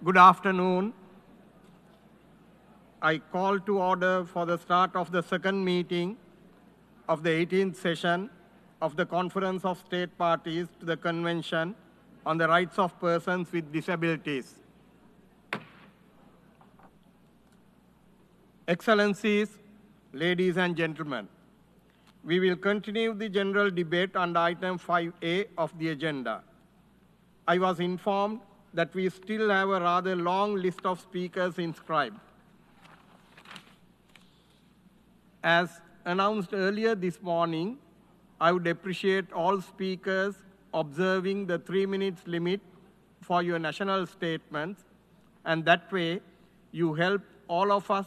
Good afternoon. I call to order for the start of the second meeting of the 18th session of the Conference of State Parties to the Convention on the Rights of Persons with Disabilities. Excellencies, ladies and gentlemen, we will continue the general debate under item 5A of the agenda. I was informed that we still have a rather long list of speakers inscribed. As announced earlier this morning, I would appreciate all speakers observing the 3 minutes limit for your national statements, and that way you help all of us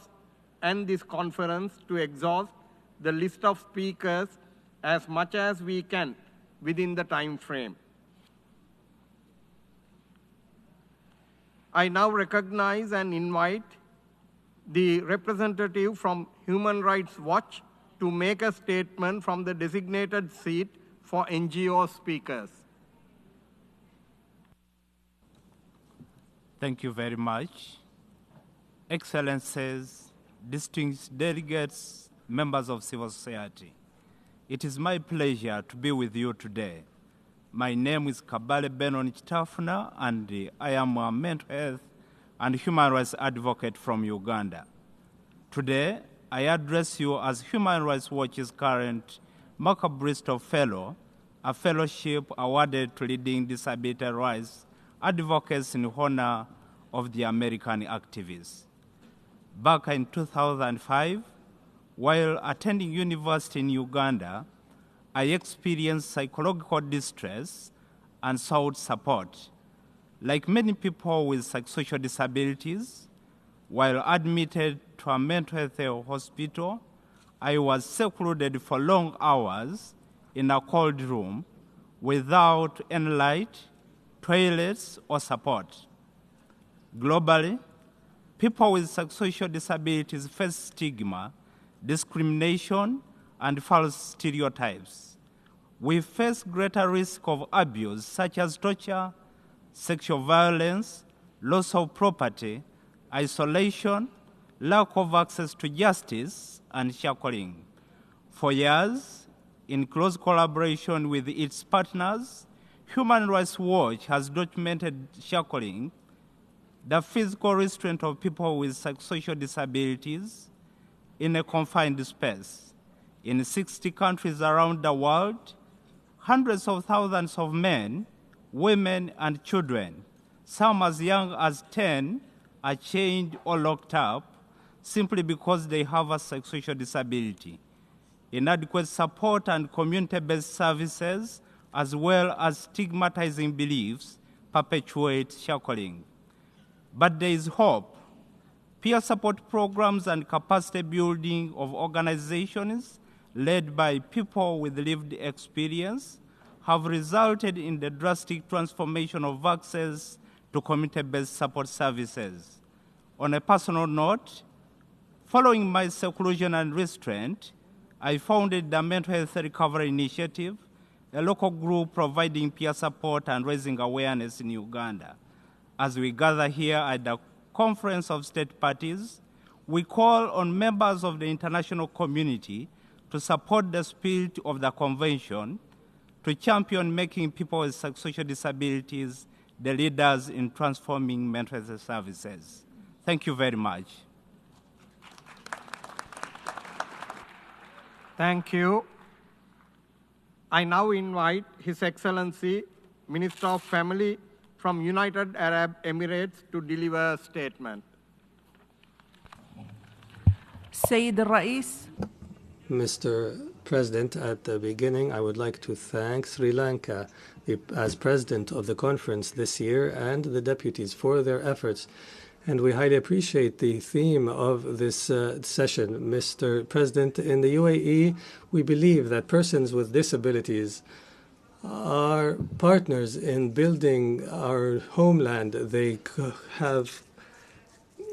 and this conference to exhaust the list of speakers as much as we can within the time frame. I now recognize and invite the representative from Human Rights Watch to make a statement from the designated seat for NGO speakers. Thank you very much. Excellencies, distinguished delegates, members of civil society, it is my pleasure to be with you today. My name is Kabale Benon Chitafuna, and I am a mental health and human rights advocate from Uganda. Today, I address you as Human Rights Watch's current Macabristow Fellow, a fellowship awarded to leading disability rights advocates in honor of the American activists. Back in 2005, while attending university in Uganda, I experienced psychological distress and sought support. Like many people with psychosocial disabilities, while admitted to a mental health hospital, I was secluded for long hours in a cold room without any light, toilets, or support. Globally, people with psychosocial disabilities face stigma, discrimination, and false stereotypes. We face greater risk of abuse such as torture, sexual violence, loss of property, isolation, lack of access to justice, and shackling. For years, in close collaboration with its partners, Human Rights Watch has documented shackling, the physical restraint of people with psychosocial disabilities in a confined space. In 60 countries around the world, hundreds of thousands of men, women, and children, some as young as 10, are chained or locked up simply because they have a psychosocial disability. Inadequate support and community-based services, as well as stigmatizing beliefs, perpetuate shackling. But there is hope. Peer support programs and capacity building of organizations led by people with lived experience have resulted in the drastic transformation of access to community-based support services. On a personal note, following my seclusion and restraint, I founded the Mental Health Recovery Initiative, a local group providing peer support and raising awareness in Uganda. As we gather here at the Conference of State Parties, we call on members of the international community to support the spirit of the convention, to champion making people with psychosocial disabilities the leaders in transforming mental health services. Thank you very much. Thank you. I now invite His Excellency, Minister of Family from United Arab Emirates to deliver a statement. Sayyid al-Rais. Mr. President, at the beginning, I would like to thank Sri Lanka as president of the conference this year and the deputies for their efforts. And we highly appreciate the theme of this session. Mr. President, in the UAE, we believe that persons with disabilities are partners in building our homeland. They have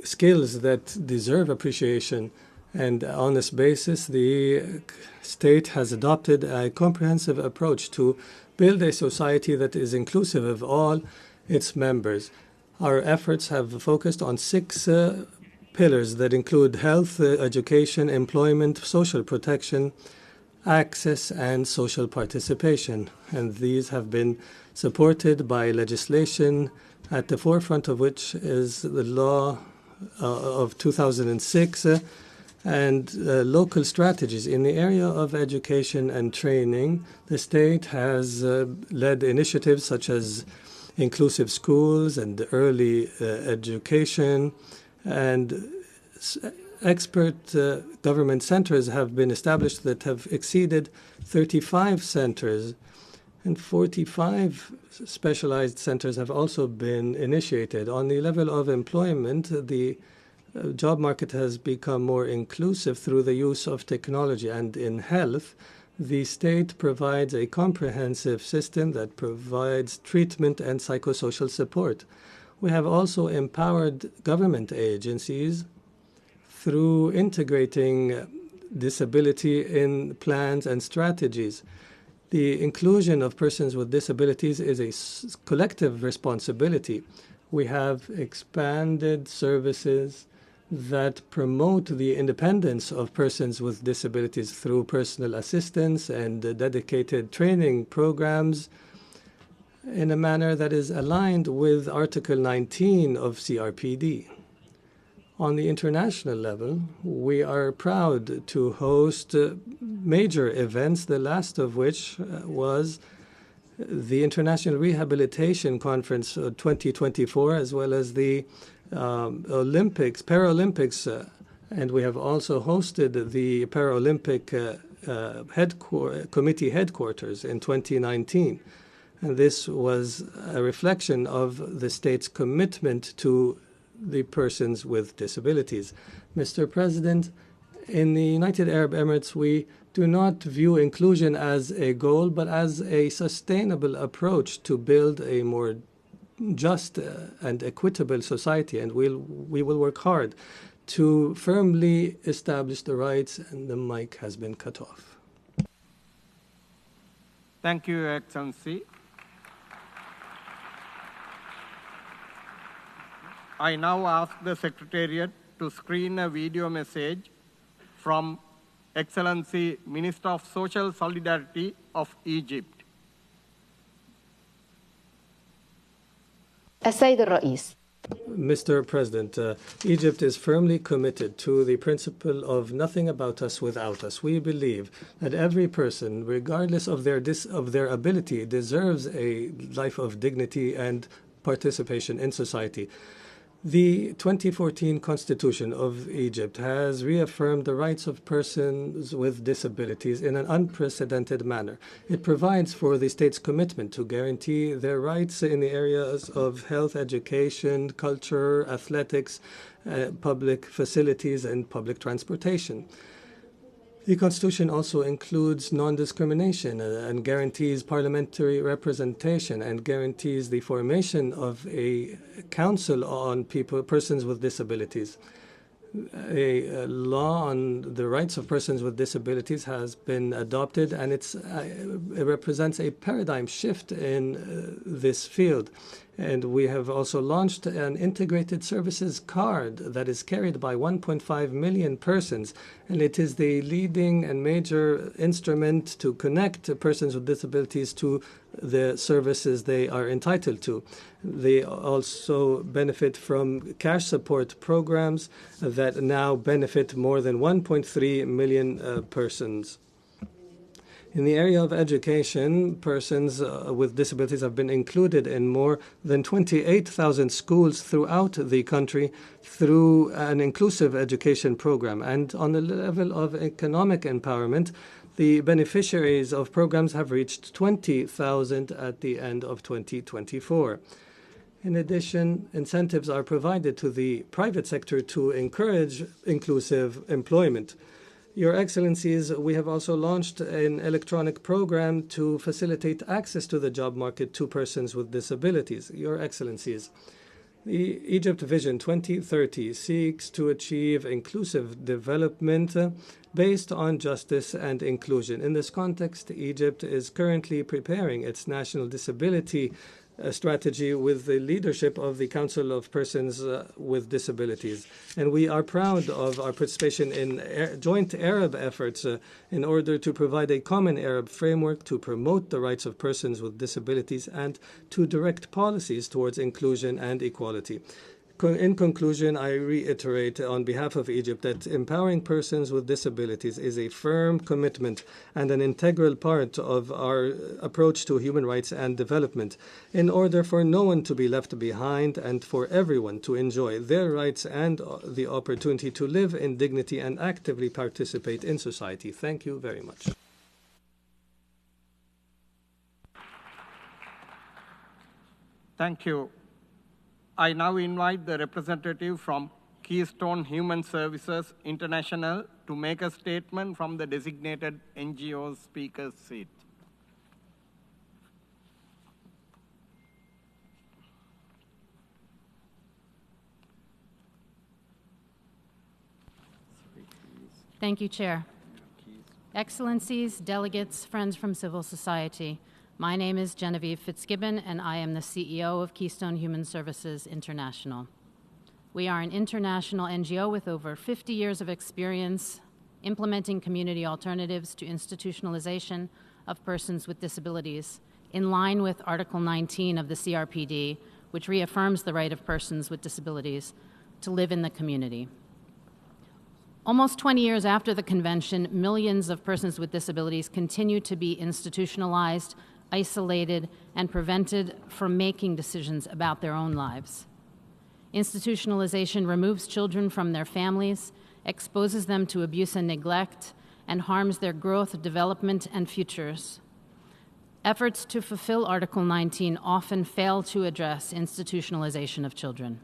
skills that deserve appreciation. And on this basis, the state has adopted a comprehensive approach to build a society that is inclusive of all its members. Our efforts have focused on 6 pillars that include health, education, employment, social protection, access, and social participation. And these have been supported by legislation, at the forefront of which is the law of 2006 and local strategies. In the area of education and training, the state has led initiatives such as inclusive schools and early education, and expert government centers have been established that have exceeded 35 centers, and 45 specialized centers have also been initiated. On the level of employment, the job market has become more inclusive through the use of technology, and in health, the state provides a comprehensive system that provides treatment and psychosocial support. We have also empowered government agencies through integrating disability in plans and strategies. The inclusion of persons with disabilities is a collective responsibility. We have expanded services that promote the independence of persons with disabilities through personal assistance and dedicated training programs in a manner that is aligned with Article 19 of CRPD. On the international level, we are proud to host major events, the last of which was the International Rehabilitation Conference 2024, as well as the Paralympics, and we have also hosted the Paralympic Committee headquarters in 2019. And this was a reflection of the state's commitment to the persons with disabilities. Mr. President, in the United Arab Emirates, we do not view inclusion as a goal, but as a sustainable approach to build a more just and equitable society. And we will work hard to firmly establish the rights, and the mic has been cut off. Thank you, Your Excellency. I now ask the Secretariat to screen a video message from Excellency Minister of Social Solidarity of Egypt. السيد الرئيس. Mr. President, Egypt is firmly committed to the principle of nothing about us without us. We believe that every person, regardless of their ability, deserves a life of dignity and participation in society. The 2014 Constitution of Egypt has reaffirmed the rights of persons with disabilities in an unprecedented manner. It provides for the state's commitment to guarantee their rights in the areas of health, education, culture, athletics, public facilities, and public transportation. The Constitution also includes non-discrimination and guarantees parliamentary representation and guarantees the formation of a council on persons with disabilities. A law on the rights of persons with disabilities has been adopted, and it represents a paradigm shift in this field. And we have also launched an integrated services card that is carried by 1.5 million persons, and it is the leading and major instrument to connect persons with disabilities to the services they are entitled to. They also benefit from cash support programs that now benefit more than 1.3 million persons. In the area of education, persons with disabilities have been included in more than 28,000 schools throughout the country through an inclusive education program. And on the level of economic empowerment, the beneficiaries of programs have reached 20,000 at the end of 2024. In addition, incentives are provided to the private sector to encourage inclusive employment. Your Excellencies, we have also launched an electronic program to facilitate access to the job market to persons with disabilities. Your Excellencies, The Egypt Vision 2030 seeks to achieve inclusive development based on justice and inclusion. In this context, Egypt is currently preparing its national disability strategy with the leadership of the Council of Persons with Disabilities. And we are proud of our participation in joint Arab efforts in order to provide a common Arab framework to promote the rights of persons with disabilities and to direct policies towards inclusion and equality. In conclusion, I reiterate on behalf of Egypt that empowering persons with disabilities is a firm commitment and an integral part of our approach to human rights and development in order for no one to be left behind and for everyone to enjoy their rights and the opportunity to live in dignity and actively participate in society. Thank you very much. Thank you. I now invite the representative from Keystone Human Services International to make a statement from the designated NGO's speaker's seat. Thank you, Chair. Excellencies, delegates, friends from civil society, my name is Genevieve Fitzgibbon, and I am the CEO of Keystone Human Services International. We are an international NGO with over 50 years of experience implementing community alternatives to institutionalization of persons with disabilities, in line with Article 19 of the CRPD, which reaffirms the right of persons with disabilities to live in the community. Almost 20 years after the convention, millions of persons with disabilities continue to be institutionalized, isolated, and prevented from making decisions about their own lives. Institutionalization removes children from their families, exposes them to abuse and neglect, and harms their growth, development, and futures. Efforts to fulfill Article 19 often fail to address institutionalization of children.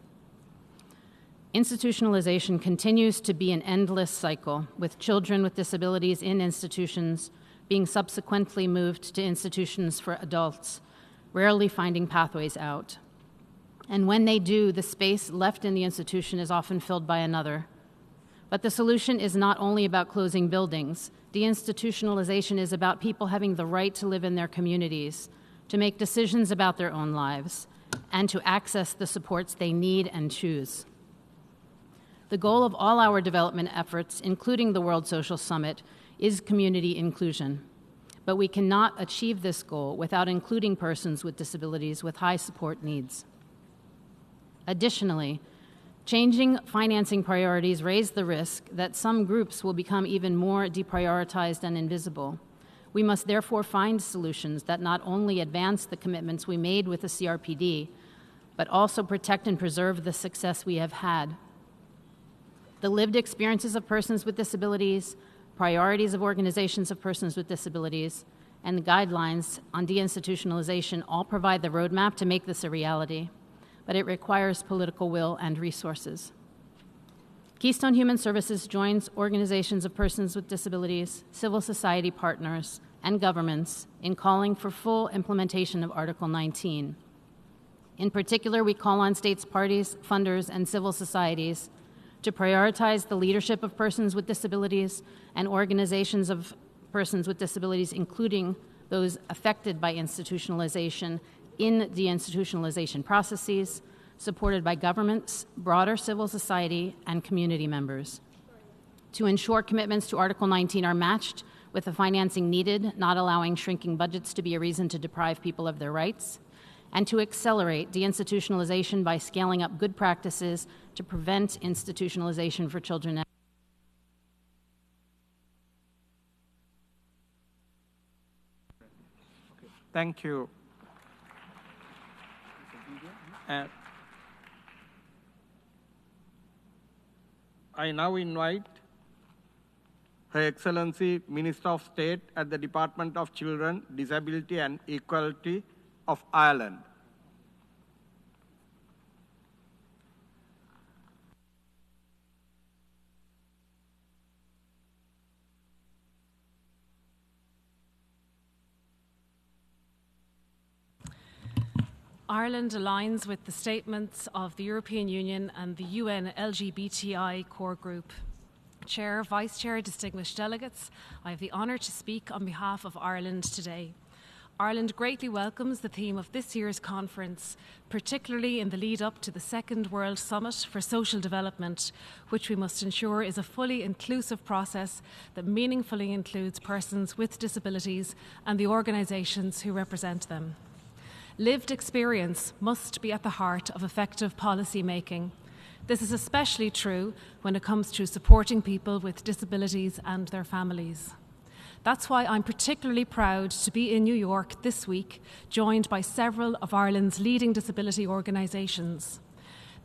Institutionalization continues to be an endless cycle, with children with disabilities in institutions being subsequently moved to institutions for adults, rarely finding pathways out. And when they do, the space left in the institution is often filled by another. But the solution is not only about closing buildings. Deinstitutionalization is about people having the right to live in their communities, to make decisions about their own lives, and to access the supports they need and choose. The goal of all our development efforts, including the World Social Summit, is community inclusion. But we cannot achieve this goal without including persons with disabilities with high support needs. Additionally, changing financing priorities raise the risk that some groups will become even more deprioritized and invisible. We must therefore find solutions that not only advance the commitments we made with the CRPD, but also protect and preserve the success we have had. The lived experiences of persons with disabilities, priorities of organizations of persons with disabilities, and the guidelines on deinstitutionalization all provide the roadmap to make this a reality, but it requires political will and resources. Keystone Human Services joins organizations of persons with disabilities, civil society partners, and governments in calling for full implementation of Article 19. In particular, we call on states, parties, funders, and civil societies to prioritize the leadership of persons with disabilities and organizations of persons with disabilities, including those affected by institutionalization, in deinstitutionalization processes, supported by governments, broader civil society, and community members. To ensure commitments to Article 19 are matched with the financing needed, not allowing shrinking budgets to be a reason to deprive people of their rights, and to accelerate deinstitutionalization by scaling up good practices to prevent institutionalization for children. Thank you. I now invite Her Excellency Minister of State at the Department of Children, Disability and Equality of Ireland. Ireland aligns with the statements of the European Union and the UN LGBTI core group. Chair, Vice Chair, distinguished delegates, I have the honour to speak on behalf of Ireland today. Ireland greatly welcomes the theme of this year's conference, particularly in the lead up to the Second World Summit for Social Development, which we must ensure is a fully inclusive process that meaningfully includes persons with disabilities and the organisations who represent them. Lived experience must be at the heart of effective policy making. This is especially true when it comes to supporting people with disabilities and their families. That's why I'm particularly proud to be in New York this week, joined by several of Ireland's leading disability organisations.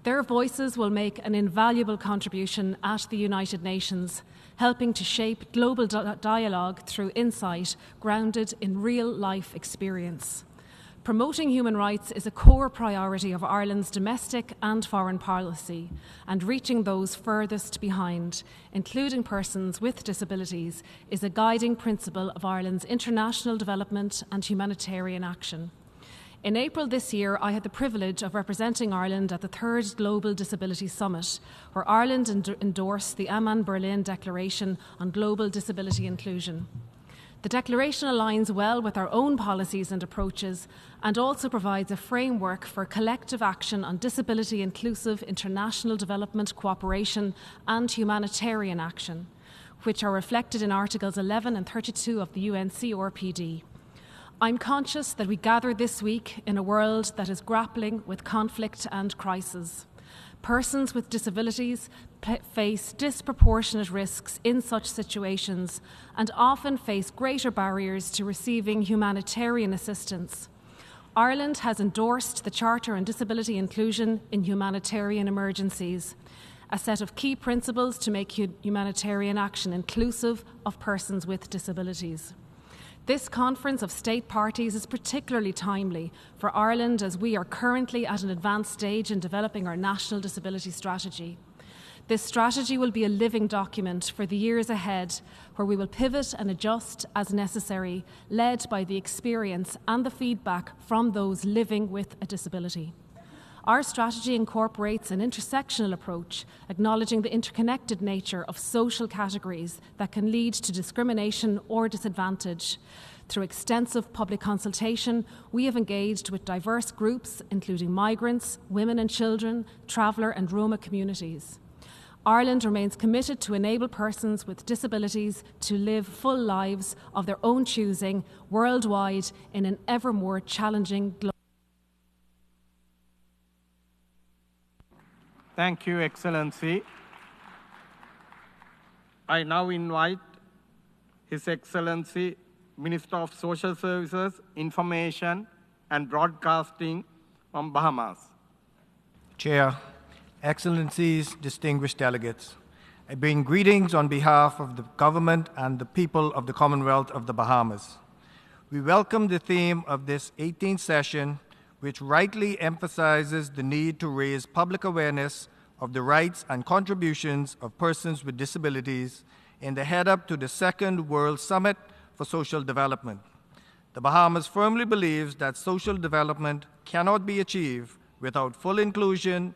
Their voices will make an invaluable contribution at the United Nations, helping to shape global dialogue through insight grounded in real-life experience. Promoting human rights is a core priority of Ireland's domestic and foreign policy, and reaching those furthest behind, including persons with disabilities, is a guiding principle of Ireland's international development and humanitarian action. In April this year, I had the privilege of representing Ireland at the 3rd Global Disability Summit, where Ireland endorsed the Amman Berlin Declaration on Global Disability Inclusion. The declaration aligns well with our own policies and approaches and also provides a framework for collective action on disability-inclusive international development cooperation and humanitarian action, which are reflected in Articles 11 and 32 of the UN CRPD. I'm conscious that we gather this week in a world that is grappling with conflict and crisis. Persons with disabilities face disproportionate risks in such situations and often face greater barriers to receiving humanitarian assistance. Ireland has endorsed the Charter on Disability Inclusion in Humanitarian Emergencies, a set of key principles to make humanitarian action inclusive of persons with disabilities. This conference of state parties is particularly timely for Ireland as we are currently at an advanced stage in developing our national disability strategy. This strategy will be a living document for the years ahead, where we will pivot and adjust as necessary, led by the experience and the feedback from those living with a disability. Our strategy incorporates an intersectional approach, acknowledging the interconnected nature of social categories that can lead to discrimination or disadvantage. Through extensive public consultation, we have engaged with diverse groups, including migrants, women and children, traveller and Roma communities. Ireland remains committed to enable persons with disabilities to live full lives of their own choosing worldwide in an ever more challenging global. Thank you, Excellency. I now invite His Excellency, Minister of Social Services, Information and Broadcasting from Bahamas. Chair, Excellencies, distinguished delegates, I bring greetings on behalf of the government and the people of the Commonwealth of the Bahamas. We welcome the theme of this 18th session, which rightly emphasizes the need to raise public awareness of the rights and contributions of persons with disabilities in the head-up to the Second World Summit for Social Development. The Bahamas firmly believes that social development cannot be achieved without full inclusion,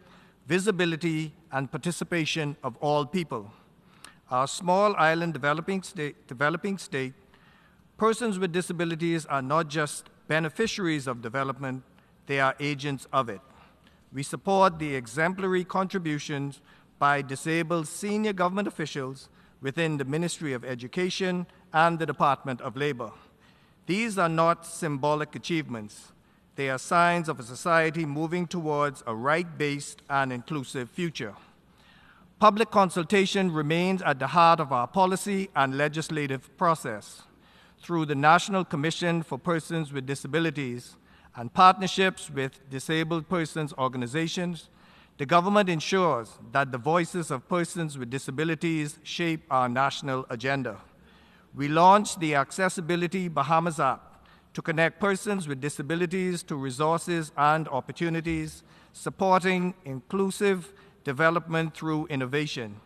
visibility, and participation of all people. Our small island developing state, persons with disabilities are not just beneficiaries of development, they are agents of it. We support the exemplary contributions by disabled senior government officials within the Ministry of Education and the Department of Labor. These are not symbolic achievements. They are signs of a society moving towards a right-based and inclusive future. Public consultation remains at the heart of our policy and legislative process. Through the National Commission for Persons with Disabilities and partnerships with disabled persons organizations, the government ensures that the voices of persons with disabilities shape our national agenda. We launched the Accessibility Bahamas app to connect persons with disabilities to resources and opportunities, supporting inclusive development through innovation.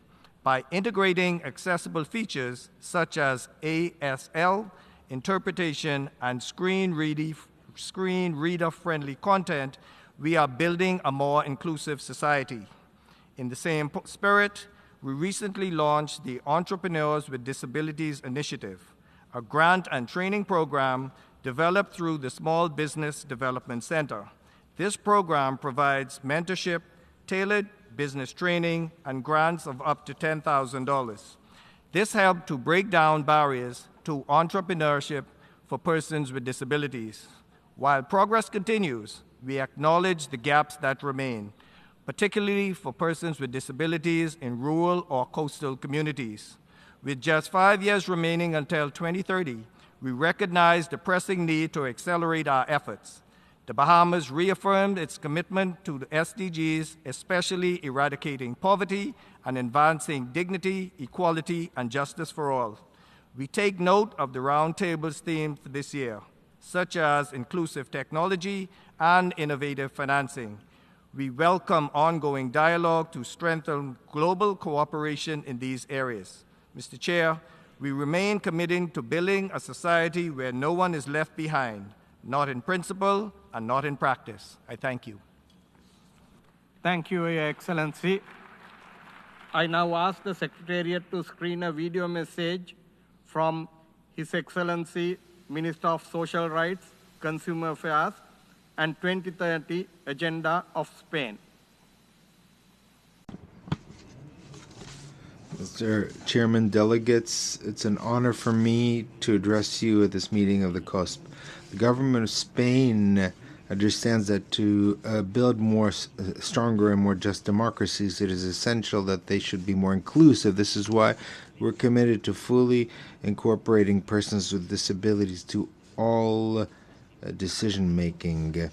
By integrating accessible features such as ASL, interpretation, and screen reader-friendly content, we are building a more inclusive society. In the same spirit, we recently launched the Entrepreneurs with Disabilities Initiative, a grant and training program developed through the Small Business Development Center. This program provides mentorship, tailored business training, and grants of up to $10,000. This helped to break down barriers to entrepreneurship for persons with disabilities. While progress continues, we acknowledge the gaps that remain, particularly for persons with disabilities in rural or coastal communities. With just 5 years remaining until 2030, we recognize the pressing need to accelerate our efforts. The Bahamas reaffirmed its commitment to the SDGs, especially eradicating poverty and advancing dignity, equality, and justice for all. We take note of the Roundtable's theme for this year, such as inclusive technology and innovative financing. We welcome ongoing dialogue to strengthen global cooperation in these areas. Mr. Chair, we remain committed to building a society where no one is left behind, not in principle and not in practice. I thank you. Thank you, Your Excellency. I now ask the Secretariat to screen a video message from His Excellency, Minister of Social Rights, Consumer Affairs, and 2030 Agenda of Spain. Mr. Chairman, delegates, it's an honor for me to address you at this meeting of the COSP. The government of Spain understands that to build more stronger and more just democracies, it is essential that they should be more inclusive. This is why we're committed to fully incorporating persons with disabilities to all decision-making.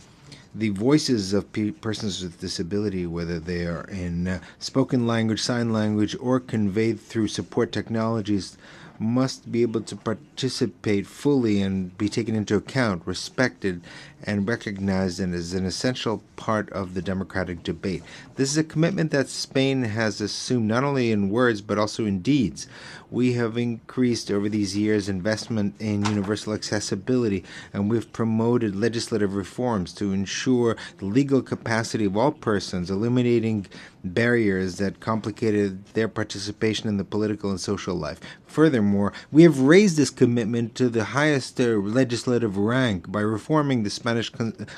The voices of persons with disability, whether they are in spoken language, sign language, or conveyed through support technologies, must be able to participate fully and be taken into account, respected, and recognized as an essential part of the democratic debate. This is a commitment that Spain has assumed not only in words but also in deeds. We have increased over these years investment in universal accessibility, and we've promoted legislative reforms to ensure the legal capacity of all persons, eliminating barriers that complicated their participation in the political and social life. Furthermore, we have raised this commitment to the highest legislative rank by reforming the Spanish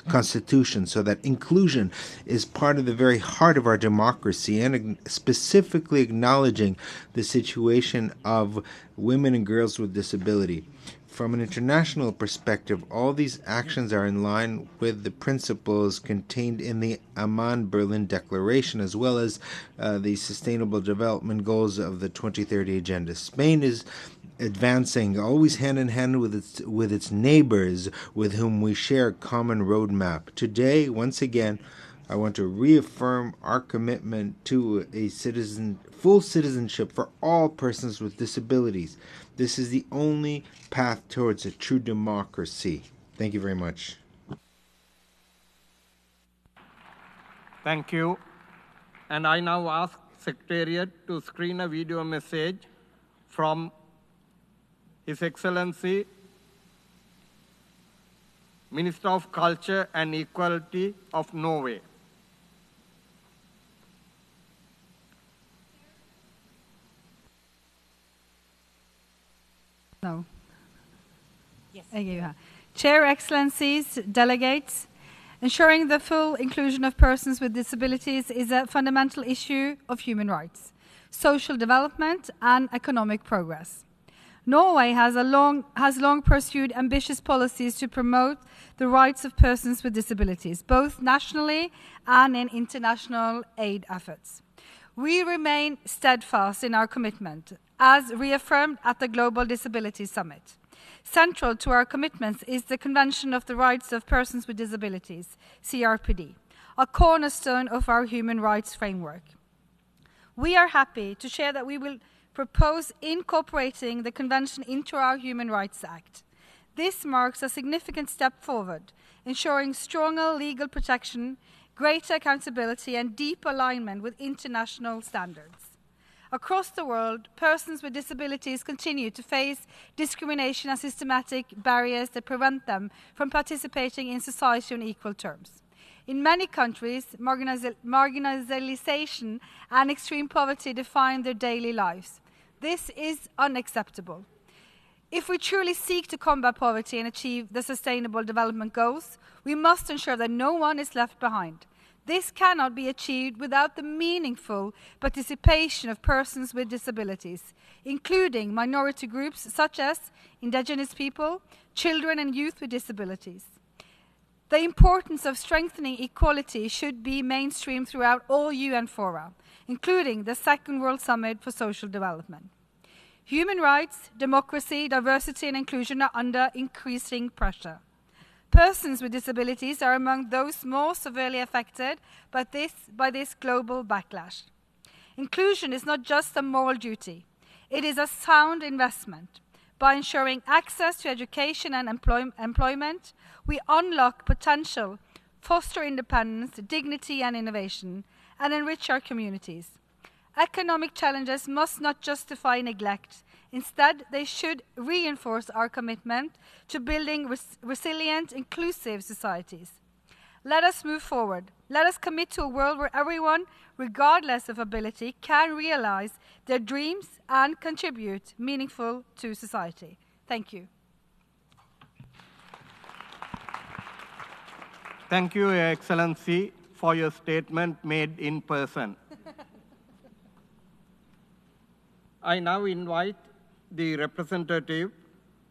Constitution so that inclusion is part of the very heart of our democracy, and specifically acknowledging the situation of women and girls with disability. From an international perspective, all these actions are in line with the principles contained in the Amman-Berlin Declaration, as well as the Sustainable Development Goals of the 2030 Agenda. Spain is advancing always hand in hand with its neighbors with whom we share a common roadmap. Today, once again, I want to reaffirm our commitment to a full citizenship for all persons with disabilities. This is the only path towards a true democracy. Thank you very much. Thank you. And I now ask Secretariat to screen a video message from His Excellency, Minister of Culture and Equality of Norway. No. Yes. Chair, Excellencies, delegates, ensuring the full inclusion of persons with disabilities is a fundamental issue of human rights, social development, and economic progress. Norway has long pursued ambitious policies to promote the rights of persons with disabilities, both nationally and in international aid efforts. We remain steadfast in our commitment, as reaffirmed at the Global Disability Summit. Central to our commitments is the Convention of the Rights of Persons with Disabilities, CRPD, a cornerstone of our human rights framework. We are happy to share that we will propose incorporating the Convention into our Human Rights Act. This marks a significant step forward, ensuring stronger legal protection, greater accountability, and deep alignment with international standards. Across the world, persons with disabilities continue to face discrimination and systematic barriers that prevent them from participating in society on equal terms. In many countries, marginalization and extreme poverty define their daily lives. This is unacceptable. If we truly seek to combat poverty and achieve the Sustainable Development Goals, we must ensure that no one is left behind. This cannot be achieved without the meaningful participation of persons with disabilities, including minority groups such as Indigenous people, children and youth with disabilities. The importance of strengthening equality should be mainstreamed throughout all UN fora, including the Second World Summit for Social Development. Human rights, democracy, diversity and inclusion are under increasing pressure. Persons with disabilities are among those more severely affected by this global backlash. Inclusion is not just a moral duty, it is a sound investment. By ensuring access to education and employment, we unlock potential, foster independence, dignity and innovation, and enrich our communities. Economic challenges must not justify neglect. Instead, they should reinforce our commitment to building resilient, inclusive societies. Let us move forward. Let us commit to a world where everyone, regardless of ability, can realize their dreams and contribute meaningful to society. Thank you. Thank you, Your Excellency, for your statement made in person. I now invite the representative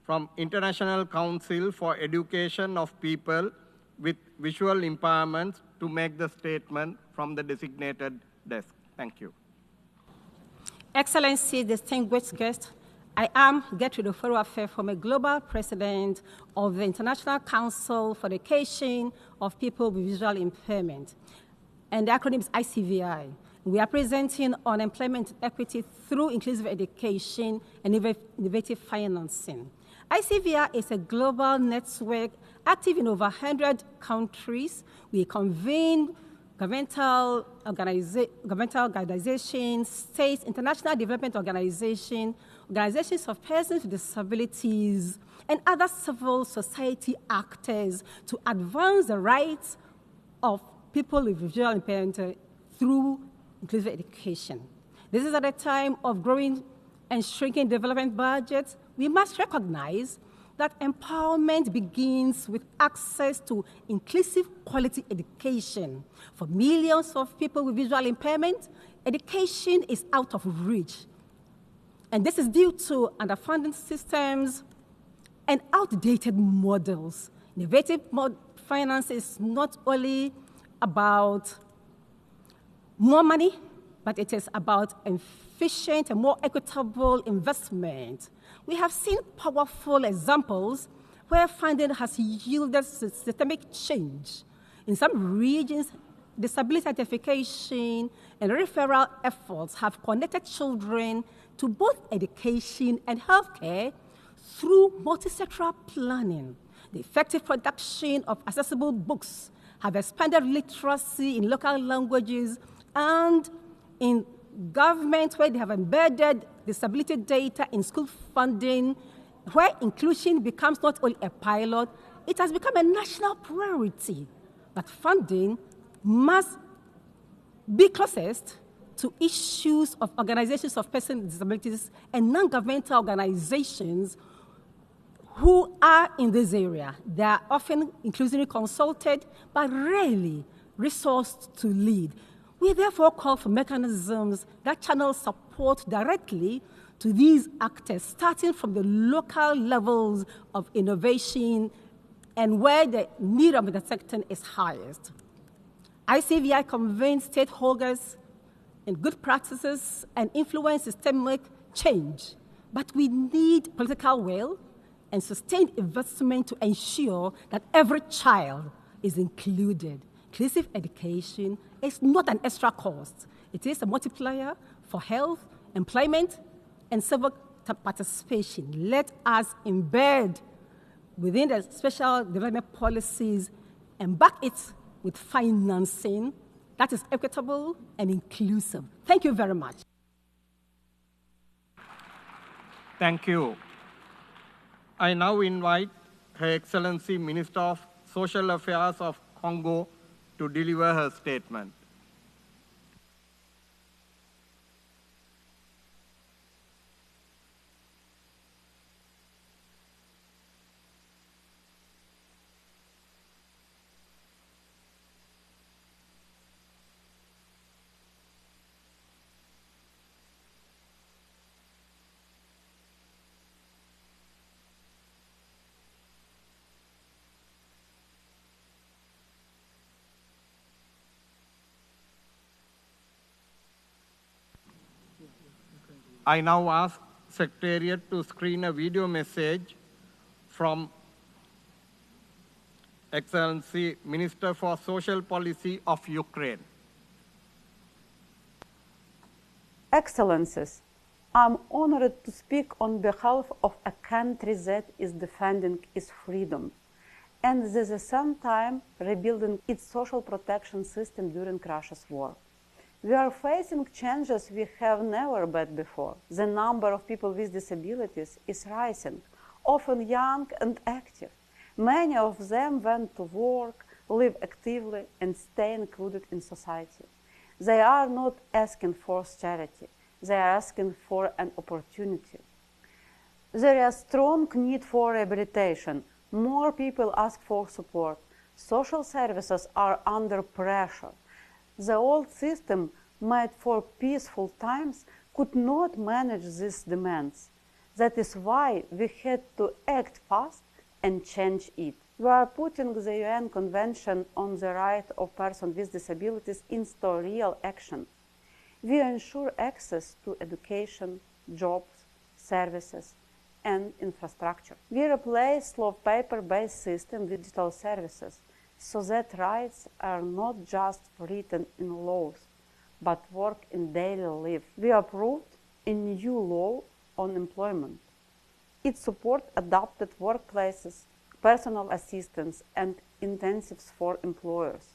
from International Council for Education of People with Visual Impairments to make the statement from the designated desk. Thank you. Excellency, distinguished guests, I am Gertrude Oforo-Afe, former global president of the International Council for Education of People with Visual Impairment, and the acronym is ICVI. We are presenting on employment equity through inclusive education and innovative financing. ICVI is a global network active in over 100 countries. We convene governmental organizations, states, international development organizations, organizations of persons with disabilities, and other civil society actors to advance the rights of people with visual impairment through inclusive education. This is at a time of growing and shrinking development budgets. We must recognize that empowerment begins with access to inclusive quality education. For millions of people with visual impairment, education is out of reach. And this is due to underfunding systems and outdated models. Innovative finance is not only about more money, but it is about efficient and more equitable investment. We have seen powerful examples where funding has yielded systemic change. In some regions, disability identification and referral efforts have connected children to both education and healthcare through multi-sectoral planning. The effective production of accessible books have expanded literacy in local languages, and in government where they have embedded disability data in school funding, where inclusion becomes not only a pilot, it has become a national priority. But funding must be closest to issues of organizations of persons with disabilities and non-governmental organizations who are in this area. They are often inclusively consulted, but rarely resourced to lead. We therefore call for mechanisms that channel support directly to these actors, starting from the local levels of innovation and where the need of the sector is highest. ICVI convenes stakeholders in good practices and influence systemic change, but we need political will and sustained investment to ensure that every child is included. Inclusive education is not an extra cost. It is a multiplier for health, employment, and civil participation. Let us embed within the special development policies and back it with financing that is equitable and inclusive. Thank you very much. Thank you. I now invite Her Excellency Minister of Social Affairs of Congo to deliver her statement. I now ask Secretariat to screen a video message from Excellency Minister for Social Policy of Ukraine. Excellencies, I'm honored to speak on behalf of a country that is defending its freedom and at the same time rebuilding its social protection system during Russia's war. We are facing changes we have never met before. The number of people with disabilities is rising, often young and active. Many of them want to work, live actively, and stay included in society. They are not asking for charity. They are asking for an opportunity. There is a strong need for rehabilitation. More people ask for support. Social services are under pressure. The old system made for peaceful times could not manage these demands. That is why we had to act fast and change it. We are putting the UN Convention on the Rights of Persons with Disabilities into real action. We ensure access to education, jobs, services, and infrastructure. We replace slow paper-based system with digital services, so that rights are not just written in laws, but work in daily life. We approved a new law on employment. It supports adapted workplaces, personal assistance, and intensives for employers.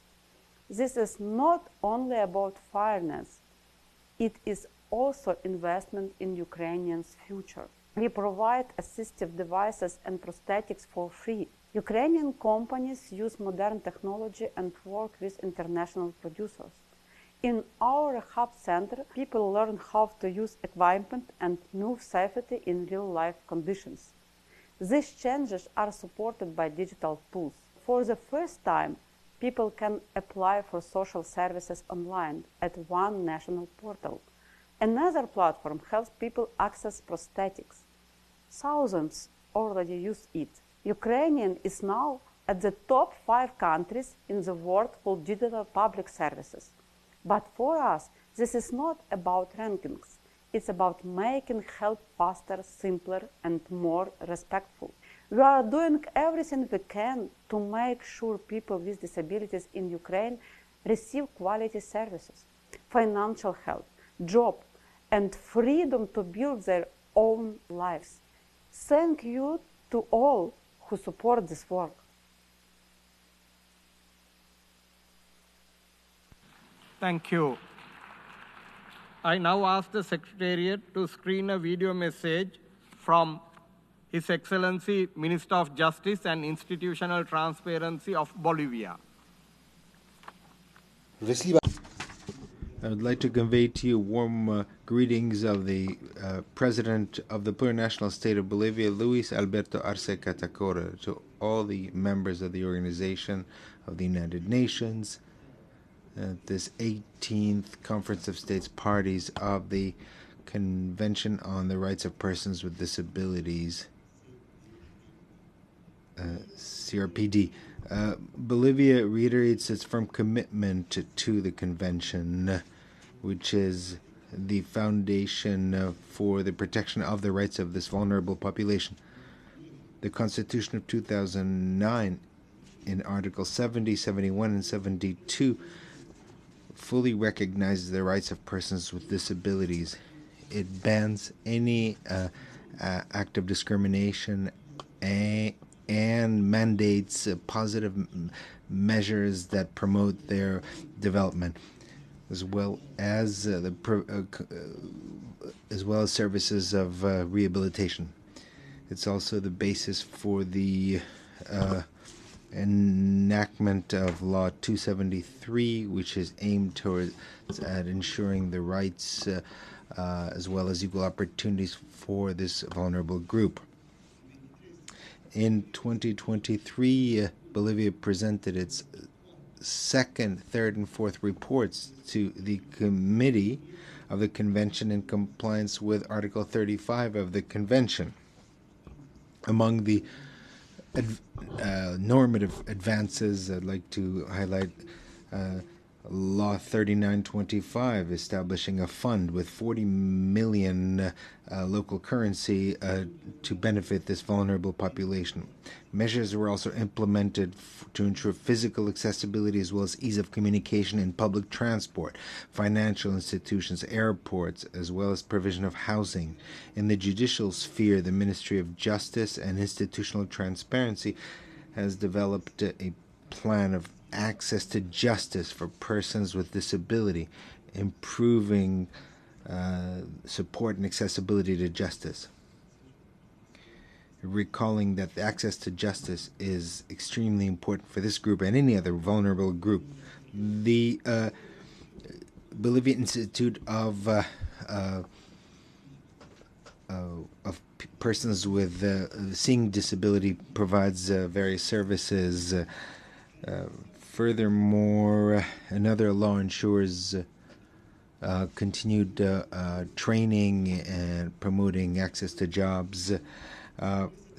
This is not only about fairness, it is also investment in Ukrainians' future. We provide assistive devices and prosthetics for free. Ukrainian companies use modern technology and work with international producers. In our Hub Center, people learn how to use equipment and move safely in real-life conditions. These changes are supported by digital tools. For the first time, people can apply for social services online at one national portal. Another platform helps people access prosthetics. Thousands already use it. Ukraine is now at the top 5 countries in the world for digital public services. But for us, this is not about rankings. It's about making help faster, simpler, and more respectful. We are doing everything we can to make sure people with disabilities in Ukraine receive quality services, financial help, job, and freedom to build their own lives. Thank you to all who support this work. Thank you. I now ask the Secretariat to screen a video message from His Excellency Minister of Justice and Institutional Transparency of Bolivia. I would like to convey to you warm greetings of the President of the Plurinational State of Bolivia, Luis Alberto Arce Catacora, to all the members of the Organization of the United Nations, this 18th Conference of States Parties of the Convention on the Rights of Persons with Disabilities, CRPD. Bolivia reiterates its firm commitment to the convention, which is the foundation for the protection of the rights of this vulnerable population. The Constitution of 2009, in Article 70, 71, and 72, fully recognizes the rights of persons with disabilities. It bans any act of discrimination and mandates positive measures that promote their development, as well as services of rehabilitation. It's also the basis for the enactment of Law 273, which is aimed towards at ensuring the rights as well as equal opportunities for this vulnerable group. In 2023, Bolivia presented its second, third, and fourth reports to the Committee of the Convention in compliance with Article 35 of the Convention. Among the normative advances, I'd like to highlight Law 3925, establishing a fund with 40 million local currency to benefit this vulnerable population. Measures were also implemented to ensure physical accessibility as well as ease of communication in public transport, financial institutions, airports, as well as provision of housing. In the judicial sphere, the Ministry of Justice and Institutional Transparency has developed a plan of access to justice for persons with disability, improving support and accessibility to justice. Recalling that the access to justice is extremely important for this group and any other vulnerable group. The Bolivian Institute of Persons with Seeing Disability provides various services. Furthermore, another law ensures continued training and promoting access to jobs.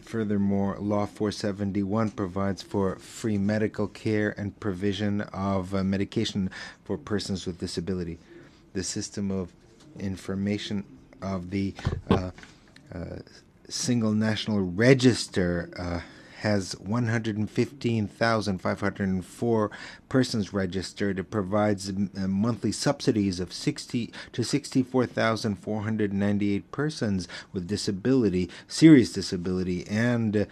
Furthermore, Law 471 provides for free medical care and provision of medication for persons with disability. The system of information of the Single National Register has 115,504 persons registered. It provides monthly subsidies of 60 to 64,498 persons with disability, serious disability, and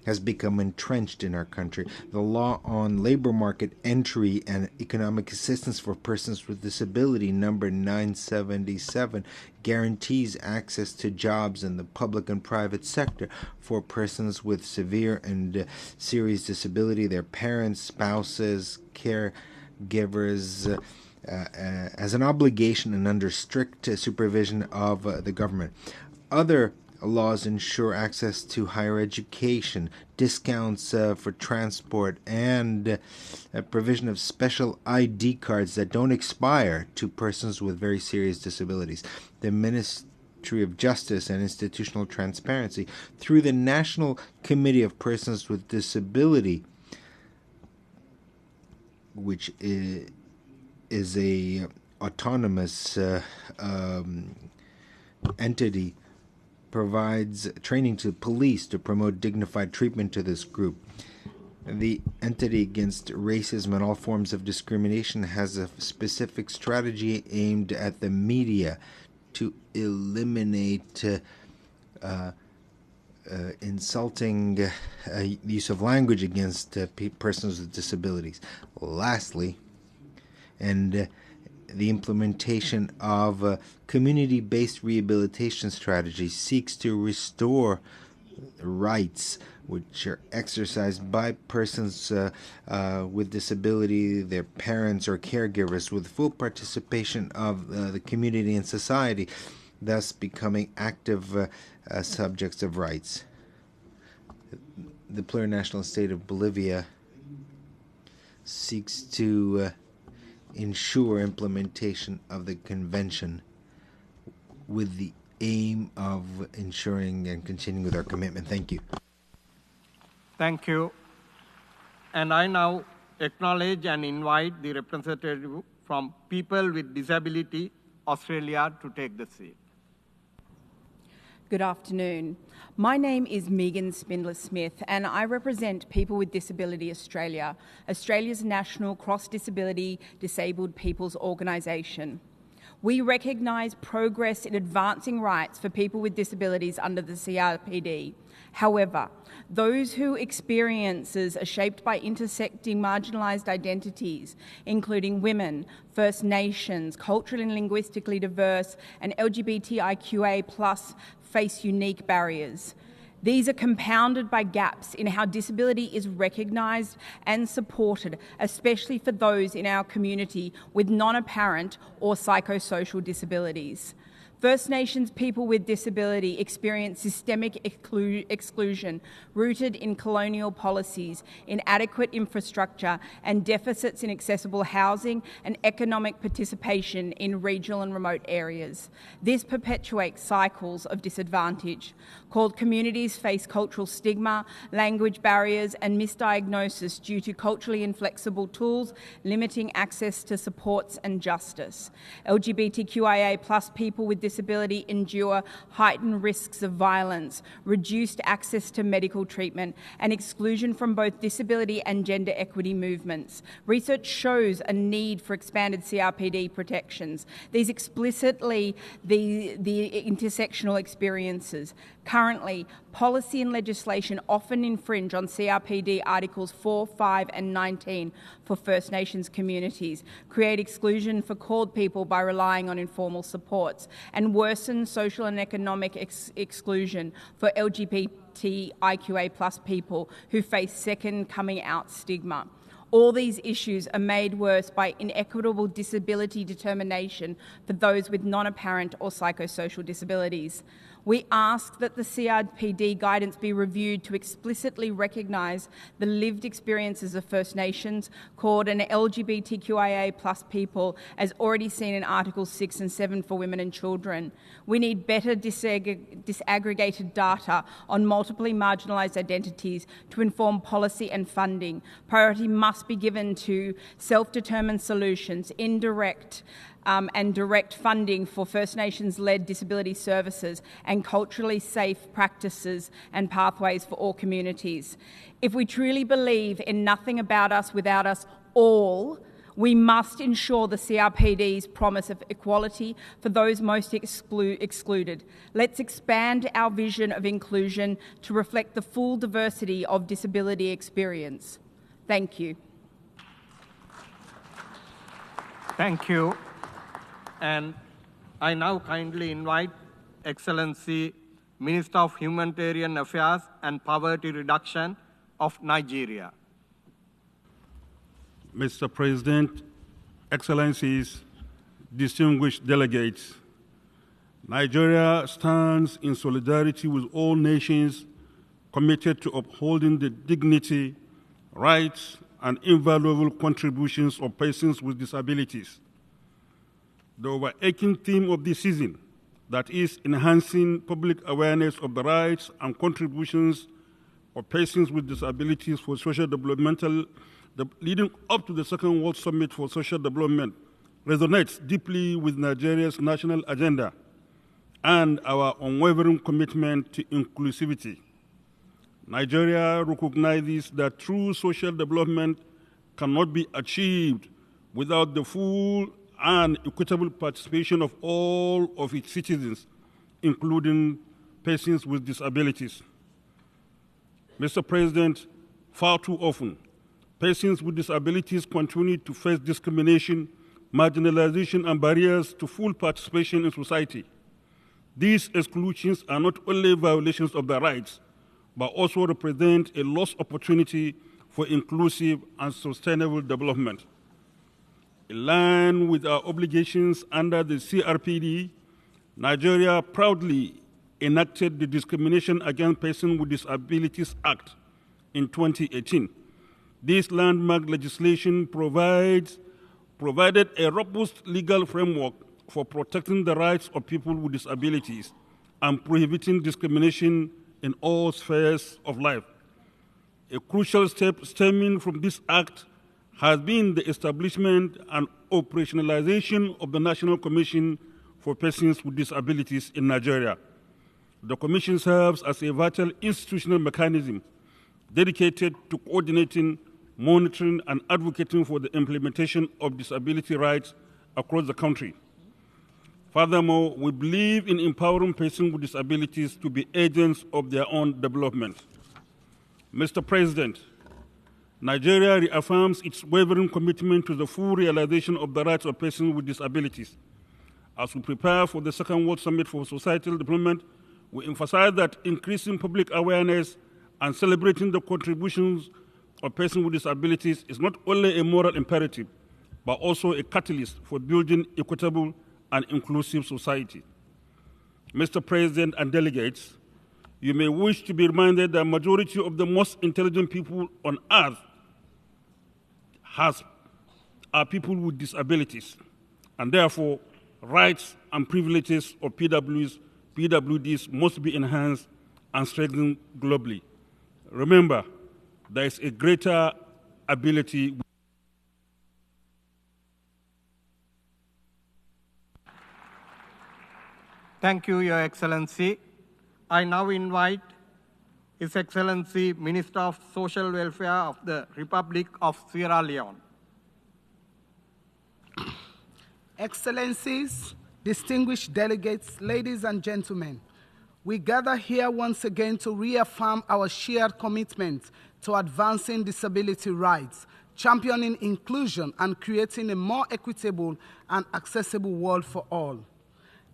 has become entrenched in our country. The law on labor market entry and economic assistance for persons with disability, number 977, guarantees access to jobs in the public and private sector for persons with severe and serious disability, their parents, spouses, caregivers, as an obligation and under strict supervision of the government. Other laws ensure access to higher education, discounts for transport, and provision of special ID cards that don't expire to persons with very serious disabilities. The Ministry of Justice and Institutional Transparency, through the National Committee of Persons with Disability, which is a autonomous entity, provides training to police to promote dignified treatment to this group. The entity against racism and all forms of discrimination has a specific strategy aimed at the media to eliminate insulting use of language against persons with disabilities. Lastly, and the implementation of community-based rehabilitation strategies seeks to restore rights which are exercised by persons with disability, their parents or caregivers, with full participation of the community and society, thus becoming active subjects of rights. The plurinational state of Bolivia seeks to ensure implementation of the convention with the aim of ensuring and continuing with our commitment. Thank you. Thank you. And I now acknowledge and invite the representative from People with Disability Australia to take the seat. Good afternoon. My name is Megan Spindler-Smith and I represent People with Disability Australia, Australia's national cross-disability disabled people's organisation. We recognise progress in advancing rights for people with disabilities under the CRPD. However, those whose experiences are shaped by intersecting marginalised identities, including women, First Nations, culturally and linguistically diverse, and LGBTIQA+, face unique barriers. These are compounded by gaps in how disability is recognised and supported, especially for those in our community with non-apparent or psychosocial disabilities. First Nations people with disability experience systemic exclusion rooted in colonial policies, inadequate infrastructure and deficits in accessible housing and economic participation in regional and remote areas. This perpetuates cycles of disadvantage. Called communities face cultural stigma, language barriers and misdiagnosis due to culturally inflexible tools, limiting access to supports and justice. LGBTQIA+ people with disability endure heightened risks of violence, reduced access to medical treatment, and exclusion from both disability and gender equity movements. Research shows a need for expanded CRPD protections. These explicitly the intersectional experiences. Currently, policy and legislation often infringe on CRPD Articles 4, 5 and 19 for First Nations communities, create exclusion for called people by relying on informal supports, and worsen social and economic exclusion for LGBTIQA+ people who face second coming out stigma. All these issues are made worse by inequitable disability determination for those with non-apparent or psychosocial disabilities. We ask that the CRPD guidance be reviewed to explicitly recognise the lived experiences of First Nations, CORD and LGBTQIA+ people, as already seen in Articles 6 and 7 for women and children. We need better disaggregated data on multiply marginalised identities to inform policy and funding. Priority must be given to self-determined solutions, indirect and direct funding for First Nations-led disability services and culturally safe practices and pathways for all communities. If we truly believe in nothing about us without us all, we must ensure the CRPD's promise of equality for those most excluded. Let's expand our vision of inclusion to reflect the full diversity of disability experience. Thank you. Thank you. And I now kindly invite Excellency Minister of Humanitarian Affairs and Poverty Reduction of Nigeria. Mr. President, Excellencies, distinguished delegates, Nigeria stands in solidarity with all nations committed to upholding the dignity, rights, and invaluable contributions of persons with disabilities. The overarching theme of this season, that is enhancing public awareness of the rights and contributions of persons with disabilities for social developmental, leading up to the Second World Summit for Social Development, resonates deeply with Nigeria's national agenda and our unwavering commitment to inclusivity. Nigeria recognizes that true social development cannot be achieved without the full and equitable participation of all of its citizens, including persons with disabilities. Mr. President, far too often, persons with disabilities continue to face discrimination, marginalization, and barriers to full participation in society. These exclusions are not only violations of their rights, but also represent a lost opportunity for inclusive and sustainable development. In line with our obligations under the CRPD, Nigeria proudly enacted the Discrimination Against Persons with Disabilities Act in 2018. This landmark legislation provided a robust legal framework for protecting the rights of people with disabilities and prohibiting discrimination in all spheres of life. A crucial step stemming from this act has been the establishment and operationalization of the National Commission for Persons with Disabilities in Nigeria. The Commission serves as a vital institutional mechanism dedicated to coordinating, monitoring, and advocating for the implementation of disability rights across the country. Furthermore, we believe in empowering persons with disabilities to be agents of their own development. Mr. President, Nigeria reaffirms its wavering commitment to the full realization of the rights of persons with disabilities. As we prepare for the Second World Summit for Societal Development, We emphasize that increasing public awareness and celebrating the contributions of persons with disabilities is not only a moral imperative, but also a catalyst for building equitable and inclusive society. Mr. President and delegates, you may wish to be reminded that the majority of the most intelligent people on earth are people with disabilities, and therefore rights and privileges of PWDs must be enhanced and strengthened globally. Remember, there is a greater ability. Thank you, Your Excellency. I now invite His Excellency Minister of Social Welfare of the Republic of Sierra Leone. Excellencies, distinguished delegates, ladies and gentlemen, we gather here once again to reaffirm our shared commitment to advancing disability rights, championing inclusion, and creating a more equitable and accessible world for all.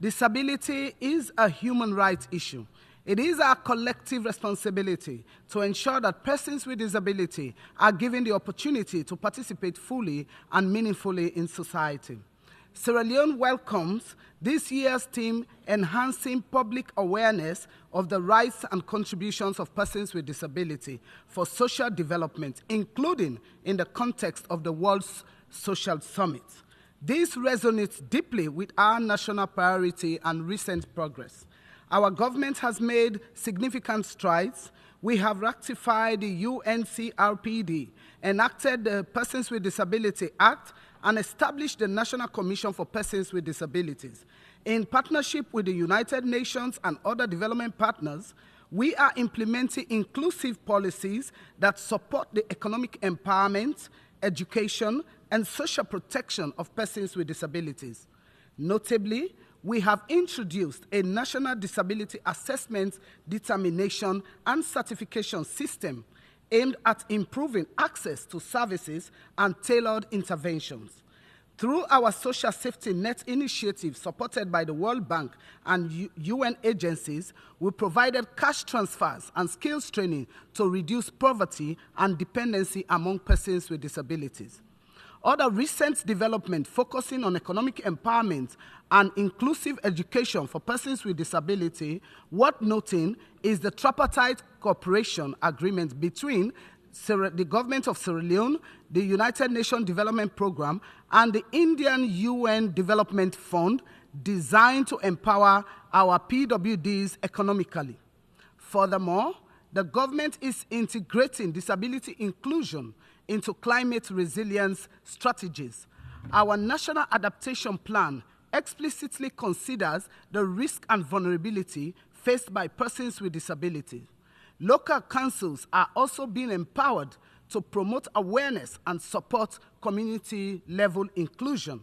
Disability is a human rights issue. It is our collective responsibility to ensure that persons with disability are given the opportunity to participate fully and meaningfully in society. Sierra Leone welcomes this year's theme, Enhancing Public Awareness of the Rights and Contributions of Persons with Disability for Social Development, including in the context of the World Social Summit. This resonates deeply with our national priority and recent progress. Our government has made significant strides. We have ratified the UN CRPD, enacted the Persons with Disability Act, and established the National Commission for Persons with Disabilities. In partnership with the United Nations and other development partners, we are implementing inclusive policies that support the economic empowerment, education, and social protection of persons with disabilities. Notably, we have introduced a national disability assessment, determination, and certification system aimed at improving access to services and tailored interventions. Through our social safety net initiative supported by the World Bank and UN agencies, we provided cash transfers and skills training to reduce poverty and dependency among persons with disabilities. Other recent development focusing on economic empowerment and inclusive education for persons with disability, worth noting is the tripartite cooperation agreement between the government of Sierra Leone, the United Nations Development Programme, and the Indian UN Development Fund, designed to empower our PWDs economically. Furthermore, the government is integrating disability inclusion into climate resilience strategies. Our National Adaptation Plan explicitly considers the risk and vulnerability faced by persons with disabilities. Local councils are also being empowered to promote awareness and support community-level inclusion.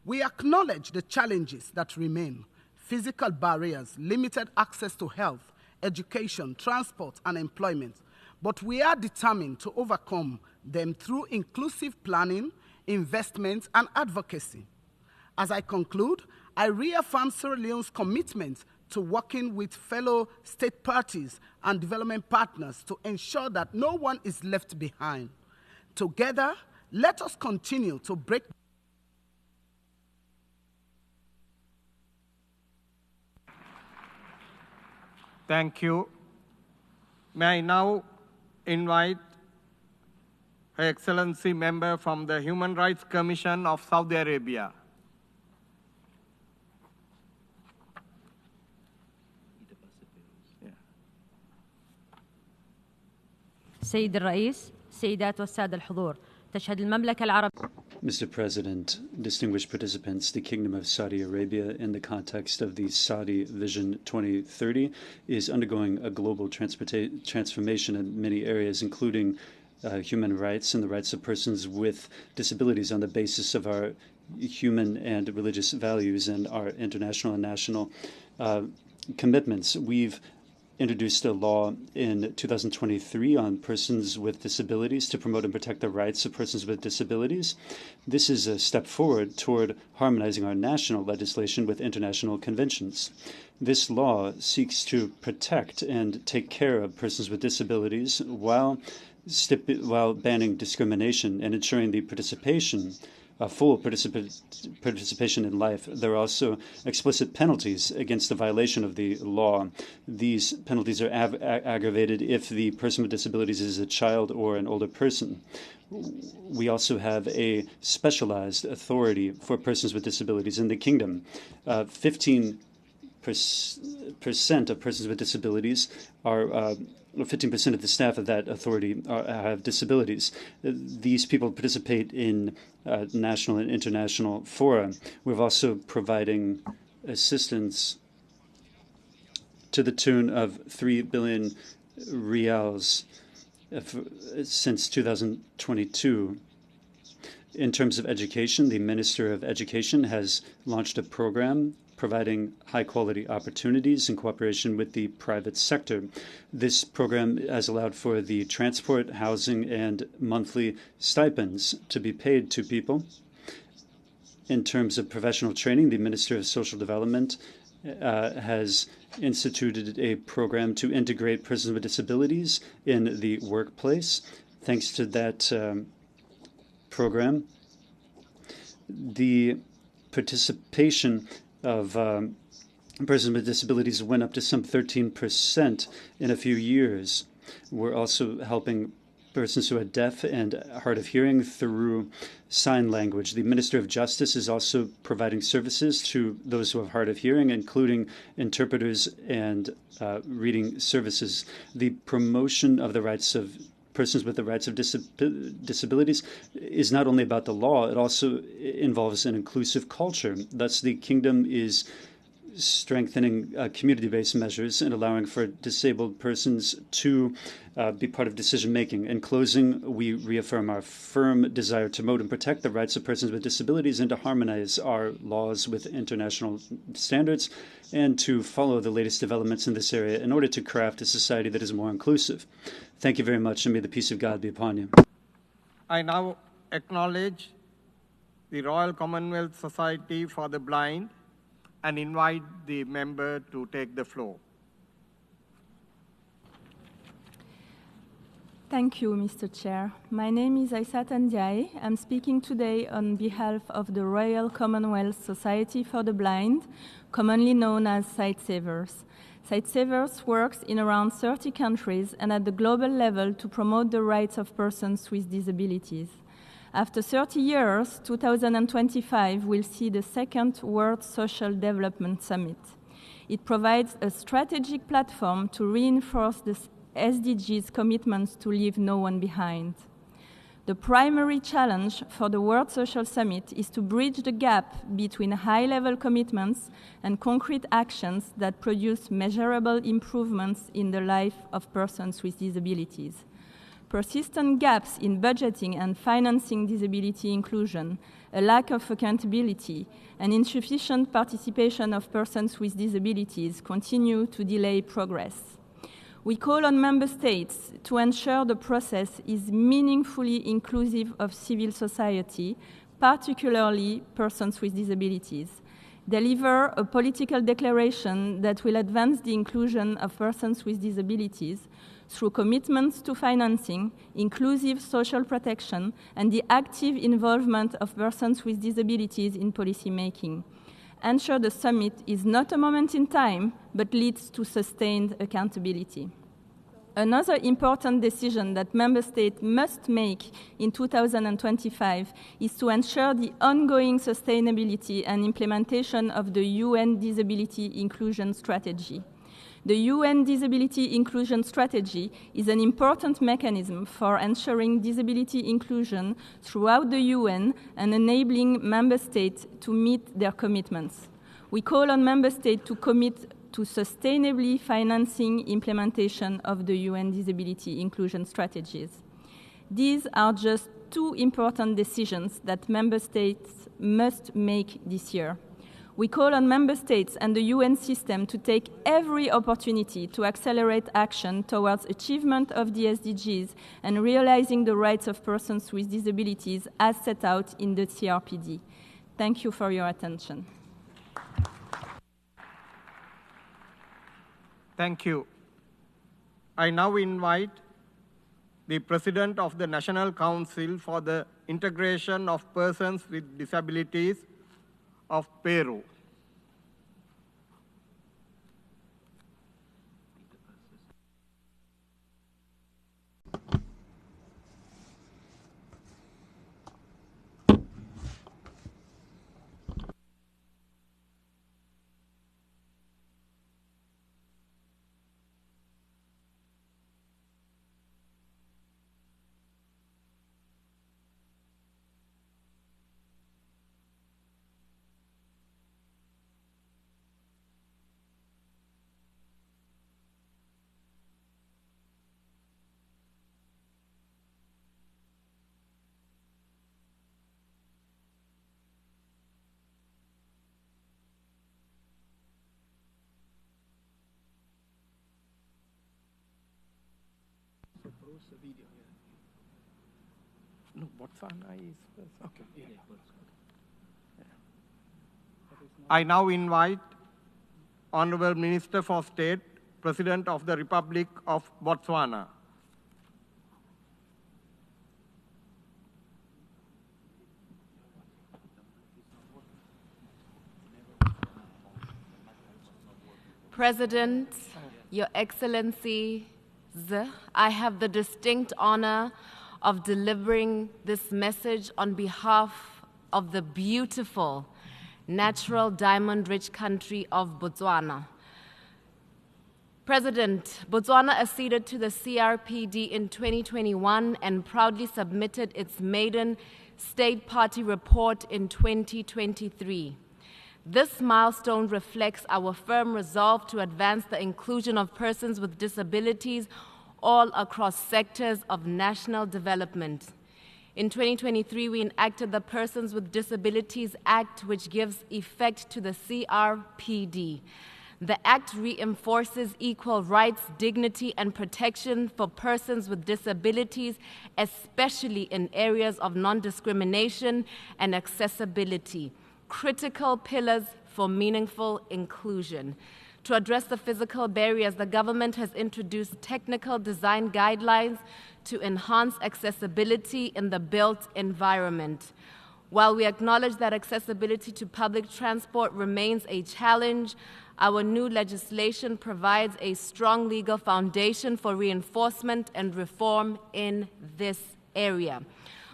We acknowledge the challenges that remain: physical barriers, limited access to health, education, transport, and employment. But we are determined to overcome them through inclusive planning, investment, and advocacy. As I conclude, I reaffirm Sierra Leone's commitment to working with fellow state parties and development partners to ensure that no one is left behind. Together, let us continue to break. Thank you. May I now invite Her Excellency member from the Human Rights Commission of Saudi Arabia. سيد الرئيس، سيدات والسادة الحضور، تشهد المملكة العربية. Mr. President, distinguished participants, the Kingdom of Saudi Arabia, in the context of the Saudi Vision 2030, is undergoing a global transformation in many areas, including human rights and the rights of persons with disabilities on the basis of our human and religious values and our international and national commitments. We've introduced a law in 2023 on persons with disabilities to promote and protect the rights of persons with disabilities. This is a step forward toward harmonizing our national legislation with international conventions. This law seeks to protect and take care of persons with disabilities while banning discrimination and ensuring the full participation in life. There are also explicit penalties against the violation of the law. These penalties are aggravated if the person with disabilities is a child or an older person. We also have a specialized authority for persons with disabilities in the kingdom. 15% of persons with disabilities are 15% of the staff of that authority have disabilities. These people participate in national and international fora. We're also providing assistance to the tune of 3 billion reals since 2022. In terms of education, the Minister of Education has launched a program providing high-quality opportunities in cooperation with the private sector. This program has allowed for the transport, housing, and monthly stipends to be paid to people. In terms of professional training, the Minister of Social Development has instituted a program to integrate persons with disabilities in the workplace. Thanks to that program, the participation of persons with disabilities went up to some 13% in a few years. We're also helping persons who are deaf and hard of hearing through sign language. The Minister of Justice is also providing services to those who have hard of hearing, including interpreters and reading services. The promotion of the rights of persons with the rights of disabilities is not only about the law, it also involves an inclusive culture. Thus, the kingdom is strengthening community-based measures and allowing for disabled persons to be part of decision-making. In closing, we reaffirm our firm desire to promote and protect the rights of persons with disabilities and to harmonize our laws with international standards and to follow the latest developments in this area in order to craft a society that is more inclusive. Thank you very much, and may the peace of God be upon you. I now acknowledge the Royal Commonwealth Society for the Blind and invite the member to take the floor. Thank you, Mr. Chair. My name is Aissat Ndiaye. I'm speaking today on behalf of the Royal Commonwealth Society for the Blind, commonly known as Sightsavers. Sightsavers works in around 30 countries and at the global level to promote the rights of persons with disabilities. After 30 years, 2025 will see the second World Social Development Summit. It provides a strategic platform to reinforce the SDGs' commitments to leave no one behind. The primary challenge for the World Social Summit is to bridge the gap between high-level commitments and concrete actions that produce measurable improvements in the life of persons with disabilities. Persistent gaps in budgeting and financing disability inclusion, a lack of accountability, and insufficient participation of persons with disabilities continue to delay progress. We call on member states to ensure the process is meaningfully inclusive of civil society, particularly persons with disabilities. Deliver a political declaration that will advance the inclusion of persons with disabilities through commitments to financing, inclusive social protection, and the active involvement of persons with disabilities in policy making. Ensure the summit is not a moment in time, but leads to sustained accountability. Another important decision that member states must make in 2025 is to ensure the ongoing sustainability and implementation of the UN Disability Inclusion Strategy. The UN Disability Inclusion Strategy is an important mechanism for ensuring disability inclusion throughout the UN and enabling member states to meet their commitments. We call on member states to commit to sustainably financing implementation of the UN Disability Inclusion Strategies. These are just two important decisions that member states must make this year. We call on member states and the UN system to take every opportunity to accelerate action towards achievement of the SDGs and realizing the rights of persons with disabilities as set out in the CRPD. Thank you for your attention. Thank you. I now invite the President of the National Council for the Integration of Persons with Disabilities of Peru. No, Botswana is first. Okay. Yeah. I now invite Honorable Minister for State, President of the Republic of Botswana. President, Your Excellencies, I have the distinct honor of delivering this message on behalf of the beautiful, natural, diamond-rich country of Botswana. President, Botswana acceded to the CRPD in 2021 and proudly submitted its maiden state party report in 2023. This milestone reflects our firm resolve to advance the inclusion of persons with disabilities all across sectors of national development. In 2023, we enacted the Persons with Disabilities Act, which gives effect to the CRPD. The Act reinforces equal rights, dignity, and protection for persons with disabilities, especially in areas of non-discrimination and accessibility, critical pillars for meaningful inclusion. To address the physical barriers, the government has introduced technical design guidelines to enhance accessibility in the built environment. While we acknowledge that accessibility to public transport remains a challenge, our new legislation provides a strong legal foundation for reinforcement and reform in this area.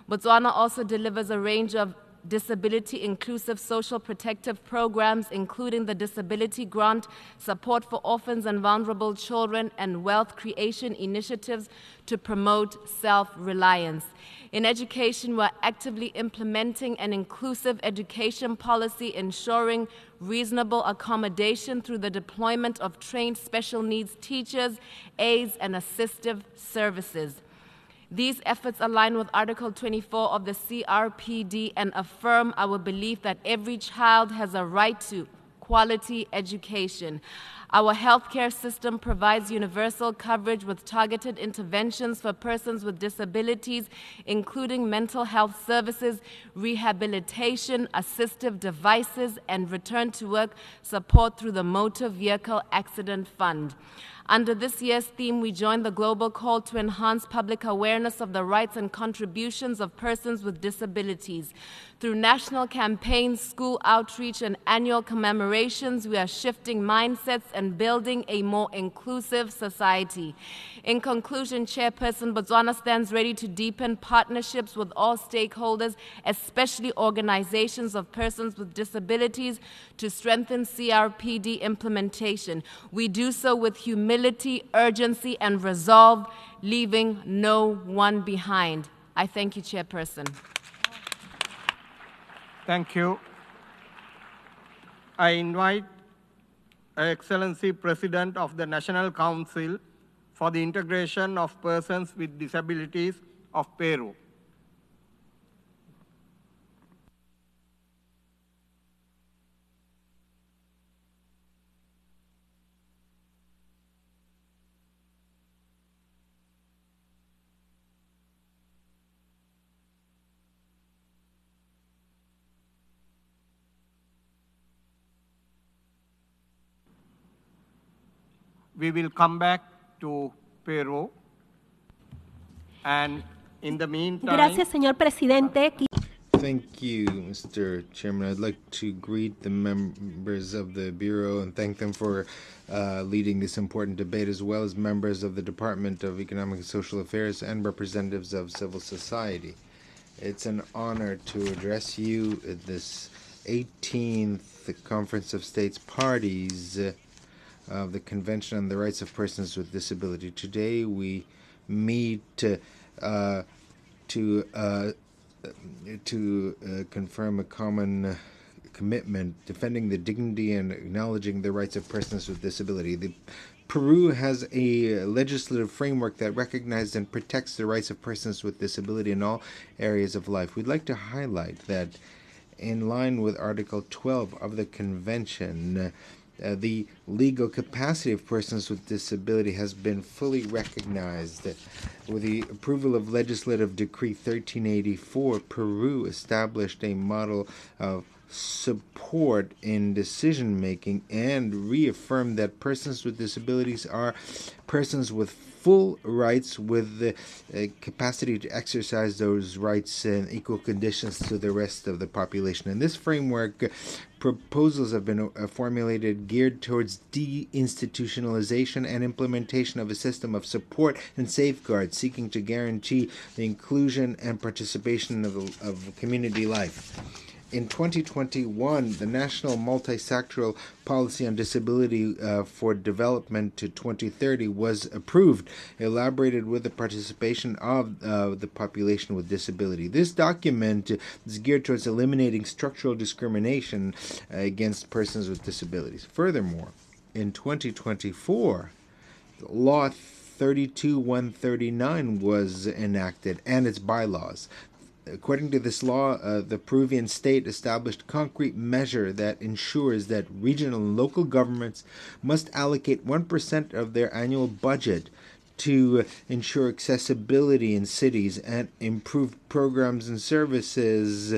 Botswana also delivers a range of disability-inclusive social protective programs, including the Disability Grant, support for orphans and vulnerable children, and wealth creation initiatives to promote self-reliance. In education, we're actively implementing an inclusive education policy, ensuring reasonable accommodation through the deployment of trained special needs teachers, aides, and assistive services. These efforts align with Article 24 of the CRPD and affirm our belief that every child has a right to quality education. Our healthcare system provides universal coverage with targeted interventions for persons with disabilities, including mental health services, rehabilitation, assistive devices, and return-to-work support through the Motor Vehicle Accident Fund. Under this year's theme, we join the global call to enhance public awareness of the rights and contributions of persons with disabilities. Through national campaigns, school outreach, and annual commemorations, we are shifting mindsets and building a more inclusive society. In conclusion, Chairperson, Botswana stands ready to deepen partnerships with all stakeholders, especially organizations of persons with disabilities, to strengthen CRPD implementation. We do so with humility, urgency, and resolve, leaving no one behind. I thank you, Chairperson. Thank you. I invite Her Excellency President of the National Council for the Integration of Persons with Disabilities of Peru. we will come back to Peru. And in the meantime... Gracias, señor presidente. Thank you, Mr. Chairman. I'd like to greet the members of the Bureau and thank them for leading this important debate, as well as members of the Department of Economic and Social Affairs and representatives of civil society. It's an honor to address you at this 18th Conference of States Parties of the Convention on the Rights of Persons with Disability. Today we meet to confirm a common commitment defending the dignity and acknowledging the rights of persons with disability. Peru has a legislative framework that recognizes and protects the rights of persons with disability in all areas of life. We'd like to highlight that in line with Article 12 of the Convention, the legal capacity of persons with disability has been fully recognized. With the approval of Legislative Decree 1384, Peru established a model of support in decision-making and reaffirmed that persons with disabilities are persons with full rights with the capacity to exercise those rights in equal conditions to the rest of the population. In this framework, proposals have been formulated geared towards deinstitutionalization and implementation of a system of support and safeguards seeking to guarantee the inclusion and participation of community life. In 2021, the National Multisectoral Policy on Disability for Development to 2030 was approved, elaborated with the participation of the population with disability. This document is geared towards eliminating structural discrimination against persons with disabilities. Furthermore, in 2024, Law 32-139 was enacted and its bylaws. According to this law, the Peruvian state established concrete measure that ensures that regional and local governments must allocate 1% of their annual budget to ensure accessibility in cities and improve programs and services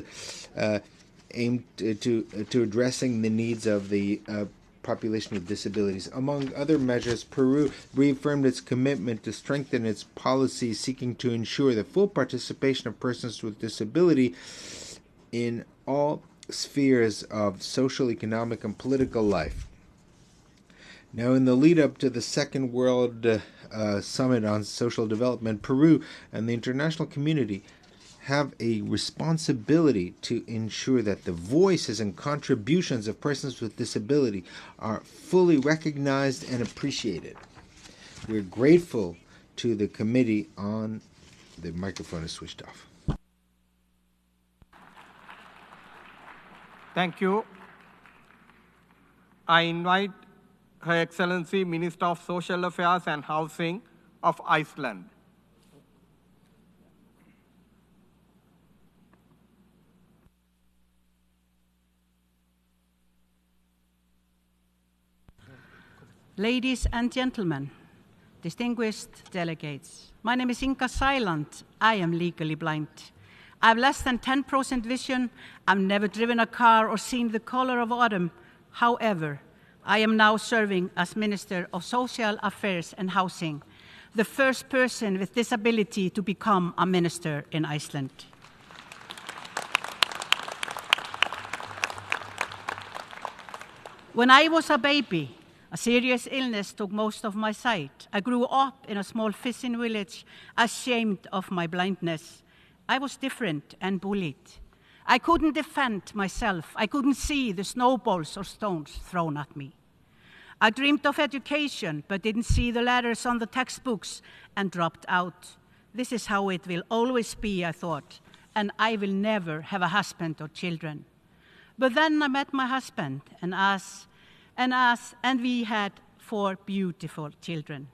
aimed to addressing the needs of the population with disabilities. Among other measures, Peru reaffirmed its commitment to strengthen its policies seeking to ensure the full participation of persons with disability in all spheres of social, economic, and political life. Now, in the lead-up to the Second World Summit on Social Development, Peru and the international community have a responsibility to ensure that the voices and contributions of persons with disability are fully recognized and appreciated. We're grateful to the committee on... The microphone is switched off. Thank you. I invite Her Excellency Minister of Social Affairs and Housing of Iceland. Ladies and gentlemen, distinguished delegates, my name is Inga Sæland. I am legally blind. I have less than 10% vision. I've never driven a car or seen the color of autumn. However, I am now serving as Minister of Social Affairs and Housing, the first person with disability to become a minister in Iceland. When I was a baby, a serious illness took most of my sight. I grew up in a small fishing village, ashamed of my blindness. I was different and bullied. I couldn't defend myself. I couldn't see the snowballs or stones thrown at me. I dreamed of education, but didn't see the letters on the textbooks and dropped out. This is how it will always be, I thought, and I will never have a husband or children. But then I met my husband, and we had 4 beautiful children.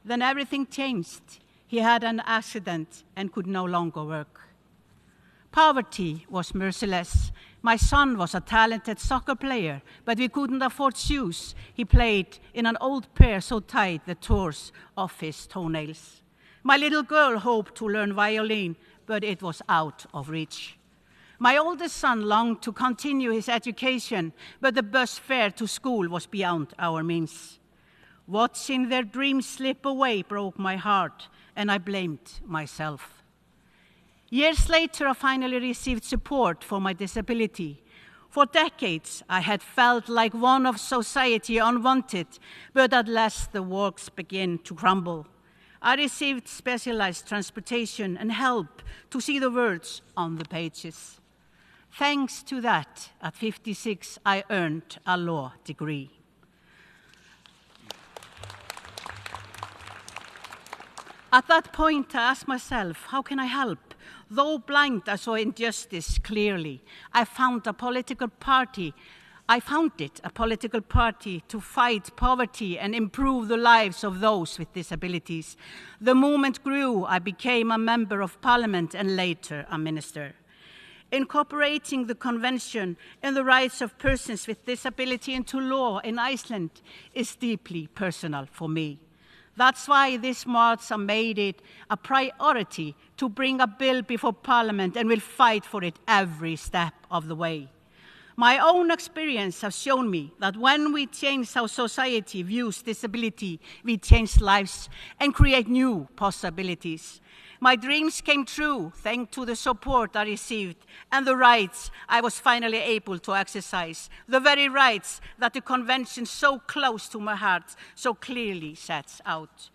Then everything changed. He had an accident and could no longer work. Poverty was merciless. My son was a talented soccer player, but we couldn't afford shoes. He played in an old pair so tight the toes of his toenails. My little girl hoped to learn violin, but it was out of reach. My oldest son longed to continue his education, but the bus fare to school was beyond our means. Watching their dreams slip away broke my heart, and I blamed myself. Years later, I finally received support for my disability. For decades, I had felt like one of society, unwanted, but at last the walls began to crumble. I received specialized transportation and help to see the words on the pages. Thanks to that, at 56, I earned a law degree. At that point, I asked myself, how can I help? Though blind, I saw injustice clearly. I founded a political party to fight poverty and improve the lives of those with disabilities. The movement grew. I became a member of parliament and later a minister. Incorporating the Convention and the rights of persons with disability into law in Iceland is deeply personal for me. That's why this March I made it a priority to bring a bill before Parliament and will fight for it every step of the way. My own experience has shown me that when we change how society views disability, we change lives and create new possibilities. My dreams came true thanks to the support I received and the rights I was finally able to exercise, the very rights that the Convention so close to my heart so clearly sets out.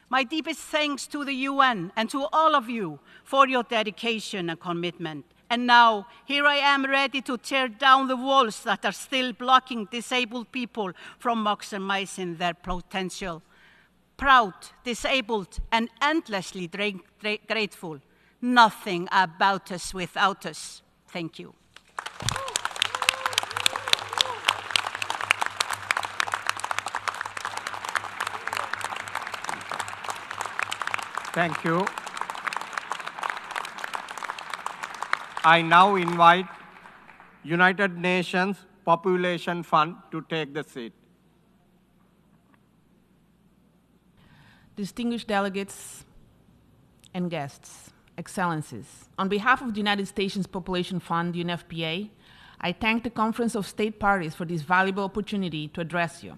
My deepest thanks to the UN and to all of you for your dedication and commitment. And now, here I am ready to tear down the walls that are still blocking disabled people from maximizing their potential. Proud, disabled, and endlessly grateful. Nothing about us without us. Thank you. Thank you. I now invite United Nations Population Fund to take the seat. Distinguished delegates and guests, excellencies, on behalf of the United Nations Population Fund, UNFPA, I thank the Conference of State Parties for this valuable opportunity to address you.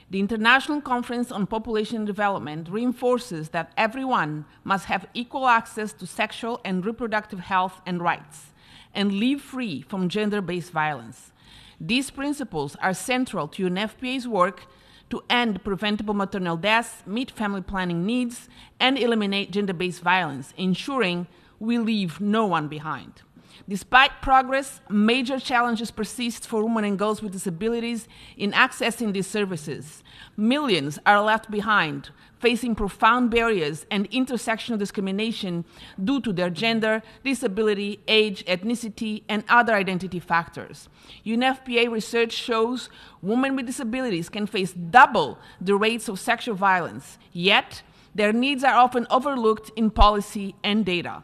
The International Conference on Population Development reinforces that everyone must have equal access to sexual and reproductive health and rights, and live free from gender-based violence. These principles are central to UNFPA's work to end preventable maternal deaths, meet family planning needs, and eliminate gender-based violence, ensuring we leave no one behind. Despite progress, major challenges persist for women and girls with disabilities in accessing these services. Millions are left behind, facing profound barriers and intersectional discrimination due to their gender, disability, age, ethnicity, and other identity factors. UNFPA research shows women with disabilities can face double the rates of sexual violence, yet their needs are often overlooked in policy and data.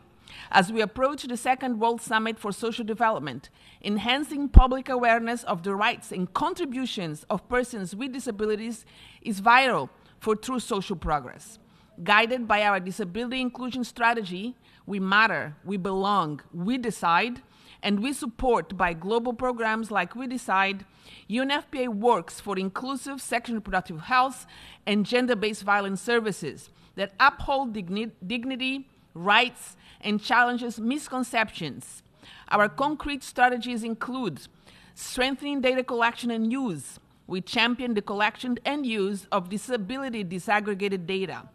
As we approach the Second World Summit for Social Development, enhancing public awareness of the rights and contributions of persons with disabilities is vital for true social progress. Guided by our disability inclusion strategy, we matter, we belong, we decide, and we support by global programs like We Decide, UNFPA works for inclusive sexual and reproductive health and gender-based violence services that uphold dignity, rights, and challenges misconceptions. Our concrete strategies include strengthening data collection and use. We champion the collection and use of disability disaggregated data.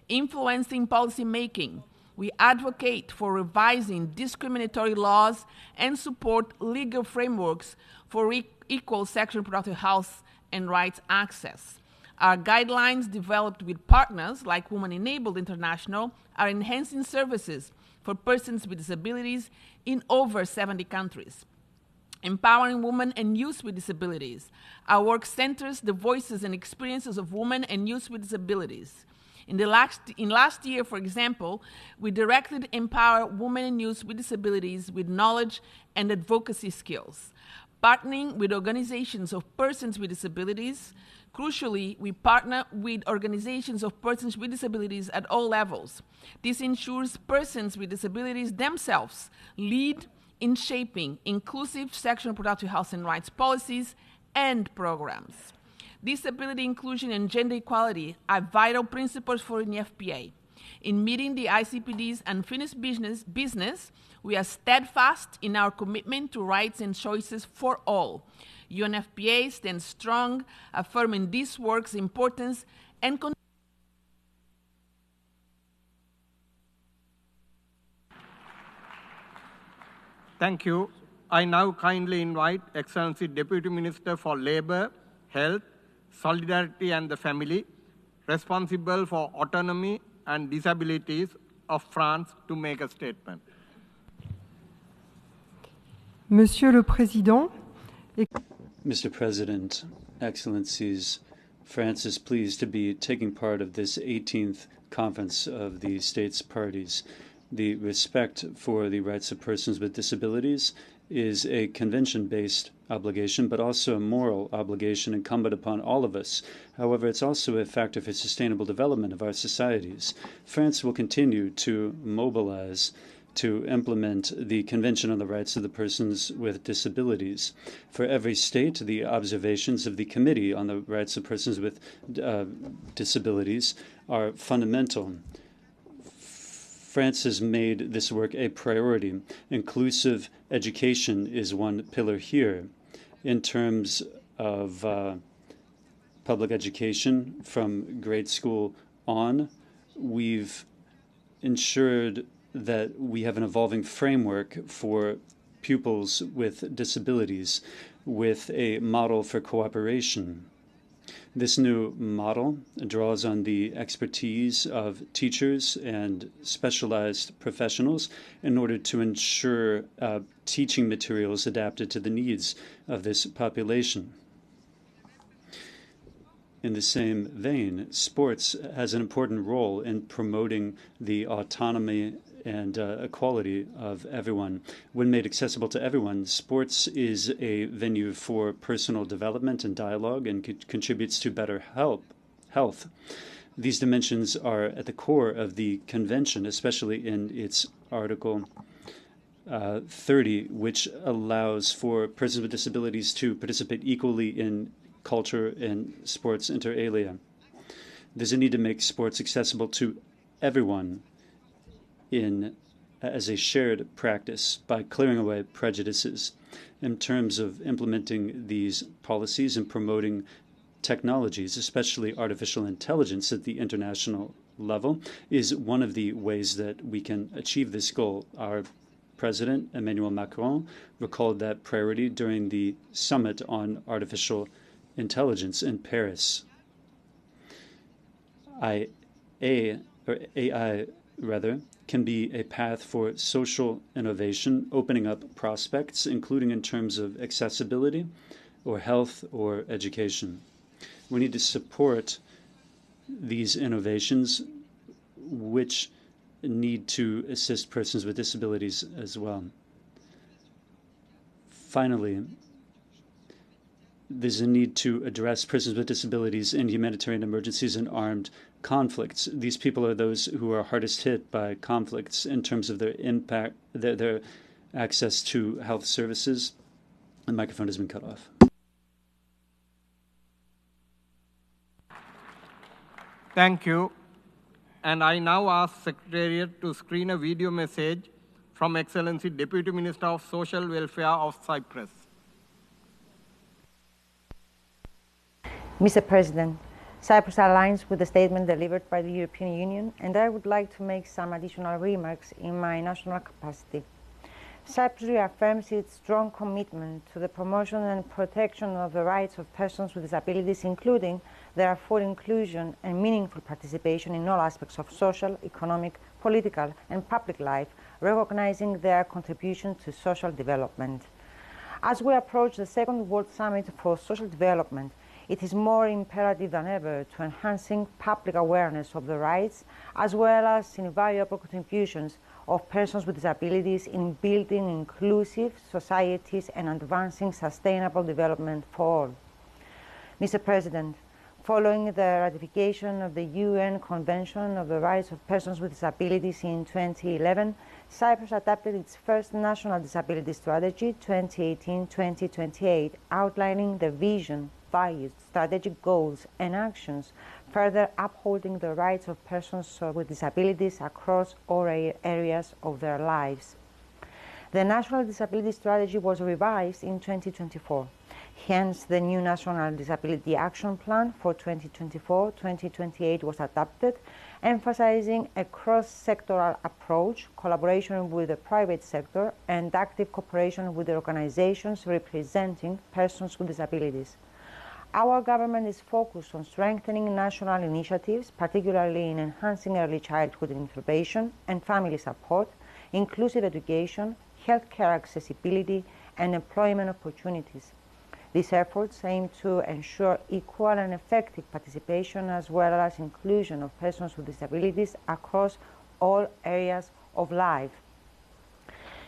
Influencing policy making. We advocate for revising discriminatory laws and support legal frameworks for equal sexual and reproductive health and rights access. Our guidelines, developed with partners like Women Enabled International, are enhancing services for persons with disabilities in over 70 countries. Empowering women and youth with disabilities. Our work centers the voices and experiences of women and youth with disabilities. In last year, for example, we directly empower women and youth with disabilities with knowledge and advocacy skills. Partnering with organizations of persons with disabilities. Crucially, we partner with organizations of persons with disabilities at all levels. This ensures persons with disabilities themselves lead in shaping inclusive sexual and reproductive health and rights policies and programs. Disability inclusion and gender equality are vital principles for UNFPA. In meeting the ICPD's unfinished business, we are steadfast in our commitment to rights and choices for all. UNFPA stands strong, affirming this work's importance and Thank you. I now kindly invite Excellency Deputy Minister for Labour, Health, Solidarity and the Family, responsible for autonomy and disabilities of France, to make a statement. Monsieur le Président, Mr. President, Excellencies, France is pleased to be taking part of this 18th Conference of the States Parties. The respect for the rights of persons with disabilities is a convention-based obligation, but also a moral obligation incumbent upon all of us. However, it's also a factor for sustainable development of our societies. France will continue to mobilize to implement the Convention on the Rights of the Persons with Disabilities. For every state, the observations of the Committee on the Rights of Persons with Disabilities are fundamental. France has made this work a priority. Inclusive education is one pillar here. In terms of public education from grade school on, we've ensured that we have an evolving framework for pupils with disabilities with a model for cooperation. This new model draws on the expertise of teachers and specialized professionals in order to ensure teaching materials adapted to the needs of this population. In the same vein, sports has an important role in promoting the autonomy and equality of everyone. When made accessible to everyone, sports is a venue for personal development and dialogue and contributes to better health. These dimensions are at the core of the Convention, especially in its Article 30, which allows for persons with disabilities to participate equally in culture and sports inter alia. There's a need to make sports accessible to everyone as a shared practice by clearing away prejudices. In terms of implementing these policies and promoting technologies, especially artificial intelligence at the international level, is one of the ways that we can achieve this goal. Our President, Emmanuel Macron, recalled that priority during the Summit on Artificial Intelligence in Paris. AI can be a path for social innovation, opening up prospects, including in terms of accessibility or health or education. We need to support these innovations, which need to assist persons with disabilities as well. Finally, there's a need to address persons with disabilities in humanitarian emergencies and armed conflicts. These people are those who are hardest hit by conflicts in terms of their impact, their access to health services. The microphone has been cut off. Thank you. And I now ask Secretariat to screen a video message from Excellency Deputy Minister of Social Welfare of Cyprus. Mr. President, Cyprus aligns with the statement delivered by the European Union, and I would like to make some additional remarks in my national capacity. Cyprus reaffirms its strong commitment to the promotion and protection of the rights of persons with disabilities, including their full inclusion and meaningful participation in all aspects of social, economic, political, and public life, recognizing their contribution to social development. As we approach the Second World Summit for Social Development, it is more imperative than ever to enhancing public awareness of the rights, as well as invaluable contributions of persons with disabilities in building inclusive societies and advancing sustainable development for all. Mr. President, following the ratification of the UN Convention of the Rights of Persons with Disabilities in 2011, Cyprus adopted its first National Disability Strategy 2018-2028, outlining the vision values, strategic goals, and actions, further upholding the rights of persons with disabilities across all areas of their lives. The National Disability Strategy was revised in 2024. Hence, the new National Disability Action Plan for 2024-2028 was adopted, emphasizing a cross-sectoral approach, collaboration with the private sector, and active cooperation with the organizations representing persons with disabilities. Our government is focused on strengthening national initiatives, particularly in enhancing early childhood intervention and family support, inclusive education, healthcare accessibility, and employment opportunities. These efforts aim to ensure equal and effective participation as well as inclusion of persons with disabilities across all areas of life.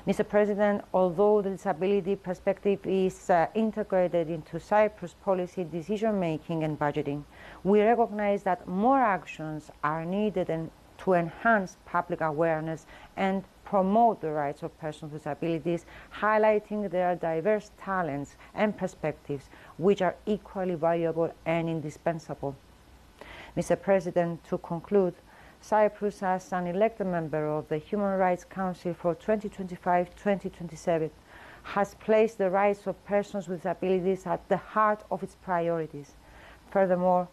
Mr. President, although the disability perspective is integrated into Cyprus policy decision-making and budgeting, we recognize that more actions are needed to enhance public awareness and promote the rights of persons with disabilities, highlighting their diverse talents and perspectives, which are equally valuable and indispensable. Mr. President, to conclude, Cyprus, as an elected member of the Human Rights Council for 2025-2027, has placed the rights of persons with disabilities at the heart of its priorities. Furthermore,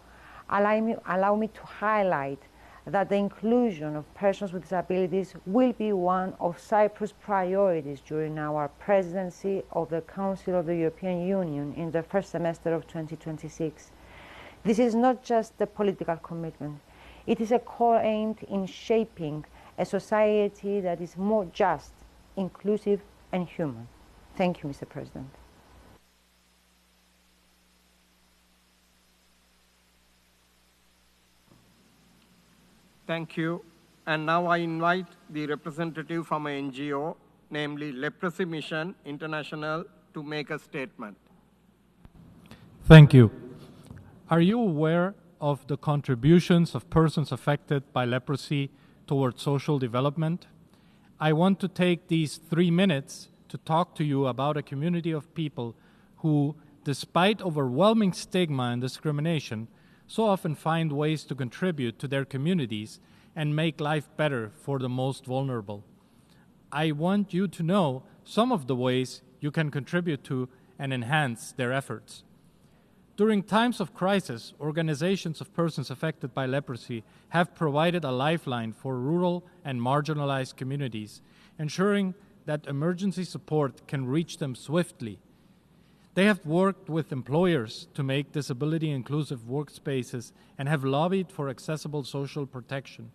allow me to highlight that the inclusion of persons with disabilities will be one of Cyprus' priorities during our presidency of the Council of the European Union in the first semester of 2026. This is not just a political commitment. It is a call aimed in shaping a society that is more just, inclusive, and human. Thank you, Mr. President. Thank you. And now I invite the representative from an NGO, namely Leprosy Mission International, to make a statement. Thank you. Are you aware of the contributions of persons affected by leprosy towards social development? I want to take these 3 minutes to talk to you about a community of people who, despite overwhelming stigma and discrimination, so often find ways to contribute to their communities and make life better for the most vulnerable. I want you to know some of the ways you can contribute to and enhance their efforts. During times of crisis, organizations of persons affected by leprosy have provided a lifeline for rural and marginalized communities, ensuring that emergency support can reach them swiftly. They have worked with employers to make disability-inclusive workspaces and have lobbied for accessible social protection.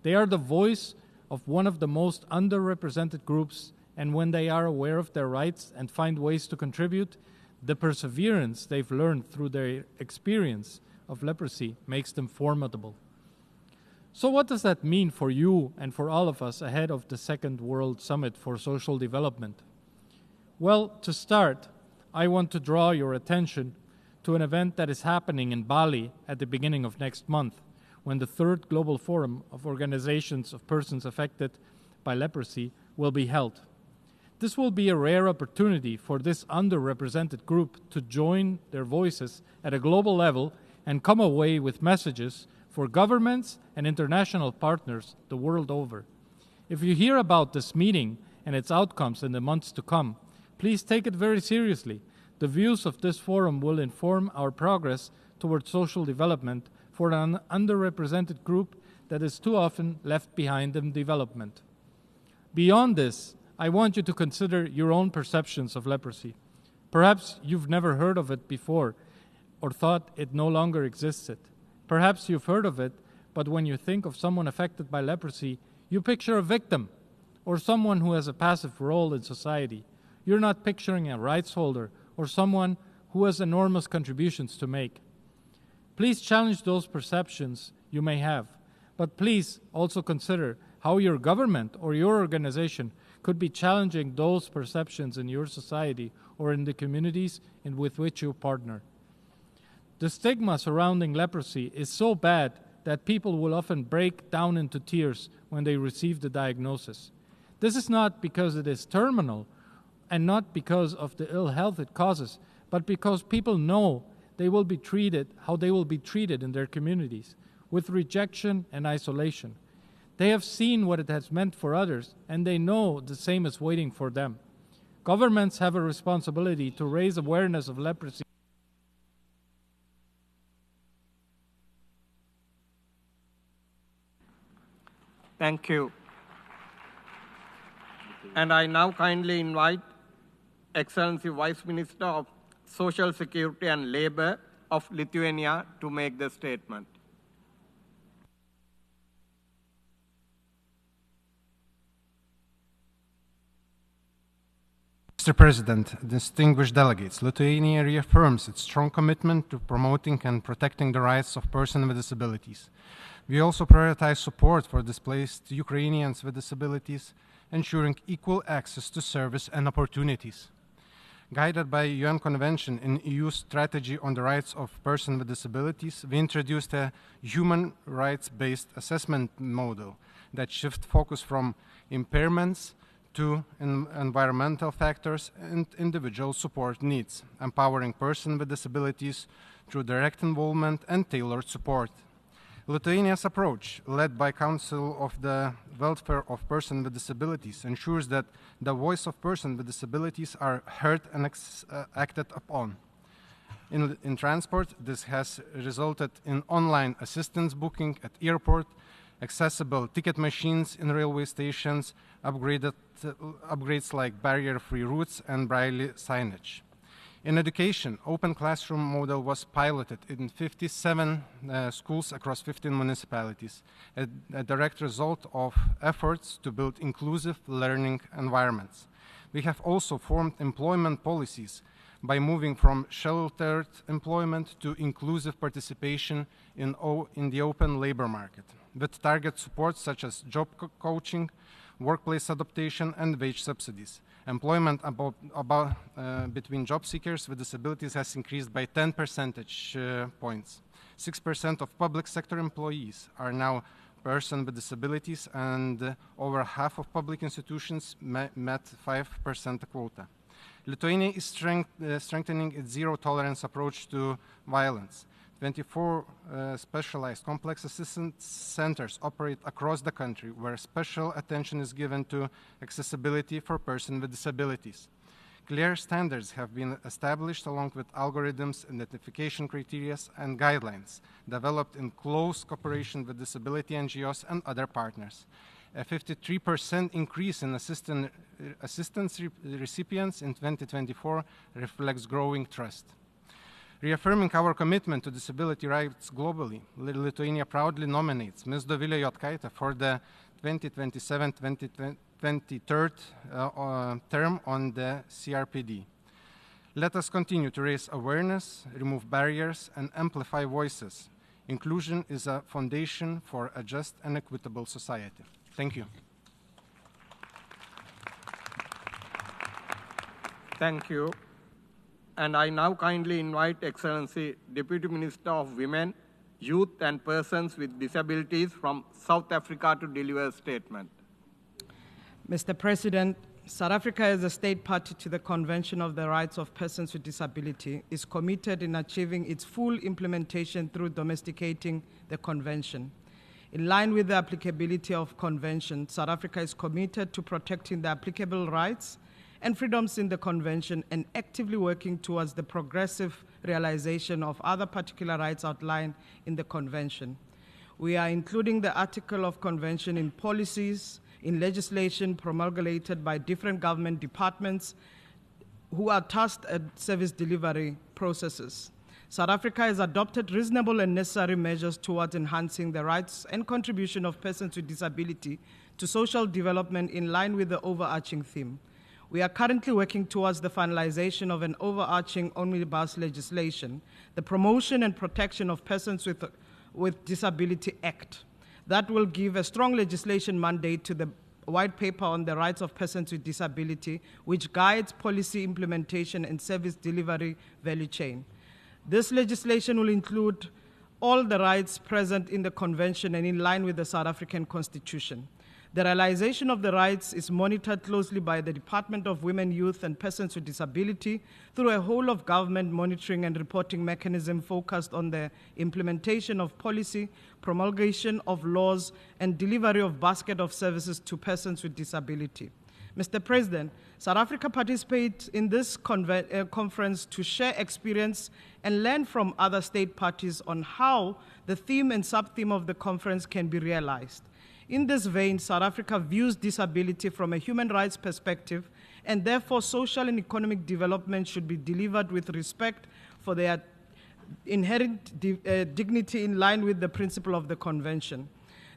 They are the voice of one of the most underrepresented groups, and when they are aware of their rights and find ways to contribute, the perseverance they've learned through their experience of leprosy makes them formidable. So what does that mean for you and for all of us ahead of the Second World Summit for Social Development? Well, to start, I want to draw your attention to an event that is happening in Bali at the beginning of next month, when the third Global Forum of Organizations of Persons Affected by Leprosy will be held. This will be a rare opportunity for this underrepresented group to join their voices at a global level and come away with messages for governments and international partners the world over. If you hear about this meeting and its outcomes in the months to come, please take it very seriously. The views of this forum will inform our progress towards social development for an underrepresented group that is too often left behind in development. Beyond this, I want you to consider your own perceptions of leprosy. Perhaps you've never heard of it before or thought it no longer existed. Perhaps you've heard of it, but when you think of someone affected by leprosy, you picture a victim or someone who has a passive role in society. You're not picturing a rights holder or someone who has enormous contributions to make. Please challenge those perceptions you may have, but please also consider how your government or your organization could be challenging those perceptions in your society or in the communities with which you partner. The stigma surrounding leprosy is so bad that people will often break down into tears when they receive the diagnosis. This is not because it is terminal and not because of the ill health it causes, but because people know how they will be treated in their communities, with rejection and isolation. They have seen what it has meant for others, and they know the same is waiting for them. Governments have a responsibility to raise awareness of leprosy. Thank you. And I now kindly invite Excellency Vice Minister of Social Security and Labor of Lithuania to make the statement. Mr. President, distinguished delegates, Lithuania reaffirms its strong commitment to promoting and protecting the rights of persons with disabilities. We also prioritize support for displaced Ukrainians with disabilities, ensuring equal access to service and opportunities. Guided by UN Convention and EU Strategy on the Rights of Persons with Disabilities, we introduced a human rights-based assessment model that shifts focus from impairments to environmental factors and individual support needs, empowering persons with disabilities through direct involvement and tailored support. Lithuania's approach, led by Council of the Welfare of Persons with Disabilities, ensures that the voice of persons with disabilities are heard and acted upon. In transport, this has resulted in online assistance booking at airport, accessible ticket machines in railway stations, upgrades like barrier-free routes and braille signage. In education, open classroom model was piloted in 57 schools across 15 municipalities, a direct result of efforts to build inclusive learning environments. We have also formed employment policies by moving from sheltered employment to inclusive participation in the open labor market, with target support such as job coaching, workplace adaptation, and wage subsidies. Employment between job seekers with disabilities has increased by 10 percentage points. 6% of public sector employees are now persons with disabilities, and over half of public institutions met 5% quota. Lithuania is strengthening its zero-tolerance approach to violence. 24 specialized complex assistance centers operate across the country, where special attention is given to accessibility for persons with disabilities. Clear standards have been established along with algorithms, identification criteria, and guidelines developed in close cooperation with disability NGOs and other partners. A 53% increase in assistance recipients in 2024 reflects growing trust. Reaffirming our commitment to disability rights globally, Lithuania proudly nominates Ms. Dovilė Juodkaitė for the 2027-2023 term on the CRPD. Let us continue to raise awareness, remove barriers, and amplify voices. Inclusion is a foundation for a just and equitable society. Thank you. Thank you. And I now kindly invite Excellency Deputy Minister of Women, Youth and Persons with Disabilities from South Africa to deliver a statement. Mr. President, South Africa as a state party to the Convention of the Rights of Persons with Disability is committed in achieving its full implementation through domesticating the Convention. In line with the applicability of Convention, South Africa is committed to protecting the applicable rights and freedoms in the Convention and actively working towards the progressive realization of other particular rights outlined in the Convention. We are including the article of Convention in policies, in legislation promulgated by different government departments who are tasked at service delivery processes. South Africa has adopted reasonable and necessary measures towards enhancing the rights and contribution of persons with disability to social development in line with the overarching theme. We are currently working towards the finalization of an overarching omnibus legislation, the Promotion and Protection of Persons with Disability Act, that will give a strong legislation mandate to the White Paper on the Rights of Persons with Disability, which guides policy implementation and service delivery value chain. This legislation will include all the rights present in the Convention and in line with the South African Constitution. The realization of the rights is monitored closely by the Department of Women, Youth, and Persons with Disability through a whole-of-government monitoring and reporting mechanism focused on the implementation of policy, promulgation of laws, and delivery of basket of services to persons with disability. Mr. President, South Africa participates in this conference to share experience and learn from other state parties on how the theme and sub-theme of the conference can be realized. In this vein, South Africa views disability from a human rights perspective, and therefore social and economic development should be delivered with respect for their inherent dignity in line with the principle of the Convention.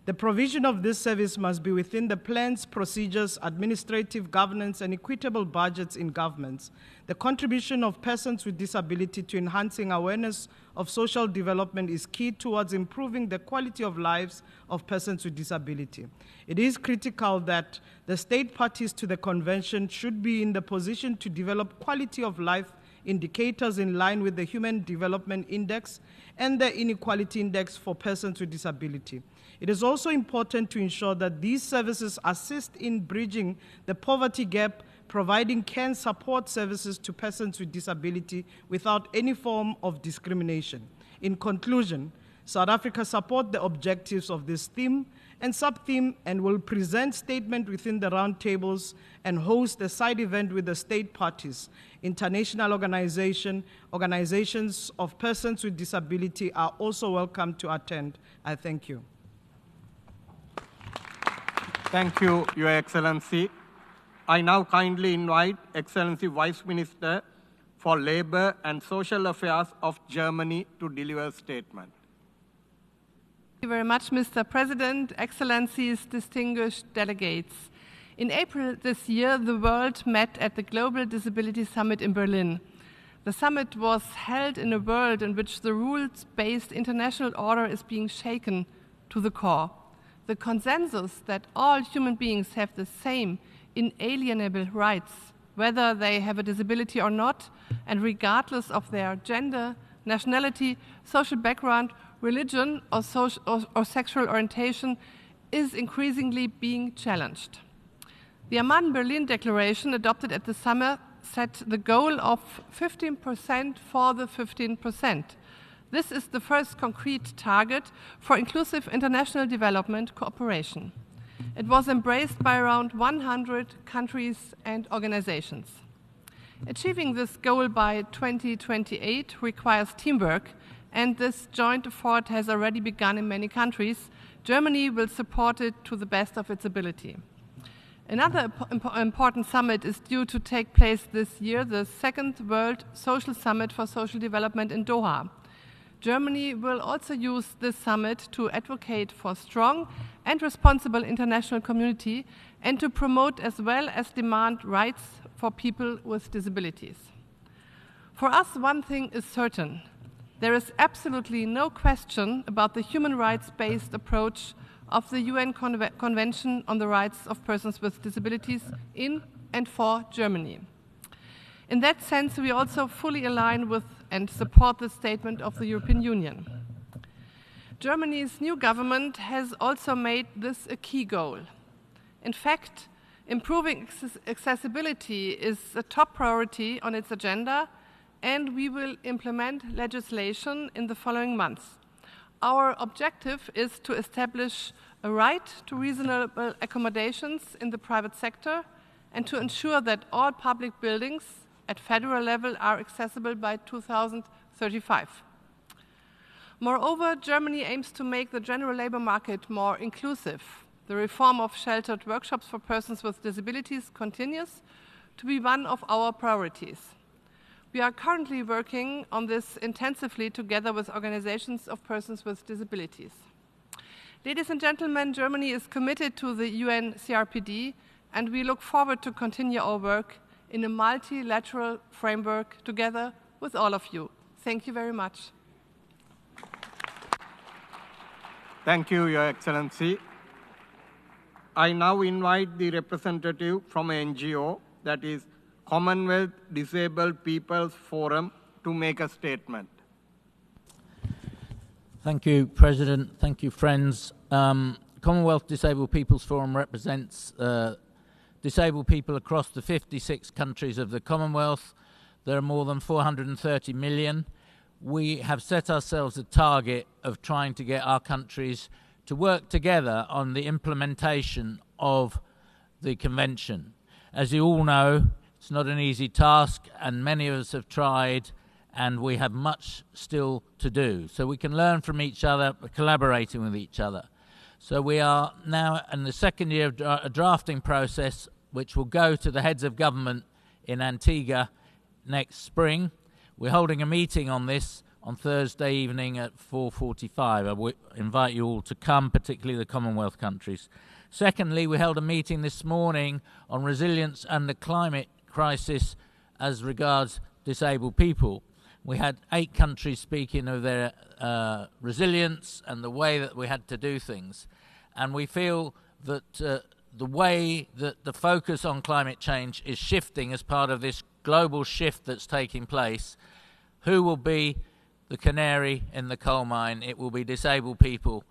The provision of this service must be within the plans, procedures, administrative governance, and equitable budgets in governments. The contribution of persons with disability to enhancing awareness of social development is key towards improving the quality of lives of persons with disability. It is critical that the state parties to the Convention should be in the position to develop quality of life indicators in line with the Human Development Index and the Inequality Index for persons with disability. It is also important to ensure that these services assist in bridging the poverty gap, providing care and support services to persons with disability without any form of discrimination. In conclusion, South Africa supports the objectives of this theme and sub-theme and will present statement within the roundtables and host a side event with the state parties. International organizations of persons with disability are also welcome to attend. I thank you. Thank you, Your Excellency. I now kindly invite Excellency Vice Minister for Labor and Social Affairs of Germany to deliver a statement. Thank you very much, Mr. President, Excellencies, distinguished delegates. In April this year, the world met at the Global Disability Summit in Berlin. The summit was held in a world in which the rules-based international order is being shaken to the core. The consensus that all human beings have the same inalienable rights, whether they have a disability or not, and regardless of their gender, nationality, social background, religion, or sexual orientation, is increasingly being challenged. The Amman Berlin Declaration adopted at the summit set the goal of 15% for the 15%. This is the first concrete target for inclusive international development cooperation. It was embraced by around 100 countries and organizations. Achieving this goal by 2028 requires teamwork, and this joint effort has already begun in many countries. Germany will support it to the best of its ability. Another important summit is due to take place this year, the second World Social Summit for Social Development in Doha. Germany will also use this summit to advocate for strong and responsible international community and to promote as well as demand rights for people with disabilities. For us, one thing is certain. There is absolutely no question about the human rights-based approach of the UN Convention on the Rights of Persons with Disabilities in and for Germany. In that sense, we also fully align with and support the statement of the European Union. Germany's new government has also made this a key goal. In fact, improving accessibility is a top priority on its agenda, and we will implement legislation in the following months. Our objective is to establish a right to reasonable accommodations in the private sector and to ensure that all public buildings at federal level are accessible by 2035. Moreover, Germany aims to make the general labor market more inclusive. The reform of sheltered workshops for persons with disabilities continues to be one of our priorities. We are currently working on this intensively together with organizations of persons with disabilities. Ladies and gentlemen, Germany is committed to the UN CRPD, and we look forward to continue our work in a multilateral framework together with all of you. Thank you very much. Thank you, Your Excellency. I now invite the representative from an NGO, that is Commonwealth Disabled People's Forum, to make a statement. Thank you, President. Thank you, friends. Commonwealth Disabled People's Forum represents disabled people across the 56 countries of the Commonwealth. There are more than 430 million. We have set ourselves a target of trying to get our countries to work together on the implementation of the Convention. As you all know, it's not an easy task, and many of us have tried, and we have much still to do. So we can learn from each other, collaborating with each other. So we are now in the second year of a drafting process, which will go to the heads of government in Antigua next spring. We're holding a meeting on this on Thursday evening at 4:45. I would invite you all to come, particularly the Commonwealth countries. Secondly, we held a meeting this morning on resilience and the climate crisis as regards disabled people. We had 8 countries speaking of their resilience and the way that we had to do things. And we feel that the way that the focus on climate change is shifting as part of this global shift that's taking place, who will be the canary in the coal mine? It will be disabled people,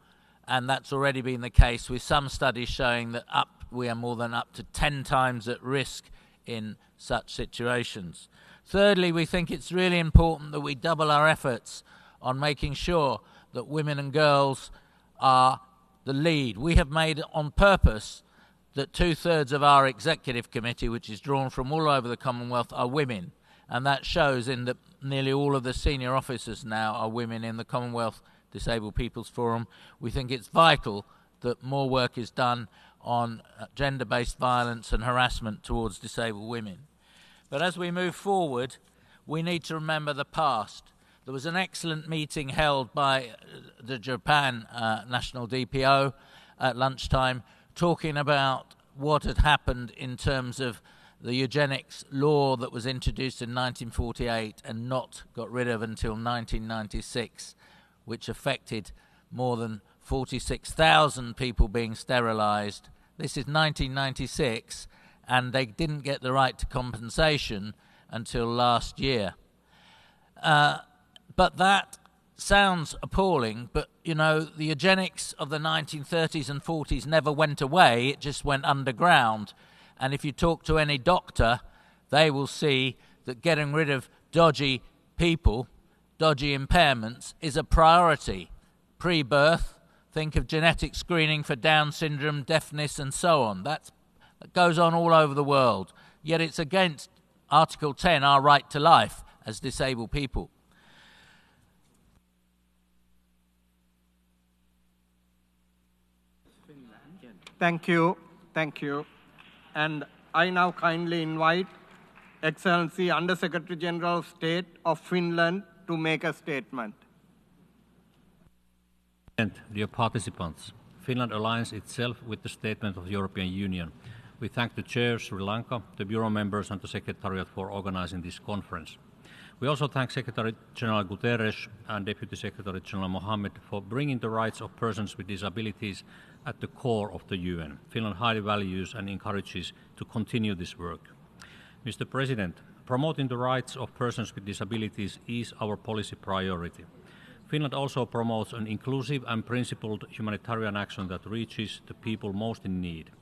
and that's already been the case, with some studies showing that we are more than up to 10 times at risk in such situations. Thirdly, we think it's really important that we double our efforts on making sure that women and girls are the lead. We have made on purpose that 2/3 of our executive committee, which is drawn from all over the Commonwealth, are women. And that shows in that nearly all of the senior officers now are women in the Commonwealth Disabled People's Forum. We think it's vital that more work is done on gender-based violence and harassment towards disabled women. But as we move forward, we need to remember the past. There was an excellent meeting held by the Japan National DPO at lunchtime, talking about what had happened in terms of the eugenics law that was introduced in 1948 and not got rid of until 1996, which affected more than 46,000 people being sterilized. This is 1996, and they didn't get the right to compensation until last year. But that sounds appalling, but, you know, the eugenics of the 1930s and 40s never went away, it just went underground. And if you talk to any doctor, they will see that getting rid of dodgy people, dodgy impairments, is a priority. Pre-birth, think of genetic screening for Down syndrome, deafness, and so on. That goes on all over the world. Yet it's against Article 10, our right to life as disabled people. Thank you. Thank you. And I now kindly invite Excellency Under-Secretary General of State of Finland to make a statement. Dear participants, Finland aligns itself with the statement of the European Union. We thank the Chair, Sri Lanka, the Bureau members and the Secretariat for organizing this conference. We also thank Secretary General Guterres and Deputy Secretary General Mohammed for bringing the rights of persons with disabilities at the core of the UN. Finland highly values and encourages to continue this work. Mr. President, promoting the rights of persons with disabilities is our policy priority. Finland also promotes an inclusive and principled humanitarian action that reaches the people most in need.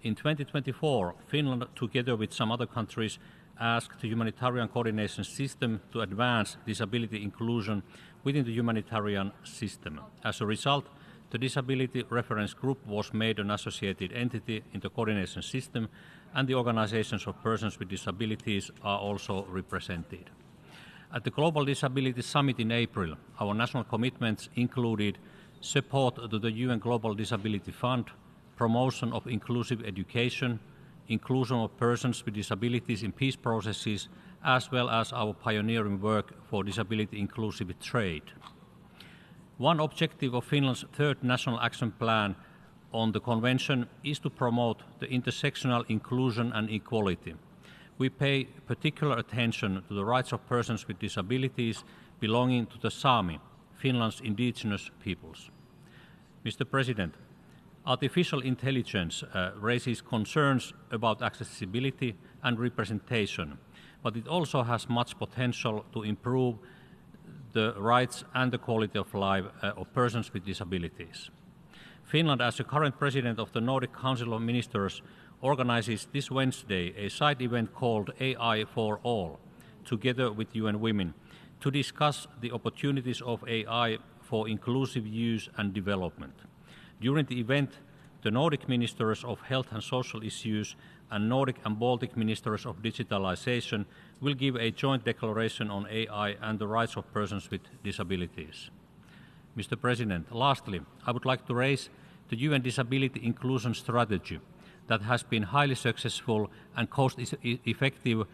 In 2024, Finland, together with some other countries, asked the humanitarian coordination system to advance disability inclusion within the humanitarian system. As a result, the Disability Reference Group was made an associated entity in the coordination system, and the organizations of persons with disabilities are also represented. At the Global Disability Summit in April, our national commitments included support to the UN Global Disability Fund, promotion of inclusive education, inclusion of persons with disabilities in peace processes, as well as our pioneering work for disability-inclusive trade. One objective of Finland's third National Action Plan on the Convention is to promote the intersectional inclusion and equality. We pay particular attention to the rights of persons with disabilities belonging to the Sami, Finland's indigenous peoples. Mr. President, artificial intelligence raises concerns about accessibility and representation, but it also has much potential to improve the rights and the quality of life of persons with disabilities. Finland, as the current president of the Nordic Council of Ministers, organizes this Wednesday a side event called AI for All, together with UN Women, to discuss the opportunities of AI for inclusive use and development. During the event, the Nordic Ministers of Health and Social Issues and Nordic and Baltic Ministers of Digitalization will give a joint declaration on AI and the rights of persons with disabilities. Mr. President, lastly, I would like to raise the UN Disability Inclusion Strategy that has been highly successful and cost-effective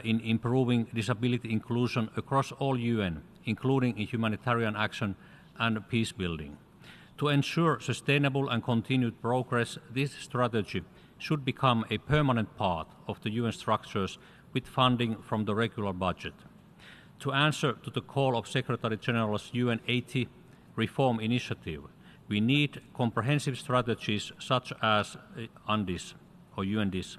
in improving disability inclusion across all UN, including in humanitarian action and peace building. To ensure sustainable and continued progress, this strategy should become a permanent part of the UN structures with funding from the regular budget. To answer to the call of Secretary General's UN 80 reform initiative, we need comprehensive strategies such as UNDIS or UNDIS.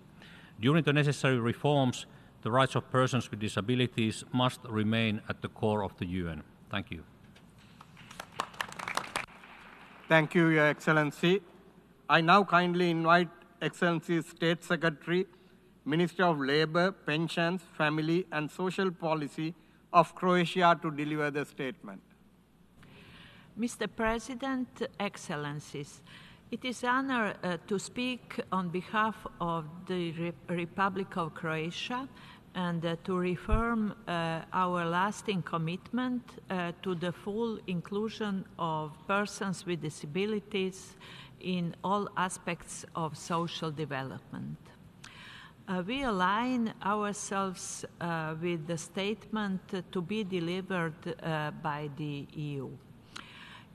During the necessary reforms, the rights of persons with disabilities must remain at the core of the UN. Thank you. Thank you, Your Excellency. I now kindly invite Excellency's State Secretary, Minister of Labour, Pensions, Family and Social Policy of Croatia to deliver the statement. Mr. President, Excellencies, it is an honor to speak on behalf of the Republic of Croatia and to reaffirm our lasting commitment to the full inclusion of persons with disabilities in all aspects of social development. We align ourselves with the statement to be delivered by the EU.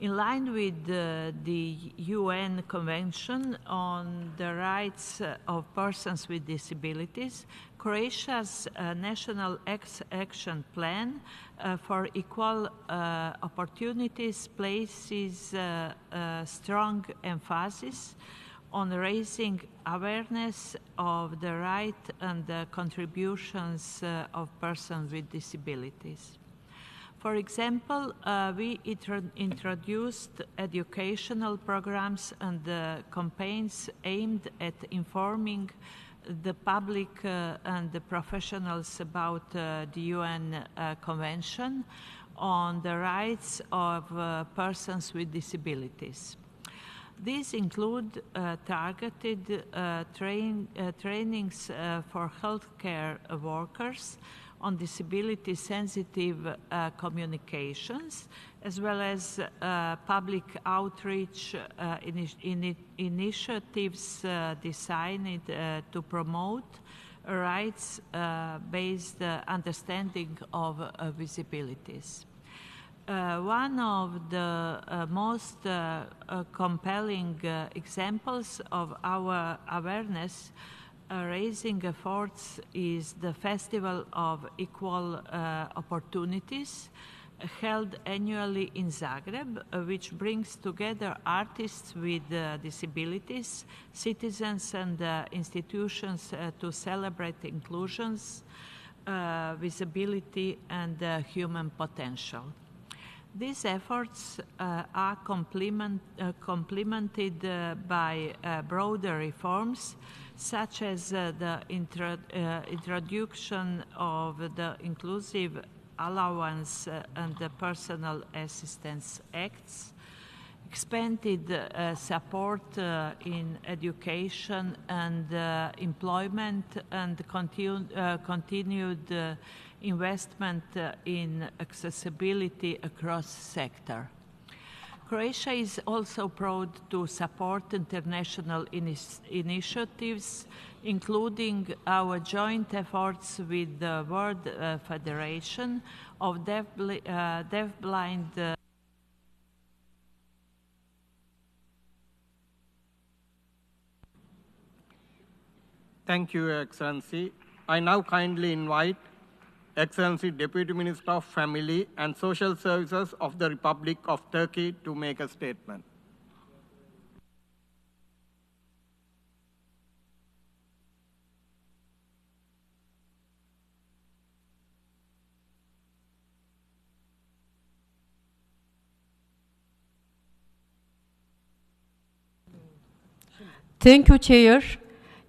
In line with the UN Convention on the Rights of Persons with Disabilities, Croatia's National Action Plan for Equal Opportunities places strong emphasis on raising awareness of the right and the contributions of persons with disabilities. For example, we introduced educational programs and campaigns aimed at informing the public and the professionals about the UN Convention on the rights of persons with disabilities. These include targeted trainings for healthcare workers on disability-sensitive communications, as well as public outreach initiatives designed to promote rights-based understanding of disabilities. One of the most compelling examples of our awareness raising efforts is the Festival of Equal Opportunities, held annually in Zagreb, which brings together artists with disabilities, citizens and institutions to celebrate inclusions, visibility and human potential. These efforts are complemented by broader reforms such as the introduction of the Inclusive Allowance and the Personal Assistance Acts, expanded support in education and employment, and continued investment in accessibility across sector. Croatia is also proud to support international initiatives, including our joint efforts with the World Federation of Deafblind Thank you, Excellency. I now kindly invite Excellency Deputy Minister of Family and Social Services of the Republic of Turkey to make a statement. Thank you, Chair.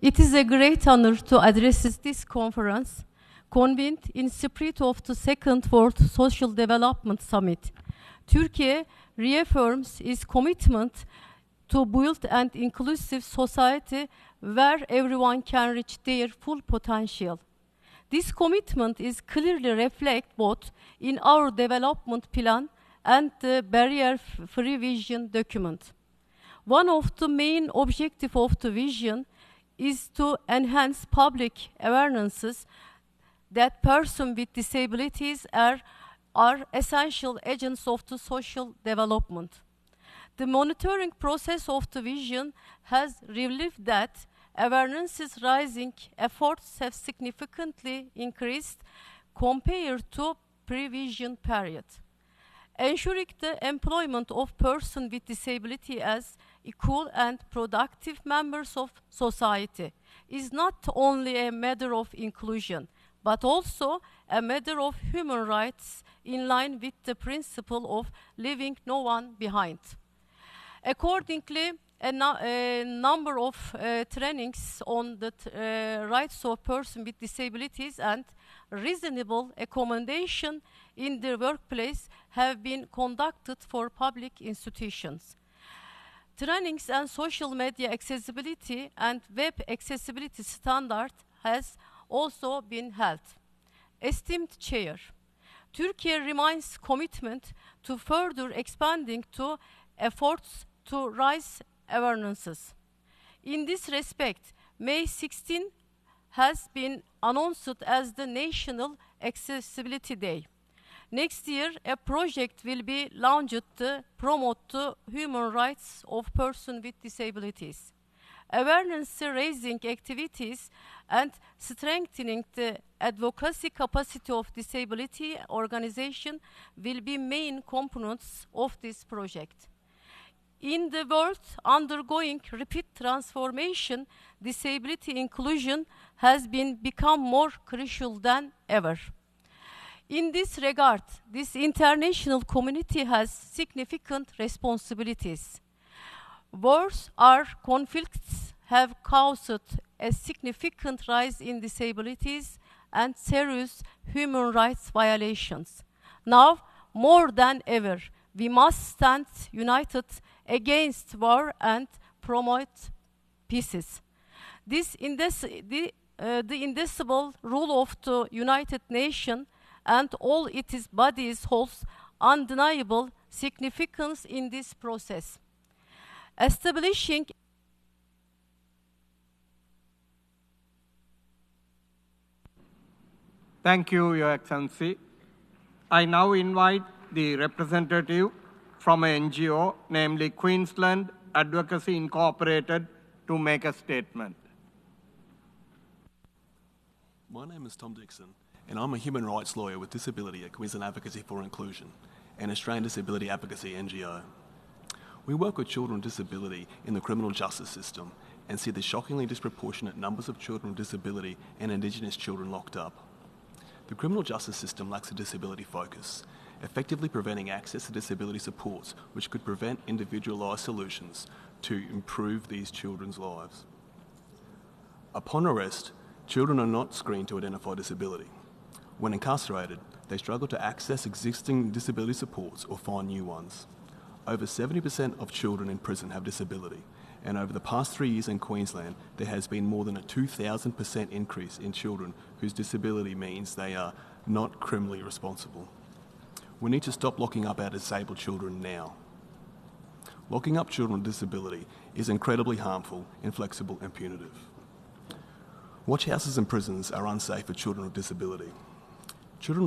It is a great honor to address this conference, convened in spirit of the Second World Social Development Summit. Turkey reaffirms its commitment to build an inclusive society where everyone can reach their full potential. This commitment is clearly reflected both in our development plan and the barrier-free vision document. One of the main objectives of the vision is to enhance public awarenesses that persons with disabilities are essential agents of the social development. The monitoring process of the vision has revealed that awareness rising efforts have significantly increased compared to pre-vision period. Ensuring the employment of persons with disability as equal and productive members of society is not only a matter of inclusion, but also a matter of human rights in line with the principle of leaving no one behind. Accordingly, a number of trainings on the rights of persons with disabilities and reasonable accommodation in the workplace have been conducted for public institutions. Trainings and social media accessibility and web accessibility standard has also been held. Esteemed Chair, Turkey remains commitment to further expanding to efforts to raise awarenesses. In this respect, May 16 has been announced as the National Accessibility Day. Next year, a project will be launched to promote the human rights of persons with disabilities. Awareness-raising activities and strengthening the advocacy capacity of disability organizations will be main components of this project. In the world undergoing rapid transformation, disability inclusion has become more crucial than ever. In this regard, this international community has significant responsibilities. Wars or conflicts have caused a significant rise in disabilities and serious human rights violations. Now, more than ever, we must stand united against war and promote peace. The indivisible rule of the United Nations and all its bodies holds undeniable significance in this process. Establishing Thank you, Your Excellency. I now invite the representative from an NGO, namely Queensland Advocacy Incorporated, to make a statement. My name is Tom Dixon, and I'm a human rights lawyer with disability at Queensland Advocacy for Inclusion, an Australian disability advocacy NGO. We work with children with disability in the criminal justice system and see the shockingly disproportionate numbers of children with disability and Indigenous children locked up. The criminal justice system lacks a disability focus, effectively preventing access to disability supports which could prevent individualised solutions to improve these children's lives. Upon arrest, children are not screened to identify disability. When incarcerated, they struggle to access existing disability supports or find new ones. Over 70% of children in prison have disability, and over the past 3 years in Queensland, there has been more than a 2,000% increase in children whose disability means they are not criminally responsible. We need to stop locking up our disabled children now. Locking up children with disability is incredibly harmful, inflexible and punitive. Watch houses and prisons are unsafe for children with disability. Children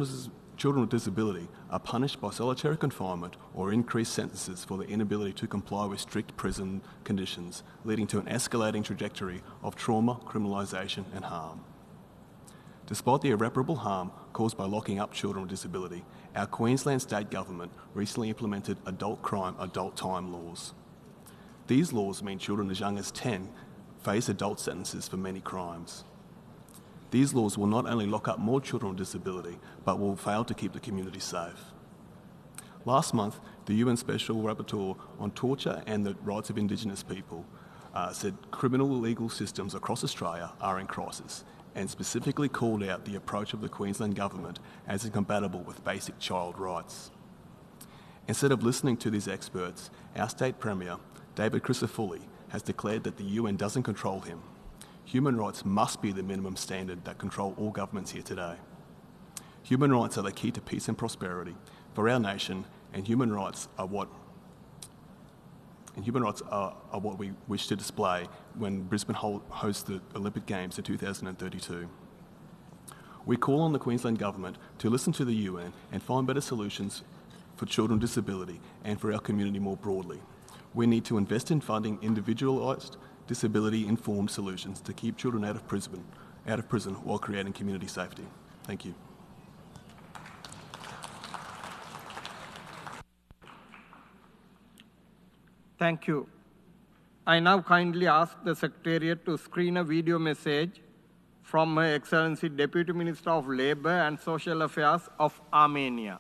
with disability are punished by solitary confinement or increased sentences for their inability to comply with strict prison conditions, leading to an escalating trajectory of trauma, criminalisation and harm. Despite the irreparable harm caused by locking up children with disability, our Queensland state government recently implemented adult crime, adult time laws. These laws mean children as young as 10 face adult sentences for many crimes. These laws will not only lock up more children with disability, but will fail to keep the community safe. Last month, the UN Special Rapporteur on Torture and the Rights of Indigenous People said criminal legal systems across Australia are in crisis, and specifically called out the approach of the Queensland Government as incompatible with basic child rights. Instead of listening to these experts, our State Premier, David Crisafulli, has declared that the UN doesn't control him. Human rights must be the minimum standard that control all governments here today. Human rights are the key to peace and prosperity for our nation, and human rights are what we wish to display when Brisbane hosts the Olympic Games in 2032. We call on the Queensland Government to listen to the UN and find better solutions for children with disability and for our community more broadly. We need to invest in funding individualised, disability-informed solutions to keep children out of prison while creating community safety. Thank you. Thank you. I now kindly ask the Secretariat to screen a video message from Her Excellency Deputy Minister of Labour and Social Affairs of Armenia.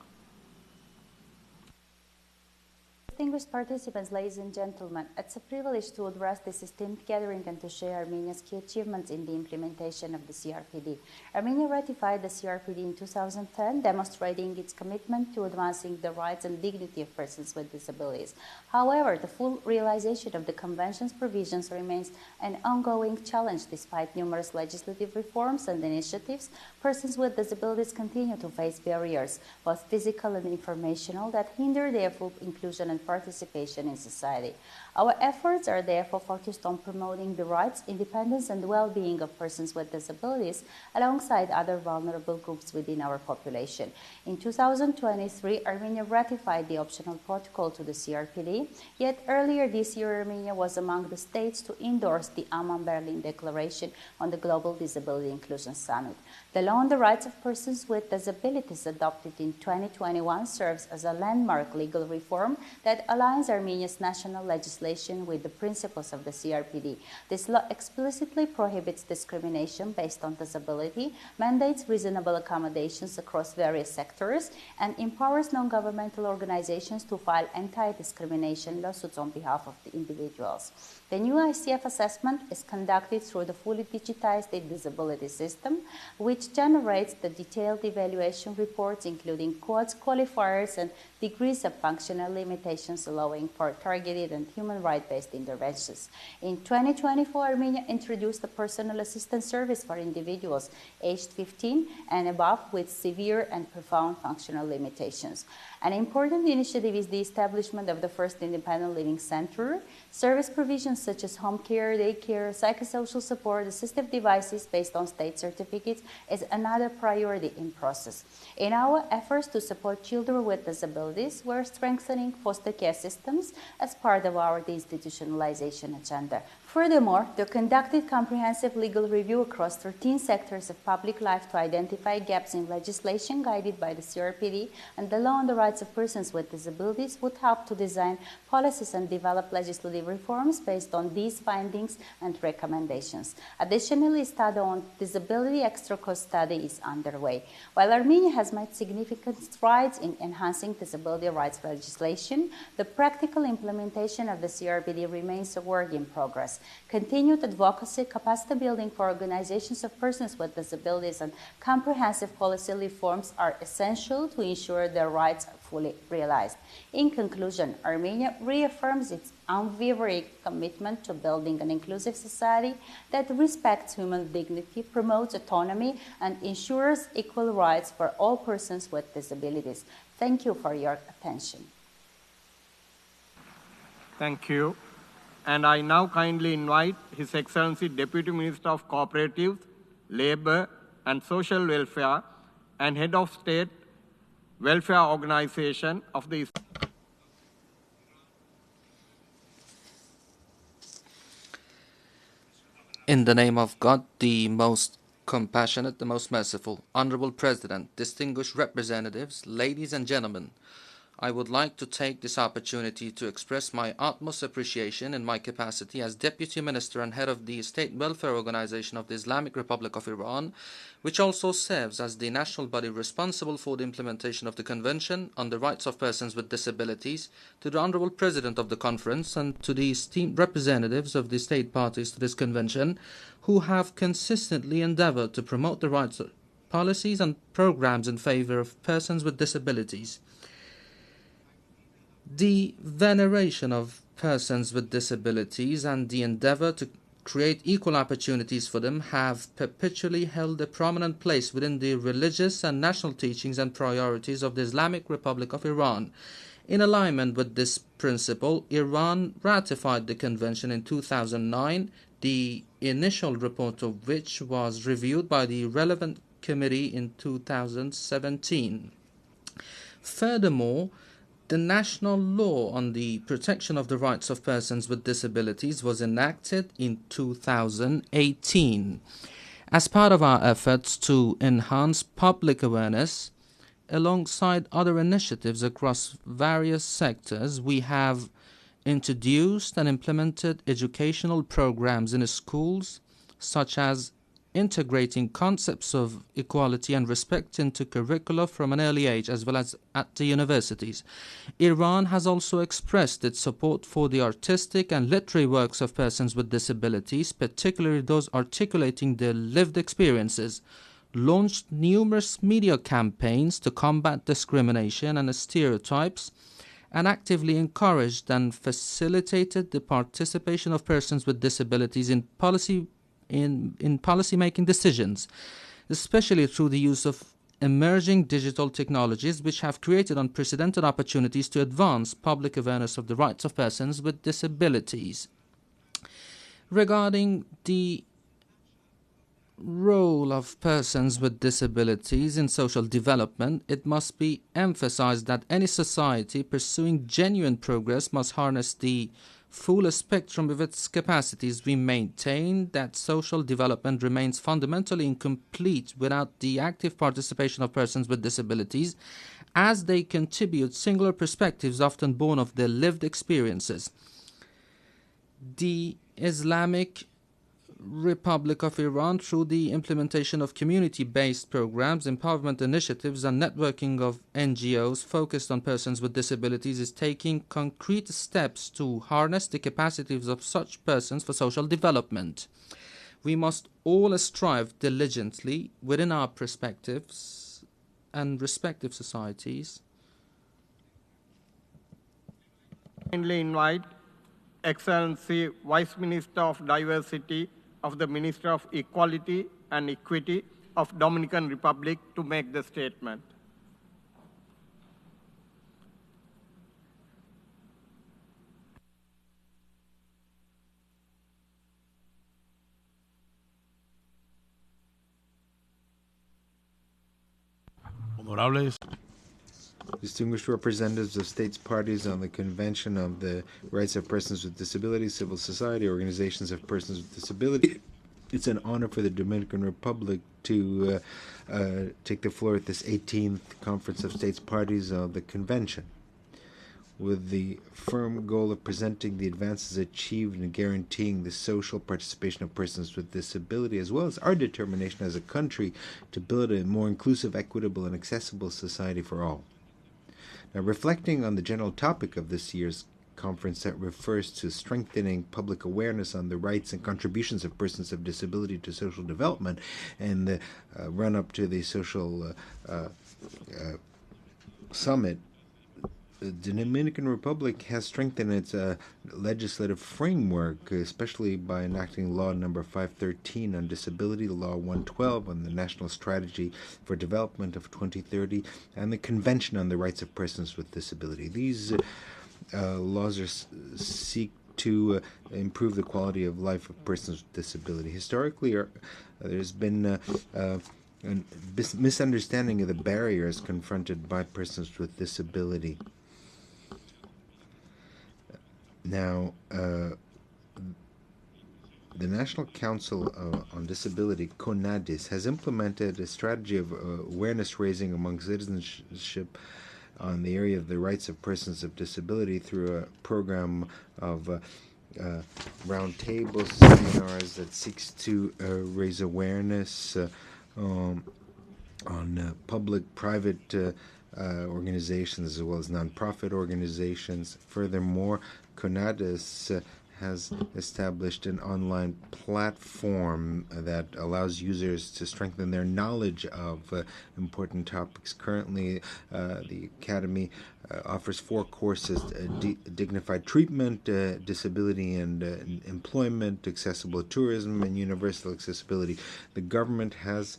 Distinguished participants, ladies and gentlemen, it's a privilege to address this esteemed gathering and to share Armenia's key achievements in the implementation of the CRPD. Armenia ratified the CRPD in 2010, demonstrating its commitment to advancing the rights and dignity of persons with disabilities. However, the full realization of the Convention's provisions remains an ongoing challenge. Despite numerous legislative reforms and initiatives, persons with disabilities continue to face barriers, both physical and informational, that hinder their full inclusion and participation in society. Our efforts are therefore focused on promoting the rights, independence, and well-being of persons with disabilities alongside other vulnerable groups within our population. In 2023, Armenia ratified the optional protocol to the CRPD, yet earlier this year, Armenia was among the states to endorse the Amman-Berlin Declaration on the Global Disability Inclusion Summit. The Law on the Rights of Persons with Disabilities adopted in 2021 serves as a landmark legal reform that aligns Armenia's national legislation with the principles of the CRPD. This law explicitly prohibits discrimination based on disability, mandates reasonable accommodations across various sectors, and empowers non-governmental organizations to file anti-discrimination lawsuits on behalf of the individuals. The new ICF assessment is conducted through the fully digitized disability system, which generates the detailed evaluation reports, including codes, qualifiers, and degrees of functional limitations, allowing for targeted and human right-based interventions. In 2024, Armenia introduced a personal assistance service for individuals aged 15 and above with severe and profound functional limitations. An important initiative is the establishment of the first independent living center. Service provisions such as home care, daycare, psychosocial support, assistive devices based on state certificates is another priority in process. In our efforts to support children with disabilities, we're strengthening foster care systems as part of our deinstitutionalization agenda. Furthermore, the conducted comprehensive legal review across 13 sectors of public life to identify gaps in legislation guided by the CRPD and the Law on the Rights of Persons with Disabilities would help to design policies and develop legislative reforms based on these findings and recommendations. Additionally, a study on disability extra cost study is underway. While Armenia has made significant strides in enhancing disability rights legislation, the practical implementation of the CRPD remains a work in progress. Continued advocacy, capacity building for organizations of persons with disabilities, and comprehensive policy reforms are essential to ensure their rights are fully realized. In conclusion, Armenia reaffirms its unwavering commitment to building an inclusive society that respects human dignity, promotes autonomy, and ensures equal rights for all persons with disabilities. Thank you for your attention. Thank you. And I now kindly invite His Excellency Deputy Minister of Cooperatives, Labour and Social Welfare and Head of State Welfare Organization of the In the name of God, the most compassionate, the most merciful, Honorable President, distinguished representatives, ladies and gentlemen, I would like to take this opportunity to express my utmost appreciation in my capacity as Deputy Minister and Head of the State Welfare Organization of the Islamic Republic of Iran, which also serves as the national body responsible for the implementation of the Convention on the Rights of Persons with Disabilities, to the Honorable President of the Conference and to the esteemed representatives of the state parties to this Convention, who have consistently endeavored to promote the rights of policies and programs in favor of persons with disabilities. The veneration of persons with disabilities and the endeavor to create equal opportunities for them have perpetually held a prominent place within the religious and national teachings and priorities of the Islamic Republic of Iran. In alignment with this principle, Iran ratified the convention in 2009, the initial report of which was reviewed by the relevant committee in 2017. Furthermore, the national law on the protection of the rights of persons with disabilities was enacted in 2018. As part of our efforts to enhance public awareness, alongside other initiatives across various sectors, we have introduced and implemented educational programs in schools, such as integrating concepts of equality and respect into curricula from an early age, as well as at the universities. Iran has also expressed its support for the artistic and literary works of persons with disabilities, particularly those articulating their lived experiences, launched numerous media campaigns to combat discrimination and stereotypes, and actively encouraged and facilitated the participation of persons with disabilities in policy-making decisions, especially through the use of emerging digital technologies, which have created unprecedented opportunities to advance public awareness of the rights of persons with disabilities. Regarding the role of persons with disabilities in social development, it must be emphasized that any society pursuing genuine progress must harness the full spectrum of its capacities. We maintain that social development remains fundamentally incomplete without the active participation of persons with disabilities, as they contribute singular perspectives often born of their lived experiences. The Islamic Republic of Iran, through the implementation of community-based programs, empowerment initiatives, and networking of NGOs focused on persons with disabilities, is taking concrete steps to harness the capacities of such persons for social development. We must all strive diligently within our perspectives and respective societies. Kindly invite Excellency Vice Minister of Diversity of the Minister of Equality and Equity of Dominican Republic to make the statement. Honorables. Distinguished representatives of states parties on the Convention on the Rights of Persons with Disabilities, civil society, organizations of persons with disability. It's an honor for the Dominican Republic to take the floor at this 18th Conference of States Parties of the Convention, with the firm goal of presenting the advances achieved and guaranteeing the social participation of persons with disability, as well as our determination as a country to build a more inclusive, equitable, and accessible society for all. Now, reflecting on the general topic of this year's conference that refers to strengthening public awareness on the rights and contributions of persons with disability to social development, and the run-up to the social summit, the Dominican Republic has strengthened its legislative framework, especially by enacting Law Number 513 on disability, Law 112 on the National Strategy for Development of 2030, and the Convention on the Rights of Persons with Disability. These laws seek to improve the quality of life of persons with disability. Historically, there's been a misunderstanding of the barriers confronted by persons with disability. Now, the National Council on Disability, CONADIS, has implemented a strategy of awareness raising among citizenship on the area of the rights of persons with disability through a program of roundtable seminars that seeks to raise awareness on public-private organizations as well as nonprofit organizations. Furthermore, CONADIS has established an online platform that allows users to strengthen their knowledge of important topics. Currently, the Academy offers 4 courses: dignified treatment, disability and employment, accessible tourism, and universal accessibility. The government has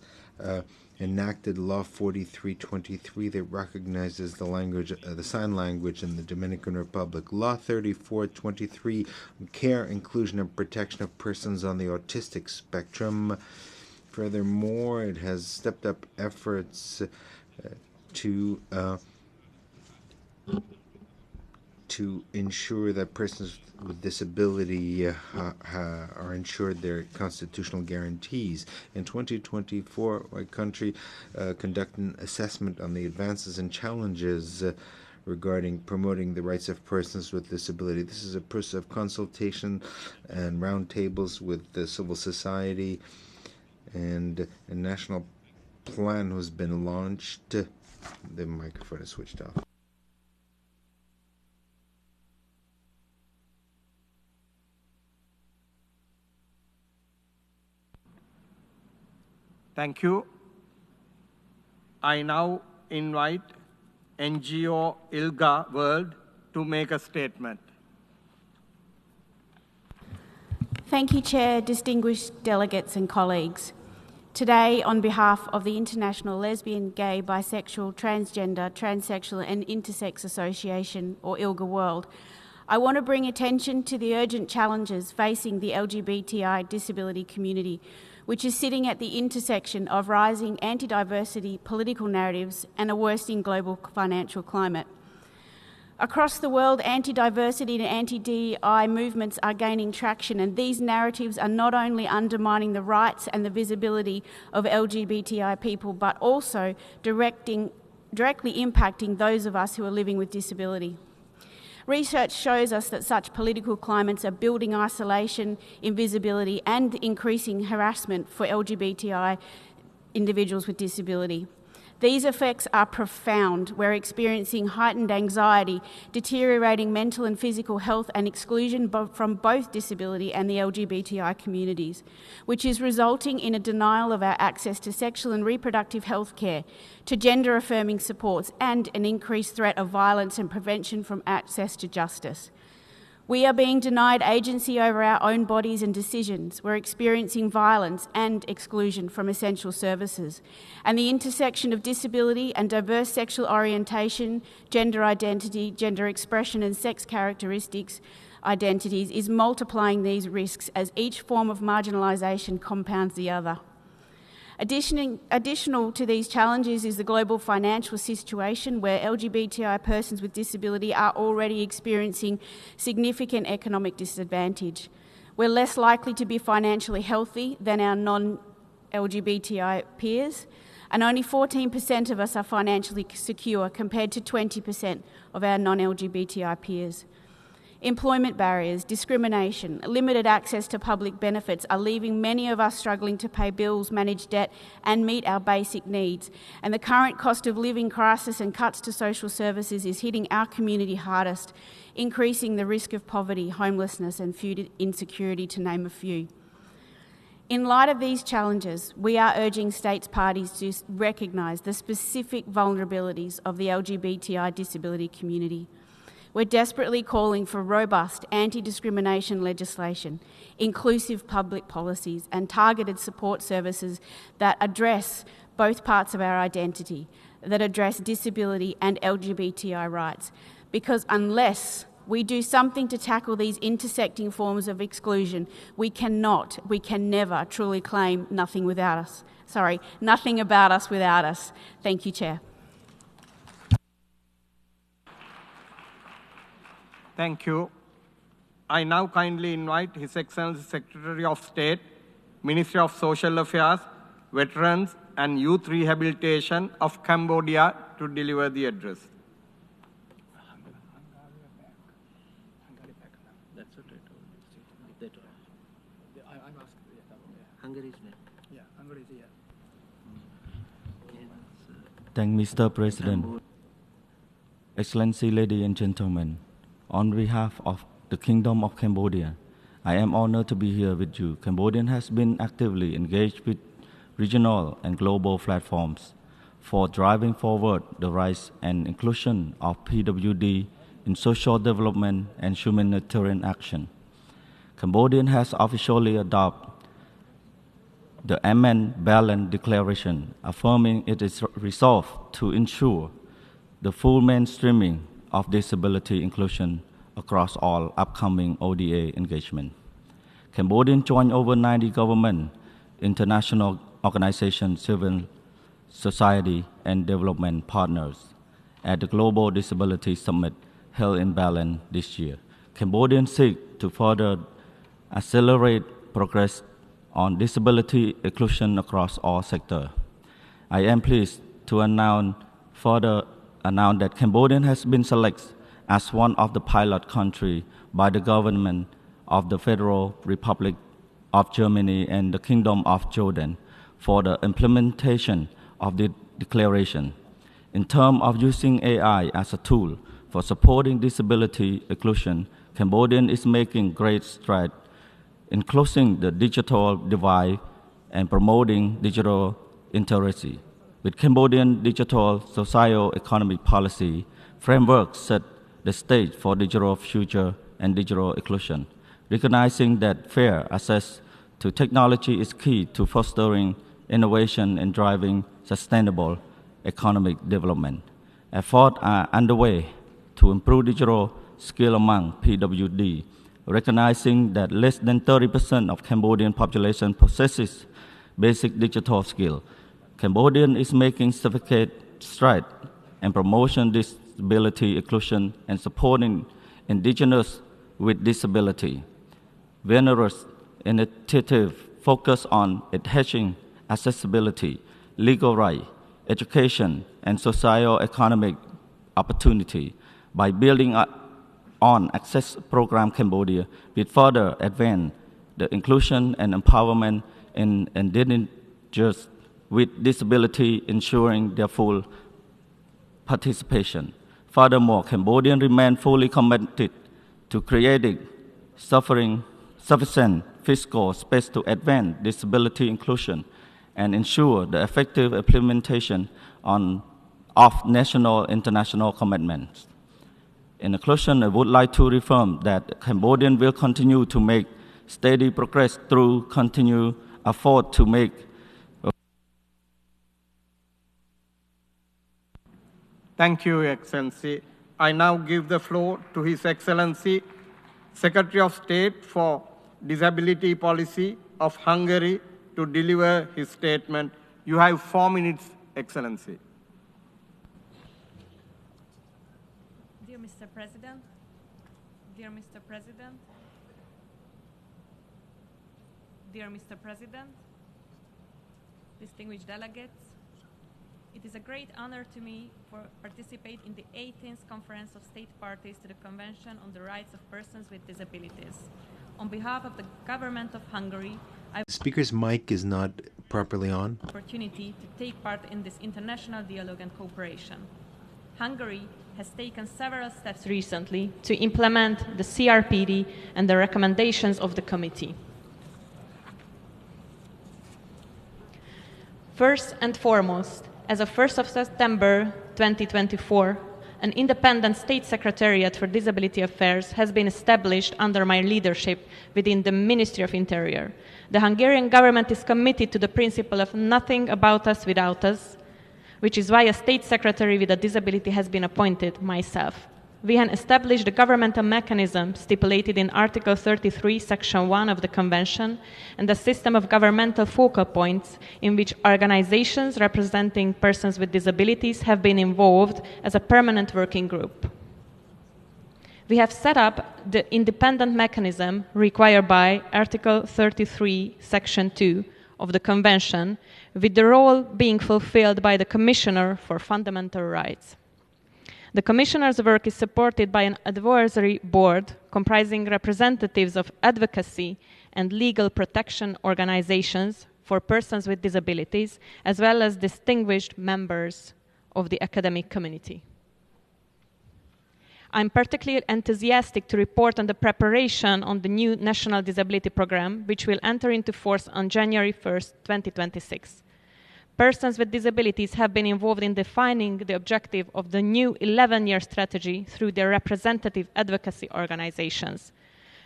enacted Law 4323 that recognizes the language, the sign language in the Dominican Republic. Law 3423, care, inclusion, and protection of persons on the autistic spectrum. Furthermore, it has stepped up efforts to ensure that persons with disability are ensured their constitutional guarantees. In 2024, our country conducted an assessment on the advances and challenges regarding promoting the rights of persons with disability. This is a process of consultation and roundtables with the civil society, and a national plan has been launched. The microphone is switched off. Thank you. I now invite NGO ILGA World to make a statement. Thank you, Chair, distinguished delegates and colleagues. Today, on behalf of the International Lesbian, Gay, Bisexual, Transgender, Transsexual and Intersex Association, or ILGA World, I want to bring attention to the urgent challenges facing the LGBTI disability community, which is sitting at the intersection of rising anti-diversity political narratives and a worsening global financial climate. Across the world, anti-diversity and anti-DEI movements are gaining traction, and these narratives are not only undermining the rights and the visibility of LGBTI people, but also directly impacting those of us who are living with disability. Research shows us that such political climates are building isolation, invisibility, and increasing harassment for LGBTI individuals with disability. These effects are profound. We're experiencing heightened anxiety, deteriorating mental and physical health, and exclusion from both disability and the LGBTI communities, which is resulting in a denial of our access to sexual and reproductive health care, to gender-affirming supports, and an increased threat of violence and prevention from access to justice. We are being denied agency over our own bodies and decisions. We're experiencing violence and exclusion from essential services. And the intersection of disability and diverse sexual orientation, gender identity, gender expression and sex characteristics identities is multiplying these risks as each form of marginalisation compounds the other. Additional to these challenges is the global financial situation, where LGBTI persons with disability are already experiencing significant economic disadvantage. We're less likely to be financially healthy than our non-LGBTI peers, and only 14% of us are financially secure compared to 20% of our non-LGBTI peers. Employment barriers, discrimination, limited access to public benefits are leaving many of us struggling to pay bills, manage debt, and meet our basic needs. And the current cost of living crisis and cuts to social services is hitting our community hardest, increasing the risk of poverty, homelessness, and food insecurity, to name a few. In light of these challenges, we are urging states parties to recognise the specific vulnerabilities of the LGBTI disability community. We're desperately calling for robust anti-discrimination legislation, inclusive public policies, and targeted support services that address both parts of our identity, that address disability and LGBTI rights. Because unless we do something to tackle these intersecting forms of exclusion, we can never truly claim nothing about us without us. Thank you, Chair. Thank you. I now kindly invite His Excellency Secretary of State, Ministry of Social Affairs, Veterans and Youth Rehabilitation of Cambodia to deliver the address. Thank Mr. President. Excellency, ladies and gentlemen, on behalf of the Kingdom of Cambodia, I am honored to be here with you. Cambodia has been actively engaged with regional and global platforms for driving forward the rights and inclusion of PWD in social development and humanitarian action. Cambodia has officially adopted the Amen Balance Declaration, affirming it is resolved to ensure the full mainstreaming of disability inclusion across all upcoming ODA engagement. Cambodia joined over 90 government, international organizations, civil society, and development partners at the Global Disability Summit held in Berlin this year. Cambodians seek to further accelerate progress on disability inclusion across all sectors. I am pleased to further announce that Cambodia has been selected as one of the pilot countries by the government of the Federal Republic of Germany and the Kingdom of Jordan for the implementation of the declaration. In terms of using AI as a tool for supporting disability inclusion, Cambodia is making great strides in closing the digital divide and promoting digital literacy. With Cambodian digital socio-economic policy framework set the stage for digital future and digital inclusion, recognizing that fair access to technology is key to fostering innovation and driving sustainable economic development. Efforts are underway to improve digital skill among PWD, recognizing that less than 30% of Cambodian population possesses basic digital skill. Cambodia is making significant strides in promoting disability inclusion and supporting Indigenous with disability. Various initiatives focus on enhancing accessibility, legal rights, education, and socio-economic opportunity. By building on Access Program Cambodia, we further advance the inclusion and empowerment in Indigenous with disability, ensuring their full participation. Furthermore, Cambodia remains fully committed to creating sufficient fiscal space to advance disability inclusion and ensure the effective implementation of national and international commitments. In conclusion, I would like to reaffirm that Cambodia will continue to make steady progress through continued effort to make Thank you, Excellency. I now give the floor to His Excellency, Secretary of State for Disability Policy of Hungary, to deliver his statement. You have 4 minutes, Excellency. Dear Mr. President, dear Mr. President, dear Mr. President, distinguished delegates, it is a great honor to me to participate in the 18th Conference of State Parties to the Convention on the Rights of Persons with Disabilities. On behalf of the government of Hungary, I The speaker's mic is not properly on. Opportunity to take part in this international dialogue and cooperation. Hungary has taken several steps recently to implement the CRPD and the recommendations of the committee. First and foremost, as of 1st of September 2024, an independent state secretariat for disability affairs has been established under my leadership within the Ministry of Interior. The Hungarian government is committed to the principle of nothing about us without us, which is why a state secretary with a disability has been appointed, myself. We have established a governmental mechanism stipulated in Article 33, Section 1 of the Convention, and a system of governmental focal points in which organizations representing persons with disabilities have been involved as a permanent working group. We have set up the independent mechanism required by Article 33, Section 2 of the Convention, with the role being fulfilled by the Commissioner for Fundamental Rights. The Commissioner's work is supported by an advisory board comprising representatives of advocacy and legal protection organizations for persons with disabilities, as well as distinguished members of the academic community. I'm particularly enthusiastic to report on the preparation on the new National Disability Programme, which will enter into force on January 1st, 2026. Persons with disabilities have been involved in defining the objective of the new 11-year strategy through their representative advocacy organizations.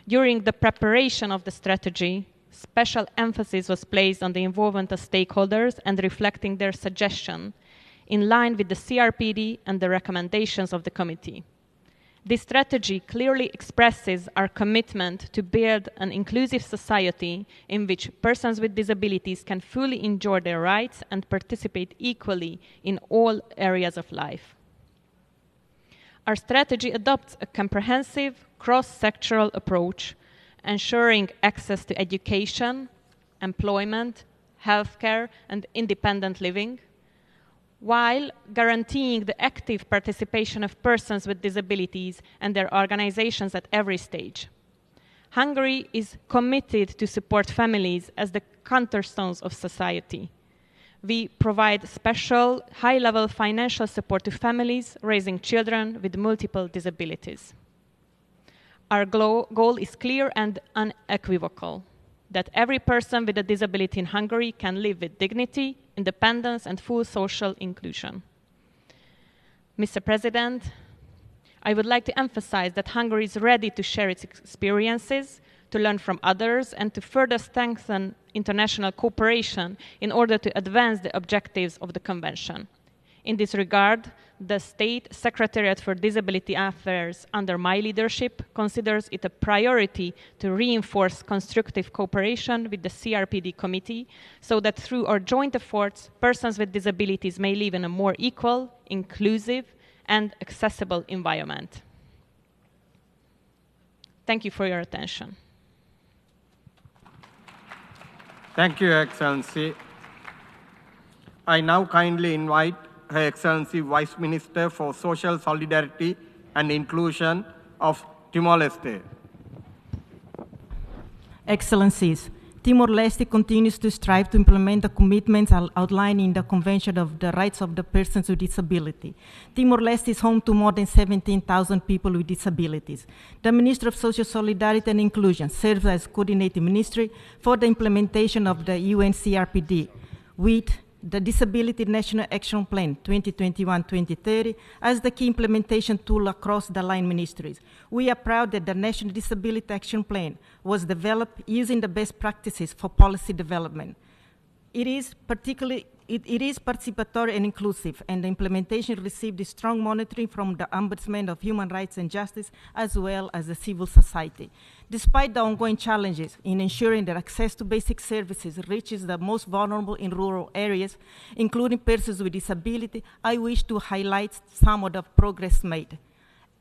During the preparation of the strategy, special emphasis was placed on the involvement of stakeholders and reflecting their suggestions, in line with the CRPD and the recommendations of the committee. This strategy clearly expresses our commitment to build an inclusive society in which persons with disabilities can fully enjoy their rights and participate equally in all areas of life. Our strategy adopts a comprehensive, cross-sectoral approach, ensuring access to education, employment, healthcare, and independent living, while guaranteeing the active participation of persons with disabilities and their organizations at every stage. Hungary is committed to support families as the cornerstones of society. We provide special, high-level financial support to families raising children with multiple disabilities. Our goal is clear and unequivocal, that every person with a disability in Hungary can live with dignity, independence, and full social inclusion. Mr. President, I would like to emphasize that Hungary is ready to share its experiences, to learn from others, and to further strengthen international cooperation in order to advance the objectives of the Convention. In this regard, the State Secretariat for Disability Affairs under my leadership considers it a priority to reinforce constructive cooperation with the CRPD Committee so that through our joint efforts, persons with disabilities may live in a more equal, inclusive, and accessible environment. Thank you for your attention. Thank you, Excellency. I now kindly invite Her Excellency Vice Minister for Social Solidarity and Inclusion of Timor-Leste. Excellencies, Timor-Leste continues to strive to implement the commitments outlined in the Convention of the Rights of the Persons with Disability. Timor-Leste is home to more than 17,000 people with disabilities. The Ministry of Social Solidarity and Inclusion serves as coordinating ministry for the implementation of the UN CRPD with the Disability National Action Plan 2021-2030 as the key implementation tool across the line ministries. We are proud that the National Disability Action Plan was developed using the best practices for policy development. It is participatory and inclusive, and the implementation received strong monitoring from the Ombudsman of Human Rights and Justice, as well as the civil society. Despite the ongoing challenges in ensuring that access to basic services reaches the most vulnerable in rural areas, including persons with disability, I wish to highlight some of the progress made.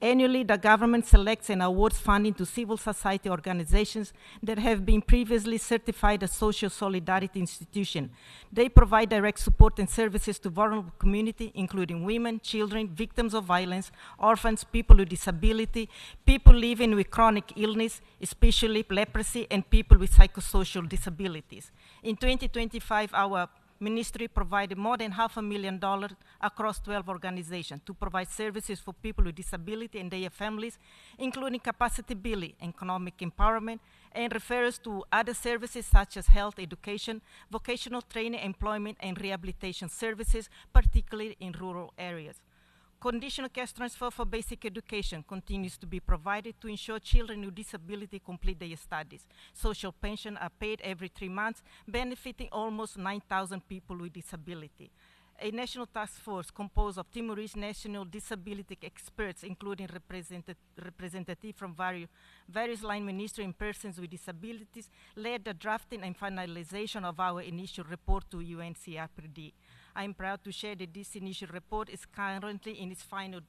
Annually, the government selects and awards funding to civil society organizations that have been previously certified as social solidarity institutions. They provide direct support and services to vulnerable communities, including women, children, victims of violence, orphans, people with disability, people living with chronic illness, especially leprosy, and people with psychosocial disabilities. In 2025, our Ministry provided more than $500,000 across 12 organizations to provide services for people with disability and their families, including capacity building, economic empowerment, and refers to other services such as health, education, vocational training, employment, and rehabilitation services, particularly in rural areas. Conditional cash transfer for basic education continues to be provided to ensure children with disability complete their studies. Social pensions are paid every 3 months, benefiting almost 9,000 people with disability. A national task force composed of Timorese national disability experts, including representatives from various line ministries and persons with disabilities, led the drafting and finalization of our initial report to UNCRPD. I'm proud to share that this initial report is currently in its final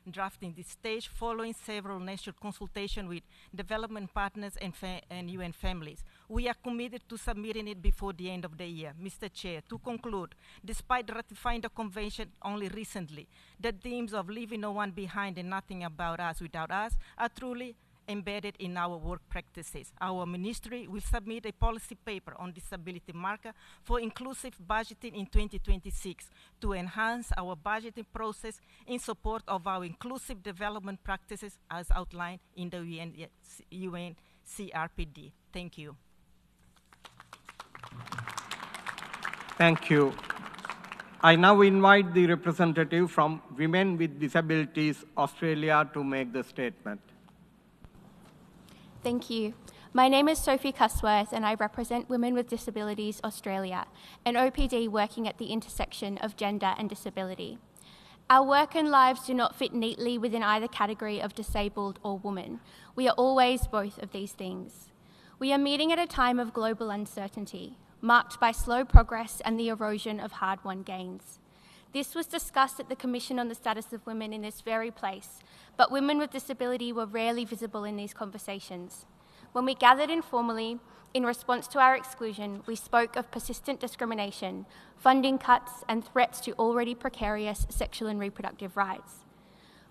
drafting this stage, following several national consultations with development partners and UN families. We are committed to submitting it before the end of the year. Mr. Chair, to conclude, despite ratifying the convention only recently, the themes of leaving no one behind and nothing about us without us are truly embedded in our work practices. Our ministry will submit a policy paper on disability marker for inclusive budgeting in 2026 to enhance our budgeting process in support of our inclusive development practices as outlined in the UN CRPD. Thank you. Thank you. I now invite the representative from Women with Disabilities Australia to make the statement. Thank you. My name is Sophie Cusworth and I represent Women with Disabilities Australia, an OPD working at the intersection of gender and disability. Our work and lives do not fit neatly within either category of disabled or woman. We are always both of these things. We are meeting at a time of global uncertainty, marked by slow progress and the erosion of hard-won gains. This was discussed at the Commission on the Status of Women in this very place, but women with disability were rarely visible in these conversations. When we gathered informally, in response to our exclusion, we spoke of persistent discrimination, funding cuts, and threats to already precarious sexual and reproductive rights.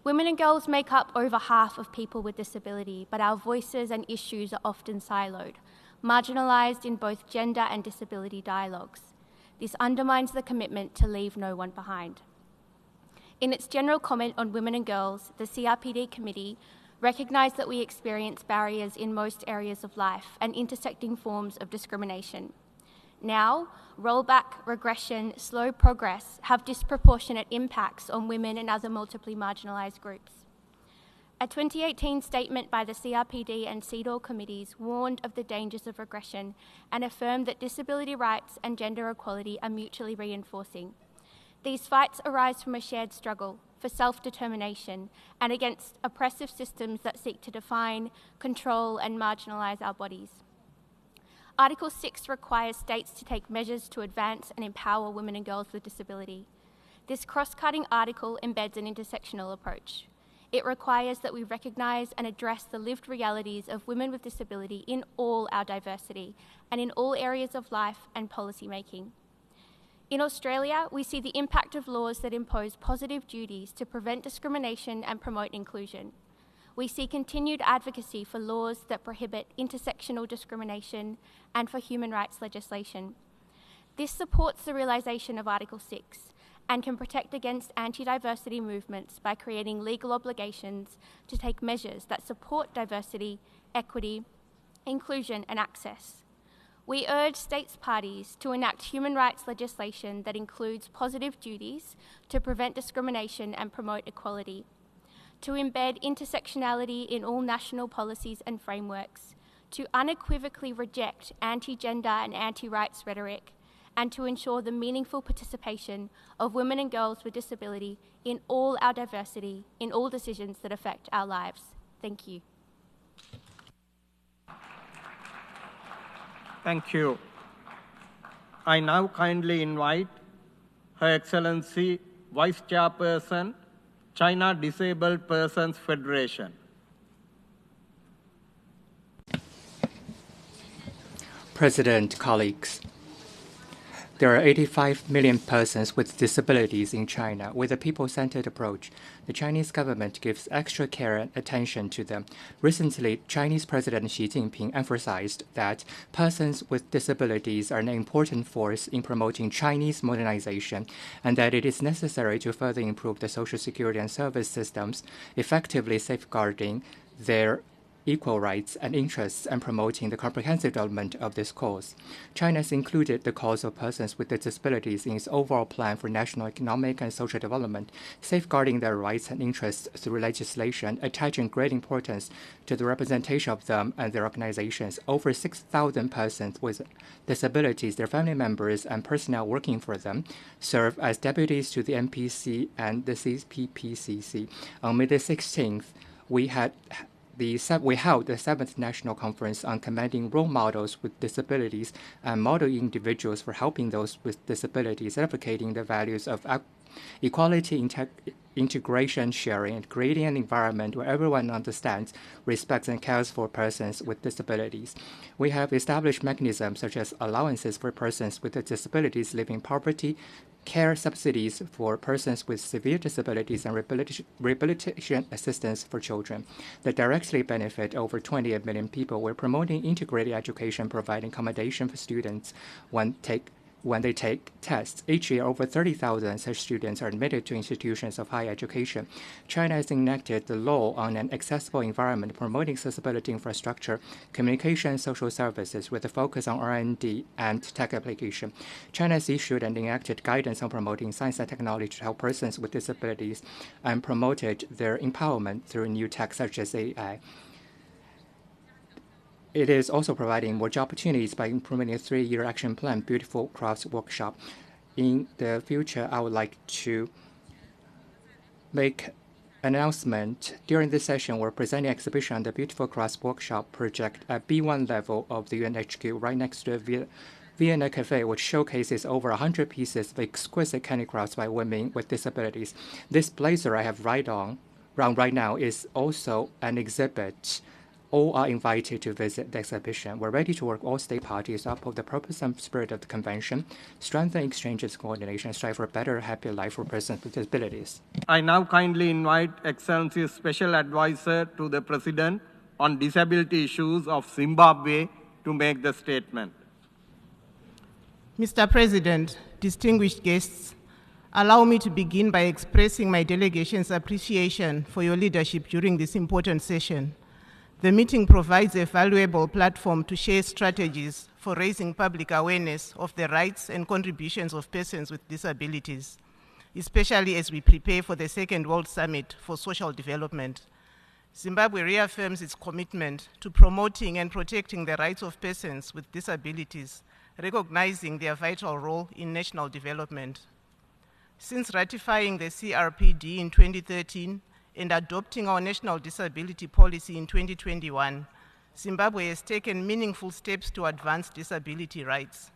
Women and girls make up over half of people with disability, but our voices and issues are often siloed, marginalised in both gender and disability dialogues. This undermines the commitment to leave no one behind. In its general comment on women and girls, the CRPD committee recognised that we experience barriers in most areas of life and intersecting forms of discrimination. Now, rollback, regression, slow progress have disproportionate impacts on women and other multiply marginalised groups. A 2018 statement by the CRPD and CEDAW committees warned of the dangers of regression and affirmed that disability rights and gender equality are mutually reinforcing. These fights arise from a shared struggle for self-determination and against oppressive systems that seek to define, control, and marginalise our bodies. Article 6 requires states to take measures to advance and empower women and girls with disability. This cross-cutting article embeds an intersectional approach. It requires that we recognise and address the lived realities of women with disability in all our diversity and in all areas of life and policy making. In Australia, we see the impact of laws that impose positive duties to prevent discrimination and promote inclusion. We see continued advocacy for laws that prohibit intersectional discrimination and for human rights legislation. This supports the realisation of Article 6 and can protect against anti-diversity movements by creating legal obligations to take measures that support diversity, equity, inclusion and access. We urge states parties to enact human rights legislation that includes positive duties to prevent discrimination and promote equality, to embed intersectionality in all national policies and frameworks, to unequivocally reject anti-gender and anti-rights rhetoric, and to ensure the meaningful participation of women and girls with disability in all our diversity, in all decisions that affect our lives. Thank you. Thank you. I now kindly invite Her Excellency Vice Chairperson, China Disabled Persons Federation. President, colleagues, there are 85 million persons with disabilities in China. With a people-centered approach, the Chinese government gives extra care and attention to them. Recently, Chinese President Xi Jinping emphasized that persons with disabilities are an important force in promoting Chinese modernization and that it is necessary to further improve the social security and service systems, effectively safeguarding their equal rights and interests and promoting the comprehensive development of this cause. China has included the cause of persons with disabilities in its overall plan for national economic and social development, safeguarding their rights and interests through legislation, attaching great importance to the representation of them and their organizations. Over 6,000 persons with disabilities, their family members, and personnel working for them serve as deputies to the NPC and the CPPCC. On May the 16th, we held the 7th National Conference on Commending Role Models with Disabilities and Model Individuals for Helping Those with Disabilities, advocating the values of equality, integration, sharing, and creating an environment where everyone understands, respects, and cares for persons with disabilities. We have established mechanisms such as allowances for persons with disabilities living in poverty, care subsidies for persons with severe disabilities, and rehabilitation assistance for children that directly benefit over 28 million people. We're promoting integrated education, providing accommodation for students when they take tests. Each year, over 30,000 such students are admitted to institutions of higher education. China has enacted the law on an accessible environment, promoting accessibility infrastructure, communication, and social services with a focus on R&D and tech application. China has issued and enacted guidance on promoting science and technology to help persons with disabilities and promoted their empowerment through new tech such as AI. It is also providing more job opportunities by implementing a 3-year action plan, Beautiful Crafts Workshop. In the future, I would like to make an announcement. During this session, we're presenting an exhibition on the Beautiful Crafts Workshop project at B1 level of the UNHQ, right next to the Vienna Cafe, which showcases over 100 pieces of exquisite handicrafts by women with disabilities. This blazer I have right now is also an exhibit. All are invited to visit the exhibition. We're ready to work with all state parties to uphold the purpose and spirit of the convention, strengthen exchanges, coordination, and strive for a better, happier life for persons with disabilities. I now kindly invite Excellency's Special Advisor to the President on Disability Issues of Zimbabwe to make the statement. Mr. President, distinguished guests, allow me to begin by expressing my delegation's appreciation for your leadership during this important session. The meeting provides a valuable platform to share strategies for raising public awareness of the rights and contributions of persons with disabilities, especially as we prepare for the Second World Summit for Social Development. Zimbabwe reaffirms its commitment to promoting and protecting the rights of persons with disabilities, recognizing their vital role in national development. Since ratifying the CRPD in 2013, and adopting our national disability policy in 2021, Zimbabwe has taken meaningful steps to advance disability rights.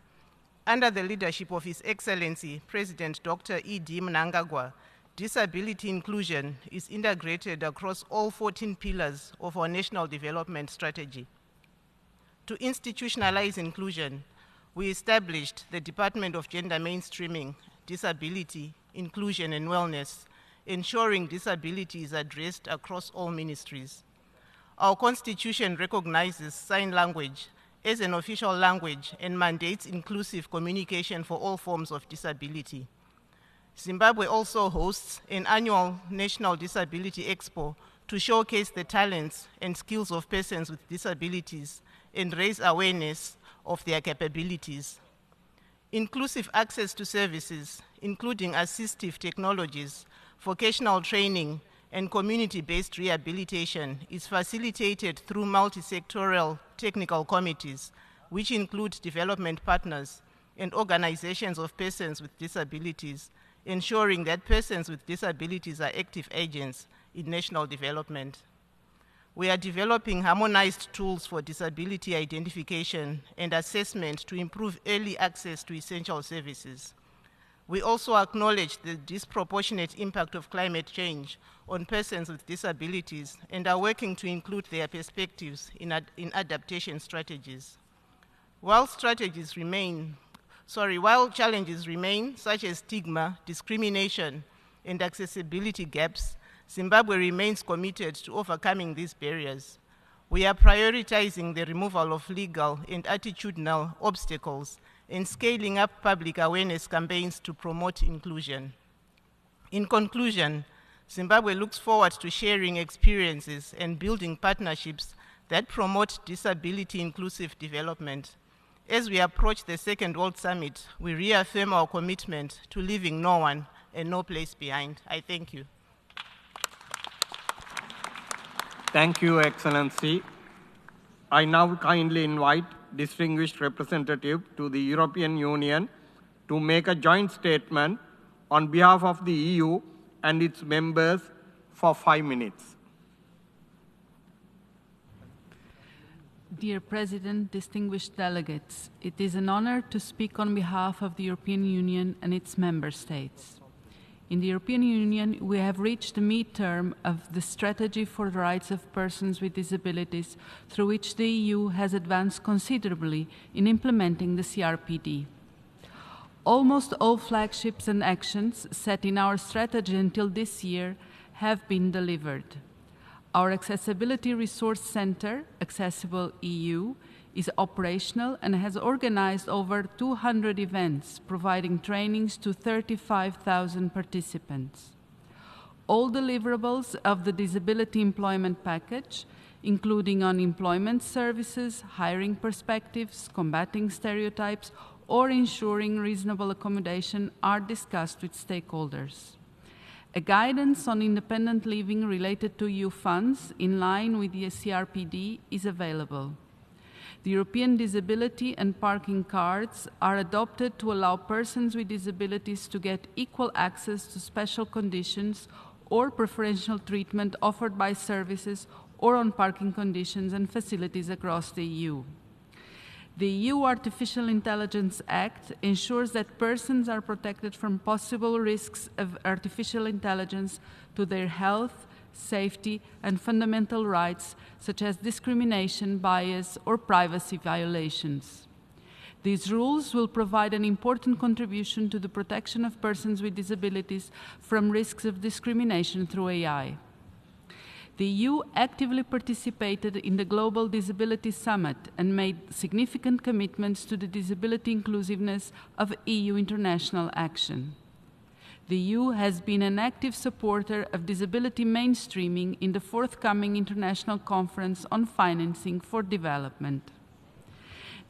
Under the leadership of His Excellency, President Dr. E.D. Mnangagwa, disability inclusion is integrated across all 14 pillars of our national development strategy. To institutionalize inclusion, we established the Department of Gender Mainstreaming, Disability, Inclusion, and Wellness, ensuring disability is addressed across all ministries. Our Constitution recognizes sign language as an official language and mandates inclusive communication for all forms of disability. Zimbabwe also hosts an annual National Disability Expo to showcase the talents and skills of persons with disabilities and raise awareness of their capabilities. Inclusive access to services, including assistive technologies, vocational training, and community-based rehabilitation is facilitated through multi-sectoral technical committees, which include development partners and organizations of persons with disabilities, ensuring that persons with disabilities are active agents in national development. We are developing harmonized tools for disability identification and assessment to improve early access to essential services. We also acknowledge the disproportionate impact of climate change on persons with disabilities and are working to include their perspectives in adaptation strategies. While challenges remain, such as stigma, discrimination, and accessibility gaps, Zimbabwe remains committed to overcoming these barriers. We are prioritizing the removal of legal and attitudinal obstacles and scaling up public awareness campaigns to promote inclusion. In conclusion, Zimbabwe looks forward to sharing experiences and building partnerships that promote disability-inclusive development. As we approach the Second World Summit, we reaffirm our commitment to leaving no one and no place behind. I thank you. Thank you, Excellency. I now kindly invite distinguished representative to the European Union to make a joint statement on behalf of the EU and its members for 5 minutes. Dear President, distinguished delegates, it is an honor to speak on behalf of the European Union and its member states. In the European Union, we have reached the midterm of the Strategy for the Rights of Persons with Disabilities, through which the EU has advanced considerably in implementing the CRPD. Almost all flagships and actions set in our strategy until this year have been delivered. Our Accessibility Resource Center, Accessible EU, is operational and has organized over 200 events, providing trainings to 35,000 participants. All deliverables of the Disability Employment Package, including unemployment services, hiring perspectives, combating stereotypes, or ensuring reasonable accommodation, are discussed with stakeholders. A guidance on independent living related to EU funds, in line with the CRPD, is available. The European Disability and Parking Cards are adopted to allow persons with disabilities to get equal access to special conditions or preferential treatment offered by services or on parking conditions and facilities across the EU. The EU Artificial Intelligence Act ensures that persons are protected from possible risks of artificial intelligence to their health, safety, and fundamental rights, such as discrimination, bias, or privacy violations. These rules will provide an important contribution to the protection of persons with disabilities from risks of discrimination through AI. The EU actively participated in the Global Disability Summit and made significant commitments to the disability inclusiveness of EU international action. The EU has been an active supporter of disability mainstreaming in the forthcoming International Conference on Financing for Development.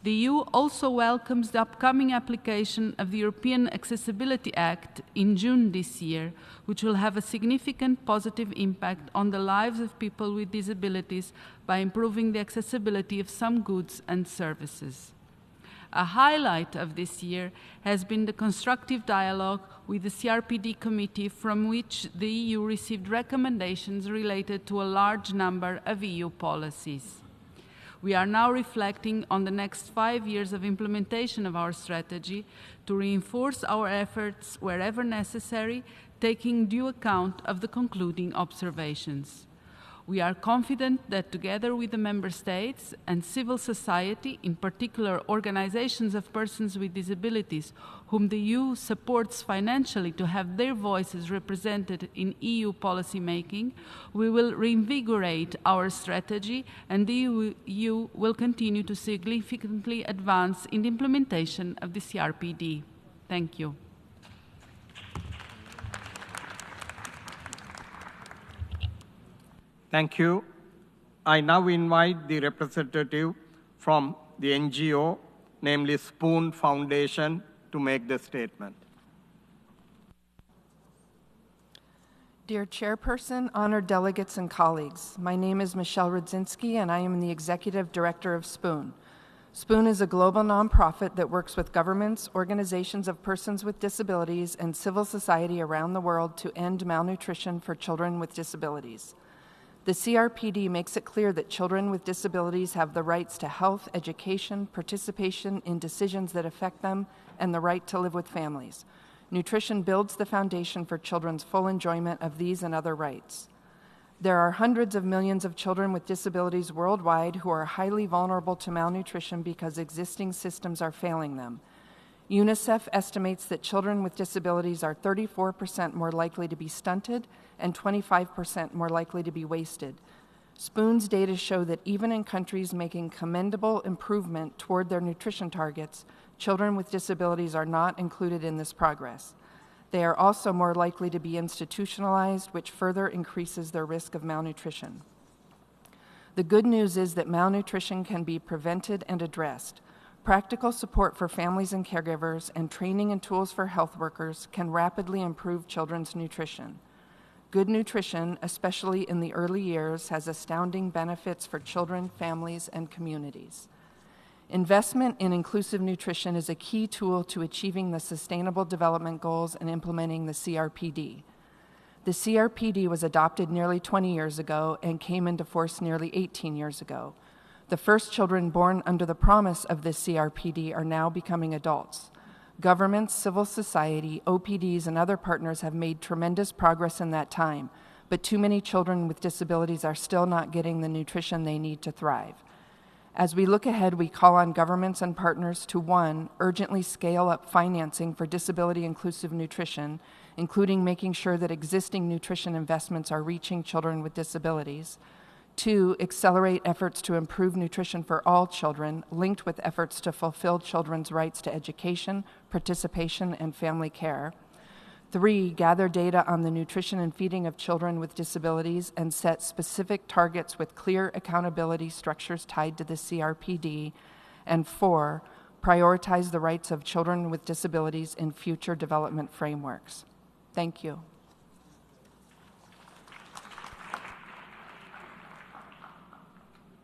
The EU also welcomes the upcoming application of the European Accessibility Act in June this year, which will have a significant positive impact on the lives of people with disabilities by improving the accessibility of some goods and services. A highlight of this year has been the constructive dialogue with the CRPD committee, from which the EU received recommendations related to a large number of EU policies. We are now reflecting on the next 5 years of implementation of our strategy to reinforce our efforts wherever necessary, taking due account of the concluding observations. We are confident that together with the Member States and civil society, in particular organizations of persons with disabilities, whom the EU supports financially to have their voices represented in EU policy making, we will reinvigorate our strategy, and the EU will continue to significantly advance in the implementation of the CRPD. Thank you. Thank you. I now invite the representative from the NGO, namely Spoon Foundation, to make the statement. Dear Chairperson, honored delegates and colleagues, my name is Michelle Rudzinski and I am the Executive Director of Spoon. Spoon is a global nonprofit that works with governments, organizations of persons with disabilities, and civil society around the world to end malnutrition for children with disabilities. The CRPD makes it clear that children with disabilities have the rights to health, education, participation in decisions that affect them, and the right to live with families. Nutrition builds the foundation for children's full enjoyment of these and other rights. There are hundreds of millions of children with disabilities worldwide who are highly vulnerable to malnutrition because existing systems are failing them. UNICEF estimates that children with disabilities are 34% more likely to be stunted and 25% more likely to be wasted. Spoon's data show that even in countries making commendable improvement toward their nutrition targets, children with disabilities are not included in this progress. They are also more likely to be institutionalized, which further increases their risk of malnutrition. The good news is that malnutrition can be prevented and addressed. Practical support for families and caregivers and training and tools for health workers can rapidly improve children's nutrition. Good nutrition, especially in the early years, has astounding benefits for children, families, and communities. Investment in inclusive nutrition is a key tool to achieving the Sustainable Development Goals and implementing the CRPD. The CRPD was adopted nearly 20 years ago and came into force nearly 18 years ago. The first children born under the promise of this CRPD are now becoming adults. Governments, civil society, OPDs, and other partners have made tremendous progress in that time, but too many children with disabilities are still not getting the nutrition they need to thrive. As we look ahead, we call on governments and partners to, 1, urgently scale up financing for disability-inclusive nutrition, including making sure that existing nutrition investments are reaching children with disabilities. 2, accelerate efforts to improve nutrition for all children, linked with efforts to fulfill children's rights to education, participation, and family care. 3, gather data on the nutrition and feeding of children with disabilities and set specific targets with clear accountability structures tied to the CRPD. And 4, prioritize the rights of children with disabilities in future development frameworks. Thank you.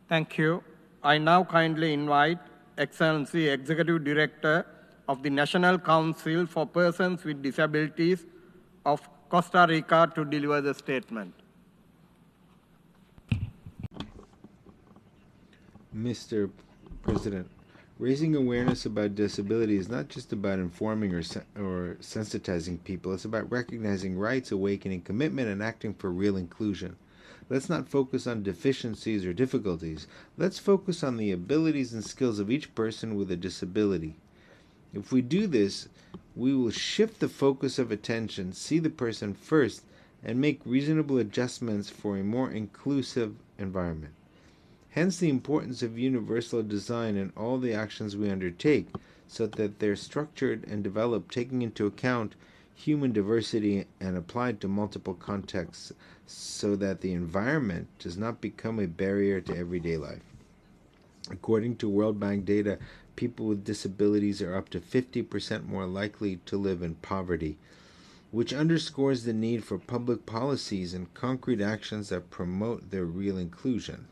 Thank you. I now kindly invite Excellency Executive Director of the National Council for Persons with Disabilities of Costa Rica to deliver the statement. Mr. President, raising awareness about disability is not just about informing or sensitizing people. It's about recognizing rights, awakening commitment, and acting for real inclusion. Let's not focus on deficiencies or difficulties. Let's focus on the abilities and skills of each person with a disability. If we do this, we will shift the focus of attention, see the person first, and make reasonable adjustments for a more inclusive environment. Hence the importance of universal design in all the actions we undertake, so that they're structured and developed taking into account human diversity and applied to multiple contexts, so that the environment does not become a barrier to everyday life. According to World Bank data, people with disabilities are up to 50% more likely to live in poverty, which underscores the need for public policies and concrete actions that promote their real inclusion.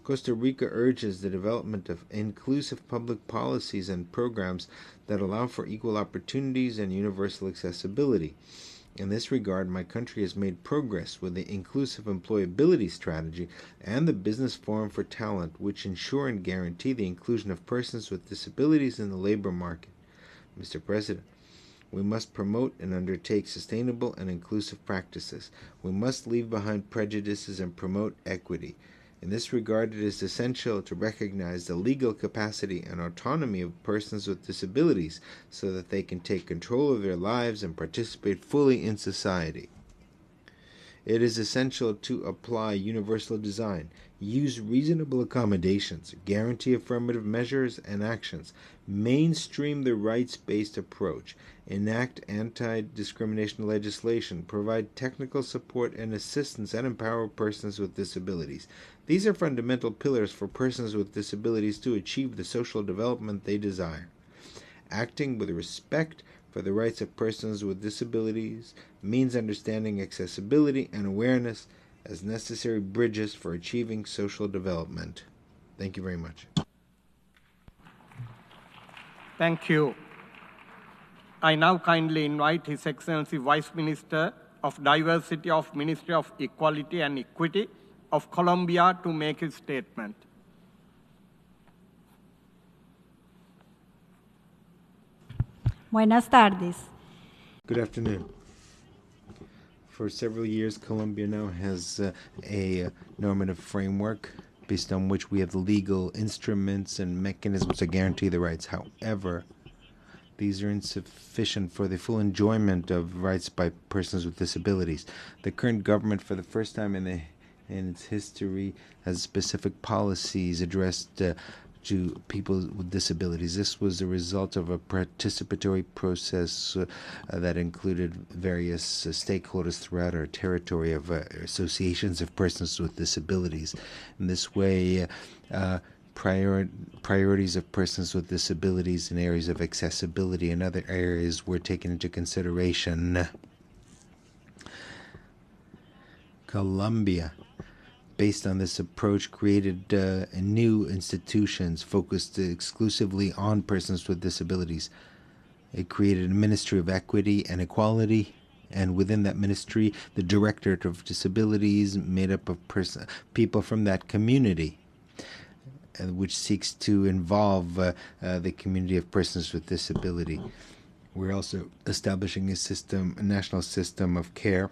Costa Rica urges the development of inclusive public policies and programs that allow for equal opportunities and universal accessibility. In this regard, my country has made progress with the Inclusive Employability Strategy and the Business Forum for Talent, which ensure and guarantee the inclusion of persons with disabilities in the labor market. Mr. President, we must promote and undertake sustainable and inclusive practices. We must leave behind prejudices and promote equity. In this regard, it is essential to recognize the legal capacity and autonomy of persons with disabilities so that they can take control of their lives and participate fully in society. It is essential to apply universal design, use reasonable accommodations, guarantee affirmative measures and actions, mainstream the rights-based approach, enact anti-discrimination legislation, provide technical support and assistance, and empower persons with disabilities. These are fundamental pillars for persons with disabilities to achieve the social development they desire. Acting with respect for the rights of persons with disabilities means understanding accessibility and awareness as necessary bridges for achieving social development. Thank you very much. Thank you. I now kindly invite His Excellency Vice Minister of Diversity of Ministry of Equality and Equity of Colombia to make his statement. Buenas tardes. Good afternoon. For several years, Colombia now has a normative framework based on which we have legal instruments and mechanisms to guarantee the rights. However, these are insufficient for the full enjoyment of rights by persons with disabilities. The current government, for the first time in its history, has specific policies addressed to people with disabilities. This was a result of a participatory process that included various stakeholders throughout our territory of associations of persons with disabilities. In this way, priorities of persons with disabilities in areas of accessibility and other areas were taken into consideration. Colombia, based on this approach, created new institutions focused exclusively on persons with disabilities. It created a Ministry of Equity and Equality, and within that ministry, the Directorate of Disabilities, made up of people from that community, which seeks to involve the community of persons with disability. We're also establishing a national system of care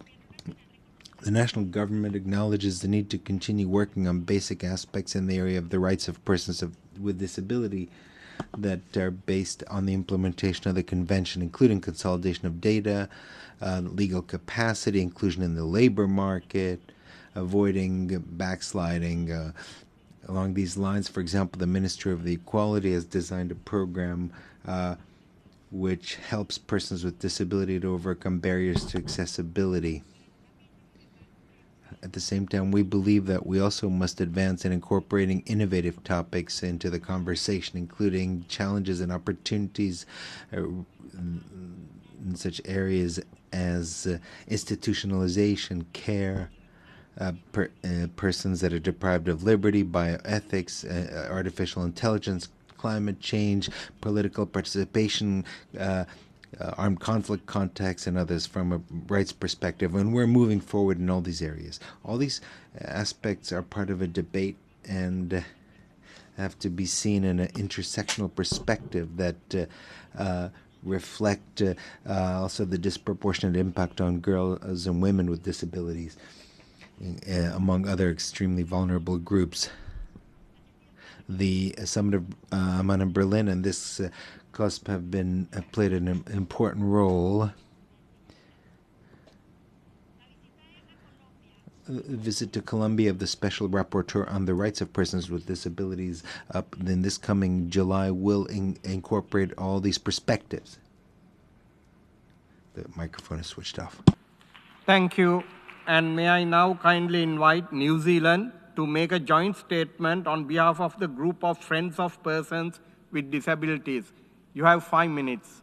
The national government acknowledges the need to continue working on basic aspects in the area of the rights of persons with disability that are based on the implementation of the convention, including consolidation of data, legal capacity, inclusion in the labor market, avoiding backsliding. Along these lines, for example, the Ministry of the Equality has designed a program which helps persons with disability to overcome barriers to accessibility. At the same time, we believe that we also must advance in incorporating innovative topics into the conversation, including challenges and opportunities in such areas as institutionalization, care, persons that are deprived of liberty, bioethics, artificial intelligence, climate change, political participation, armed conflict contexts, and others from a rights perspective. And we're moving forward in all these areas. All these aspects are part of a debate and have to be seen in an intersectional perspective that reflect also the disproportionate impact on girls and women with disabilities, among other extremely vulnerable groups. The Summit of Amman in Berlin and this COSP have played an important role. A visit to Colombia of the Special Rapporteur on the Rights of Persons with Disabilities up in this coming July will incorporate all these perspectives. The microphone is switched off. Thank you. And may I now kindly invite New Zealand to make a joint statement on behalf of the group of Friends of Persons with Disabilities. You have 5 minutes.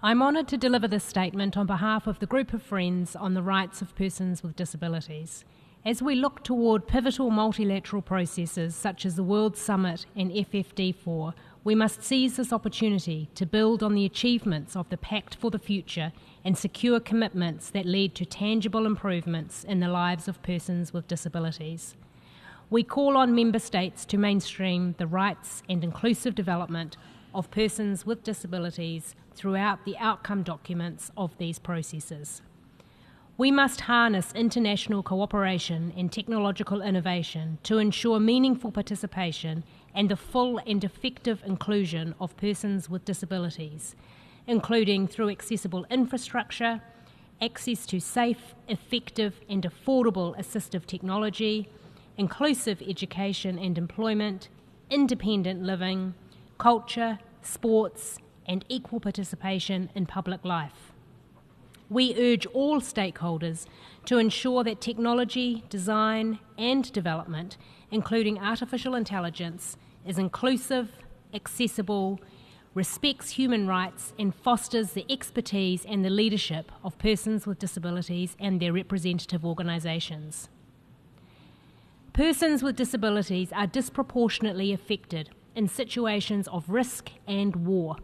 I'm honoured to deliver this statement on behalf of the group of Friends on the rights of persons with disabilities. As we look toward pivotal multilateral processes such as the World Summit and FFD4, we must seize this opportunity to build on the achievements of the Pact for the Future and secure commitments that lead to tangible improvements in the lives of persons with disabilities. We call on Member States to mainstream the rights and inclusive development of persons with disabilities throughout the outcome documents of these processes. We must harness international cooperation and technological innovation to ensure meaningful participation and the full and effective inclusion of persons with disabilities, including through accessible infrastructure, access to safe, effective and affordable assistive technology, inclusive education and employment, independent living, culture, sports, and equal participation in public life. We urge all stakeholders to ensure that technology, design, and development, including artificial intelligence, is inclusive, accessible, respects human rights, and fosters the expertise and the leadership of persons with disabilities and their representative organisations. Persons with disabilities are disproportionately affected in situations of risk and war.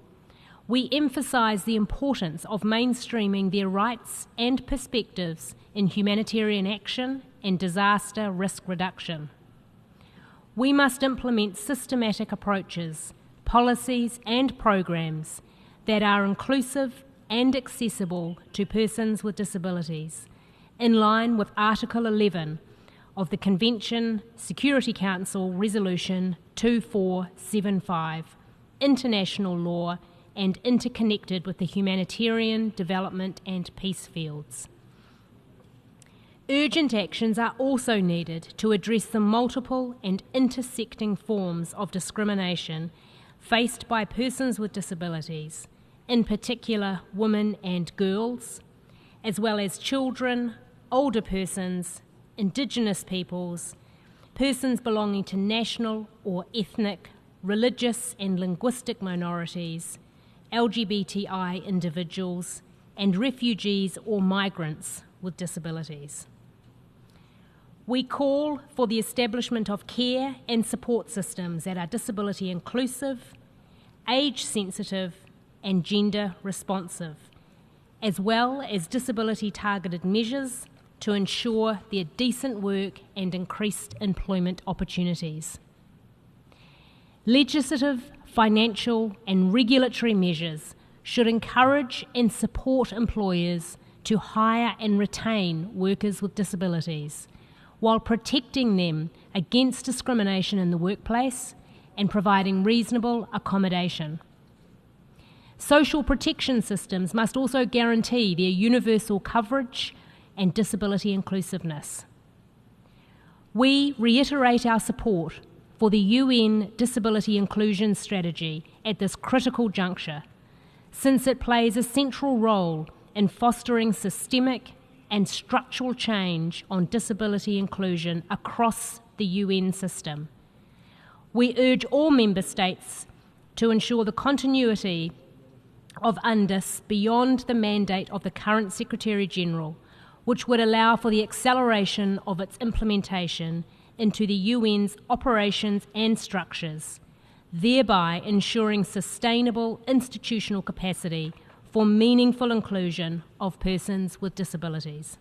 We emphasise the importance of mainstreaming their rights and perspectives in humanitarian action and disaster risk reduction. We must implement systematic approaches, policies and programs that are inclusive and accessible to persons with disabilities, in line with Article 11 of the Convention Security Council Resolution 2475, international law and interconnected with the humanitarian, development and peace fields. Urgent actions are also needed to address the multiple and intersecting forms of discrimination faced by persons with disabilities, in particular women and girls, as well as children, older persons, Indigenous peoples, persons belonging to national or ethnic, religious and linguistic minorities, LGBTI individuals, and refugees or migrants with disabilities. We call for the establishment of care and support systems that are disability inclusive, age sensitive, and gender responsive, as well as disability targeted measures to ensure their decent work and increased employment opportunities. Legislative, financial and regulatory measures should encourage and support employers to hire and retain workers with disabilities, while protecting them against discrimination in the workplace and providing reasonable accommodation. Social protection systems must also guarantee their universal coverage and disability inclusiveness. We reiterate our support for the UN Disability Inclusion Strategy at this critical juncture, since it plays a central role in fostering systemic and structural change on disability inclusion across the UN system. We urge all member states to ensure the continuity of UNDIS beyond the mandate of the current Secretary-General, which would allow for the acceleration of its implementation into the UN's operations and structures, thereby ensuring sustainable institutional capacity for meaningful inclusion of persons with disabilities.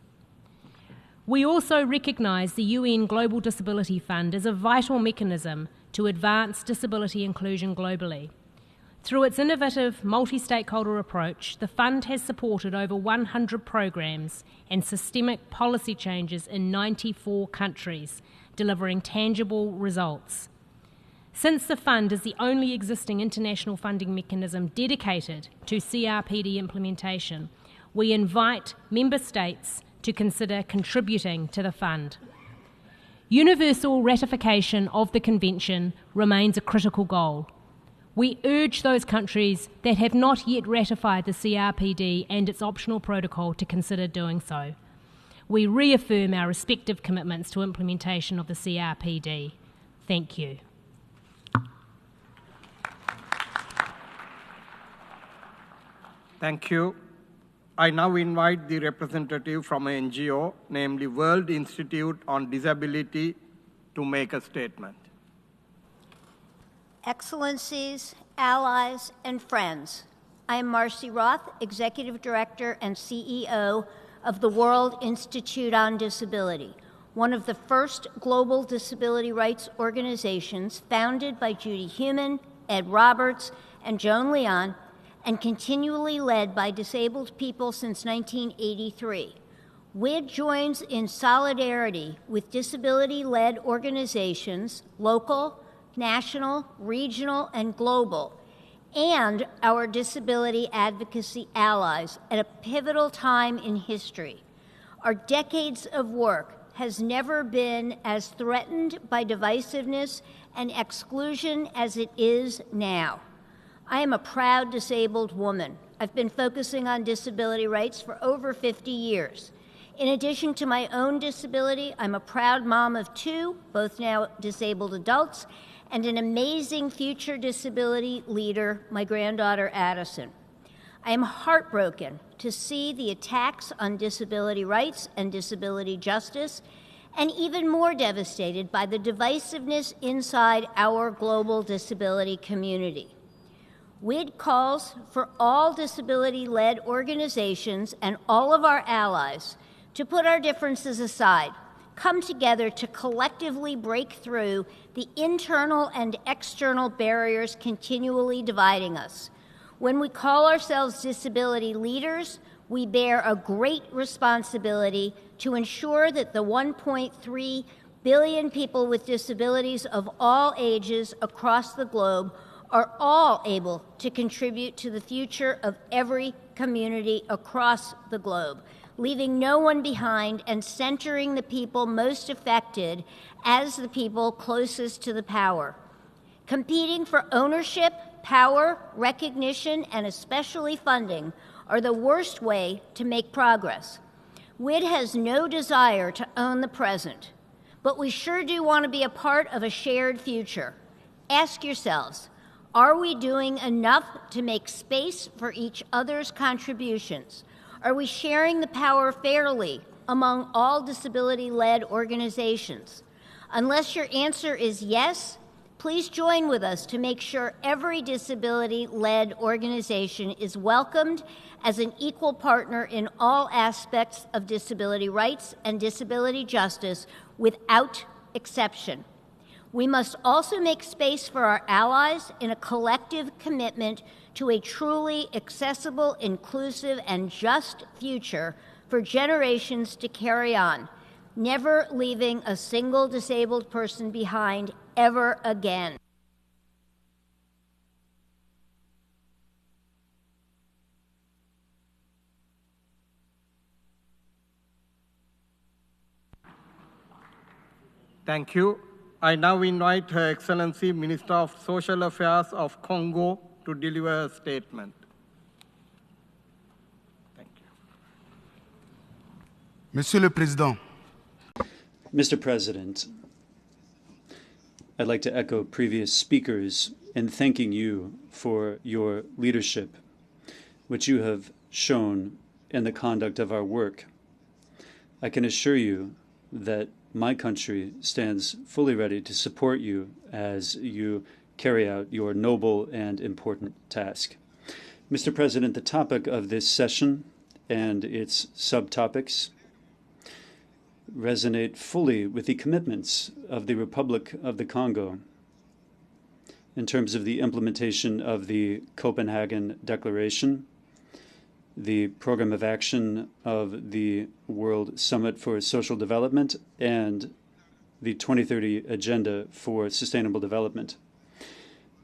We also recognise the UN Global Disability Fund as a vital mechanism to advance disability inclusion globally. Through its innovative multi-stakeholder approach, the fund has supported over 100 programs and systemic policy changes in 94 countries, delivering tangible results. Since the fund is the only existing international funding mechanism dedicated to CRPD implementation, we invite member states to consider contributing to the fund. Universal ratification of the Convention remains a critical goal. We urge those countries that have not yet ratified the CRPD and its optional protocol to consider doing so. We reaffirm our respective commitments to implementation of the CRPD. Thank you. Thank you. I now invite the representative from an NGO, namely World Institute on Disability, to make a statement. Excellencies, allies, and friends, I am Marcy Roth, Executive Director and CEO of the World Institute on Disability, one of the first global disability rights organizations founded by Judy Heumann, Ed Roberts, and Joan Leon, and continually led by disabled people since 1983. WID joins in solidarity with disability-led organizations, local, national, regional, and global, and our disability advocacy allies at a pivotal time in history. Our decades of work has never been as threatened by divisiveness and exclusion as it is now. I am a proud disabled woman. I've been focusing on disability rights for over 50 years. In addition to my own disability, I'm a proud mom of two, both now disabled adults, and an amazing future disability leader, my granddaughter Addison. I am heartbroken to see the attacks on disability rights and disability justice, and even more devastated by the divisiveness inside our global disability community. WID calls for all disability-led organizations and all of our allies to put our differences aside, come together to collectively break through the internal and external barriers continually dividing us. When we call ourselves disability leaders, we bear a great responsibility to ensure that the 1.3 billion people with disabilities of all ages across the globe are all able to contribute to the future of every community across the globe, leaving no one behind and centering the people most affected as the people closest to the power. Competing for ownership, power, recognition, and especially funding are the worst way to make progress. WID has no desire to own the present, but we sure do want to be a part of a shared future. Ask yourselves, are we doing enough to make space for each other's contributions? Are we sharing the power fairly among all disability-led organizations? Unless your answer is yes, please join with us to make sure every disability-led organization is welcomed as an equal partner in all aspects of disability rights and disability justice without exception. We must also make space for our allies in a collective commitment to a truly accessible, inclusive, and just future for generations to carry on, never leaving a single disabled person behind ever again. Thank you. I now invite Her Excellency Minister of Social Affairs of Congo to deliver a statement. Thank you. Monsieur le Président. Mr. President, I'd like to echo previous speakers in thanking you for your leadership, which you have shown in the conduct of our work. I can assure you that my country stands fully ready to support you as you carry out your noble and important task. Mr. President, the topic of this session and its subtopics resonate fully with the commitments of the Republic of the Congo in terms of the implementation of the Copenhagen Declaration, the Program of Action of the World Summit for Social Development, and the 2030 Agenda for Sustainable Development.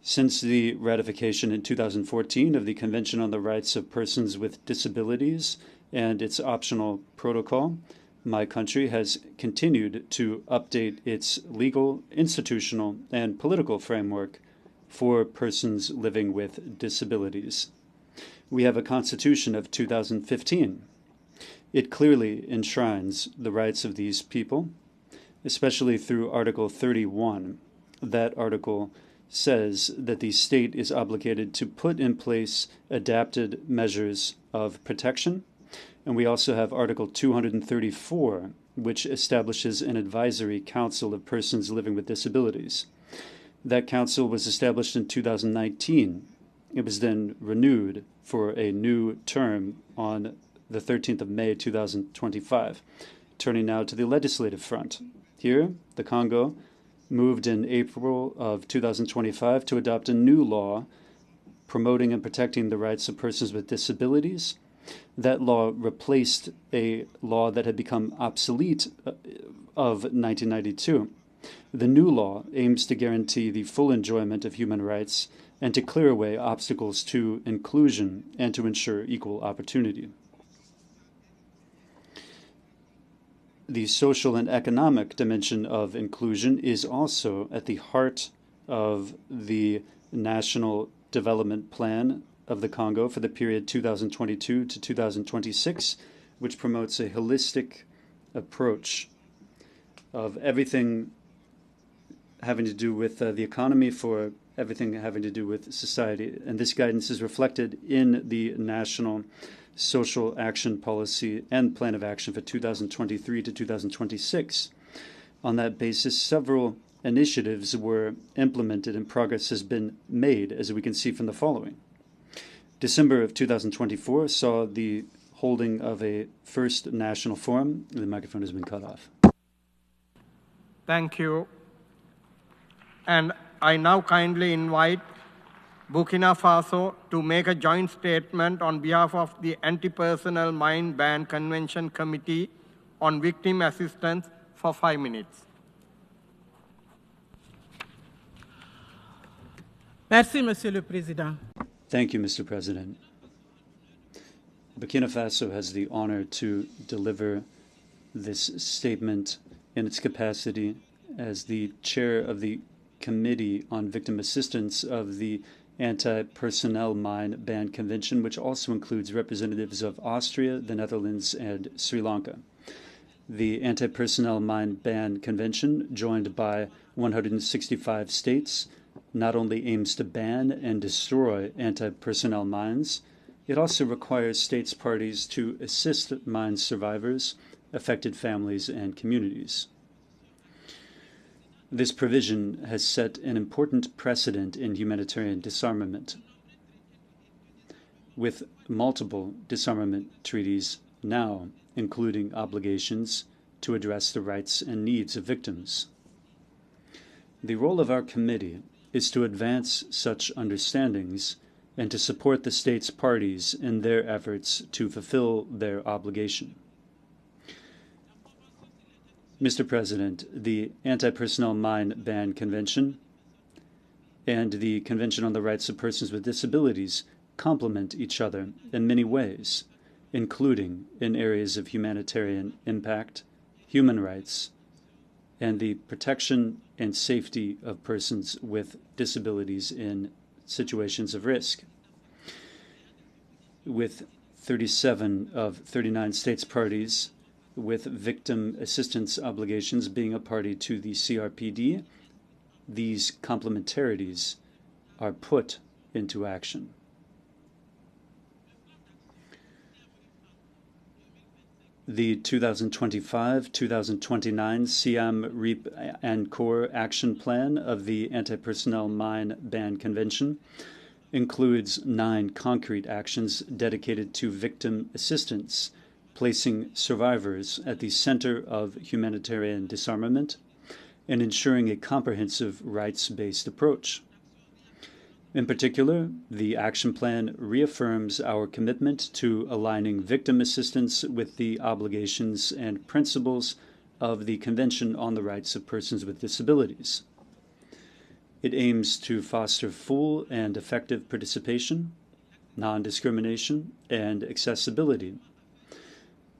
Since the ratification in 2014 of the Convention on the Rights of Persons with Disabilities and its optional protocol, my country has continued to update its legal, institutional, and political framework for persons living with disabilities. We have a Constitution of 2015. It clearly enshrines the rights of these people, especially through Article 31. That article says that the state is obligated to put in place adapted measures of protection. And we also have Article 234, which establishes an advisory council of persons living with disabilities. That council was established in 2019. It was then renewed for a new term on the 13th of May, 2025. Turning now to the legislative front. Here, the Congo moved in April of 2025 to adopt a new law promoting and protecting the rights of persons with disabilities. That law replaced a law that had become obsolete of 1992. The new law aims to guarantee the full enjoyment of human rights and to clear away obstacles to inclusion and to ensure equal opportunity. The social and economic dimension of inclusion is also at the heart of the National Development Plan of the Congo for the period 2022 to 2026, which promotes a holistic approach of everything having to do with the economy for everything having to do with society. And this guidance is reflected in the National Social Action Policy and Plan of Action for 2023 to 2026. On that basis, several initiatives were implemented and progress has been made, as we can see from the following. December of 2024 saw the holding of a first national forum. The microphone has been cut off. Thank you. And I now kindly invite Burkina Faso to make a joint statement on behalf of the Anti-Personal Mind Ban Convention Committee on Victim Assistance for 5 minutes. Merci, Monsieur le Président. Thank you, Mr. President. Burkina Faso has the honor to deliver this statement in its capacity as the chair of the Committee on Victim Assistance of the Anti-Personnel Mind Ban Convention, which also includes representatives of Austria, the Netherlands, and Sri Lanka. The Anti-Personnel Mind Ban Convention, joined by 165 states, not only aims to ban and destroy anti-personnel minds, it also requires states parties to assist mind survivors, affected families, and communities. This provision has set an important precedent in humanitarian disarmament, with multiple disarmament treaties now including obligations to address the rights and needs of victims. The role of our committee is to advance such understandings and to support the state's parties in their efforts to fulfill their obligation. Mr. President, the Anti-Personnel Mine Ban Convention and the Convention on the Rights of Persons with Disabilities complement each other in many ways, including in areas of humanitarian impact, human rights, and the protection and safety of persons with disabilities in situations of risk. With 37 of 39 states parties with victim assistance obligations being a party to the CRPD, these complementarities are put into action. The 2025-2029 Siam Reap and Core Action Plan of the Anti-Personnel Mine Ban Convention includes 9 concrete actions dedicated to victim assistance, placing survivors at the center of humanitarian disarmament and ensuring a comprehensive rights-based approach. In particular, the action plan reaffirms our commitment to aligning victim assistance with the obligations and principles of the Convention on the Rights of Persons with Disabilities. It aims to foster full and effective participation, non-discrimination, and accessibility,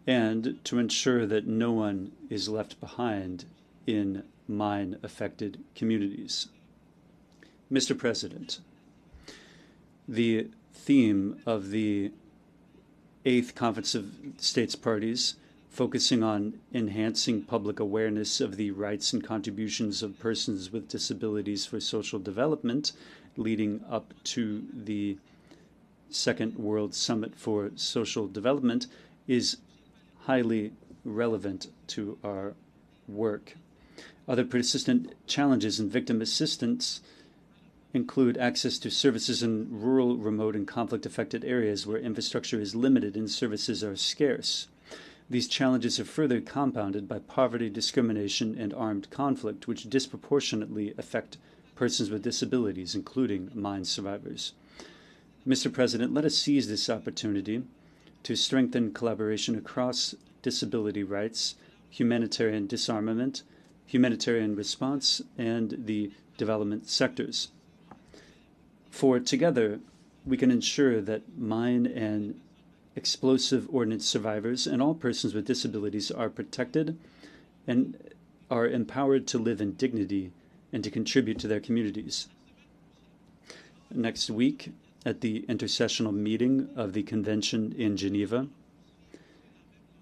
and to ensure that no one is left behind in mine-affected communities. Mr. President, the theme of the 8th Conference of States Parties, focusing on enhancing public awareness of the rights and contributions of persons with disabilities for social development, leading up to the Second World Summit for Social Development, is highly relevant to our work. Other persistent challenges in victim assistance include access to services in rural, remote, and conflict-affected areas where infrastructure is limited and services are scarce. These challenges are further compounded by poverty, discrimination, and armed conflict, which disproportionately affect persons with disabilities, including mine survivors. Mr. President, let us seize this opportunity to strengthen collaboration across disability rights, humanitarian disarmament, humanitarian response, and the development sectors. For together, we can ensure that mine and explosive ordnance survivors and all persons with disabilities are protected and are empowered to live in dignity and to contribute to their communities. Next week, at the intersessional meeting of the Convention in Geneva,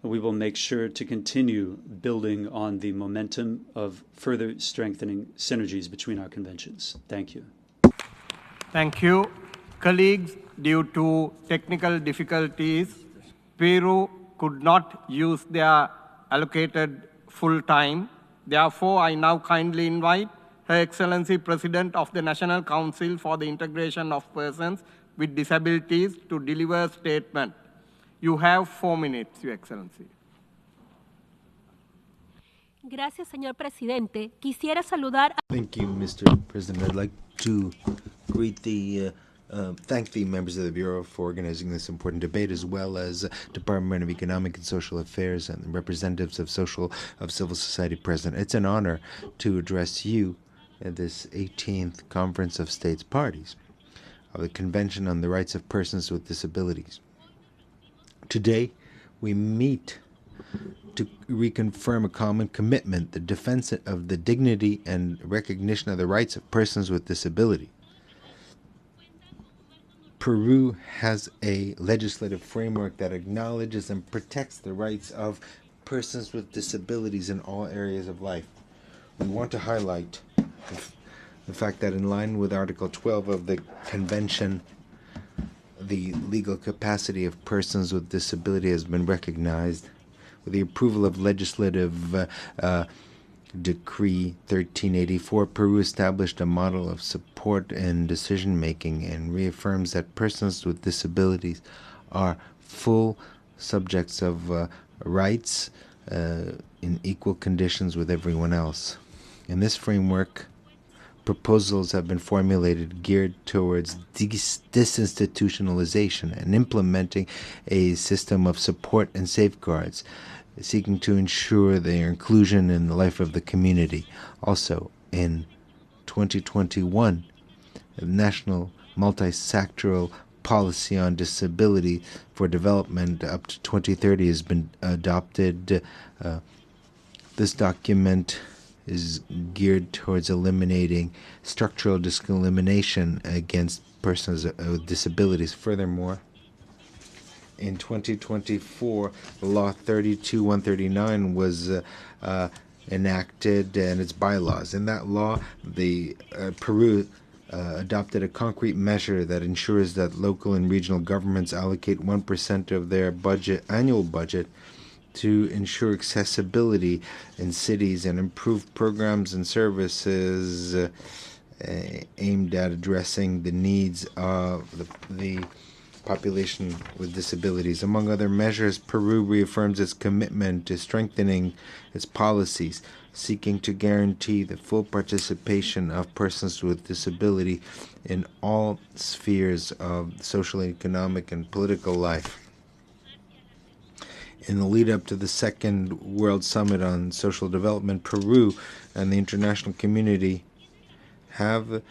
we will make sure to continue building on the momentum of further strengthening synergies between our conventions. Thank you. Thank you. Colleagues, due to technical difficulties, Peru could not use their allocated full time. Therefore, I now kindly invite Her Excellency President of the National Council for the Integration of Persons with Disabilities to deliver a statement. You have 4 minutes, Your Excellency. Gracias, señor presidente. Quisiera saludar. Thank you, Mr. President. I'd like to thank the members of the Bureau for organizing this important debate, as well as Department of Economic and Social Affairs and representatives of civil society present. It's an honor to address you at this 18th Conference of States Parties of the Convention on the Rights of Persons with Disabilities. Today, we meet to reconfirm a common commitment, the defense of the dignity and recognition of the rights of persons with disability. Peru has a legislative framework that acknowledges and protects the rights of persons with disabilities in all areas of life. We want to highlight the fact that in line with Article 12 of the Convention, the legal capacity of persons with disability has been recognized. With the approval of Legislative Decree 1384, Peru established a model of support and decision-making and reaffirms that persons with disabilities are full subjects of rights in equal conditions with everyone else. In this framework, proposals have been formulated geared towards disinstitutionalization and implementing a system of support and safeguards, seeking to ensure their inclusion in the life of the community. Also, in 2021, the National Multi-Sectoral Policy on Disability for Development up to 2030 has been adopted. This document is geared towards eliminating structural discrimination against persons with disabilities. Furthermore, in 2024, Law 32-139 was enacted and its bylaws. In that law, Peru adopted a concrete measure that ensures that local and regional governments allocate 1% of their annual budget to ensure accessibility in cities and improve programs and services aimed at addressing the needs of the population with disabilities. Among other measures, Peru reaffirms its commitment to strengthening its policies, seeking to guarantee the full participation of persons with disability in all spheres of social, economic, and political life. In the lead-up to the Second World Summit on Social Development, Peru and the international community have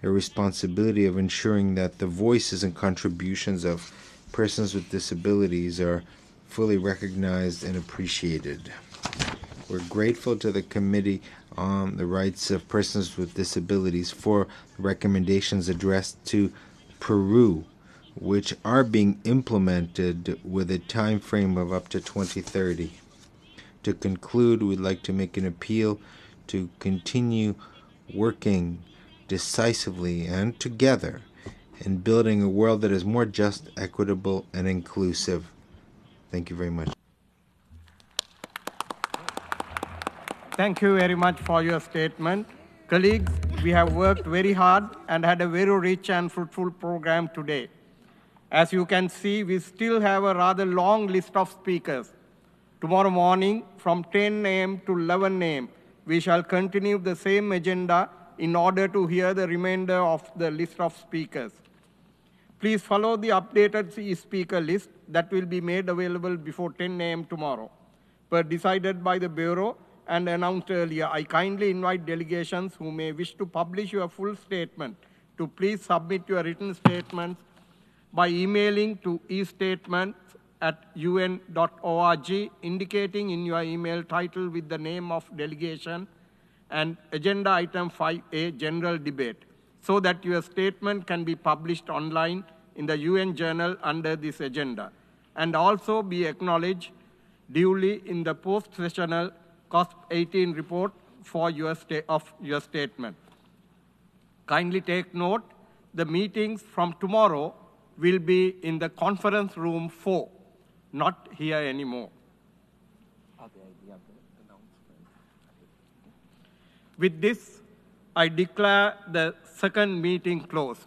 a responsibility of ensuring that the voices and contributions of persons with disabilities are fully recognized and appreciated. We're grateful to the Committee on the Rights of Persons with Disabilities for recommendations addressed to Peru, which are being implemented with a time frame of up to 2030. To conclude, we'd like to make an appeal to continue working decisively and together in building a world that is more just, equitable, and inclusive. Thank you very much. Thank you very much for your statement. Colleagues, we have worked very hard and had a very rich and fruitful program today. As you can see, we still have a rather long list of speakers. Tomorrow morning, from 10 a.m. to 11 a.m., we shall continue the same agenda in order to hear the remainder of the list of speakers. Please follow the updated speaker list that will be made available before 10 a.m. tomorrow. Per decided by the Bureau and announced earlier, I kindly invite delegations who may wish to publish your full statement to please submit your written statements by emailing to e-statements@un.org, indicating in your email title with the name of delegation and agenda item 5A, General Debate, so that your statement can be published online in the UN Journal under this agenda, and also be acknowledged duly in the post-sessional COSP18 report for your statement. Kindly take note, the meetings from tomorrow will be in the conference room 4, not here anymore. With this, I declare the second meeting closed.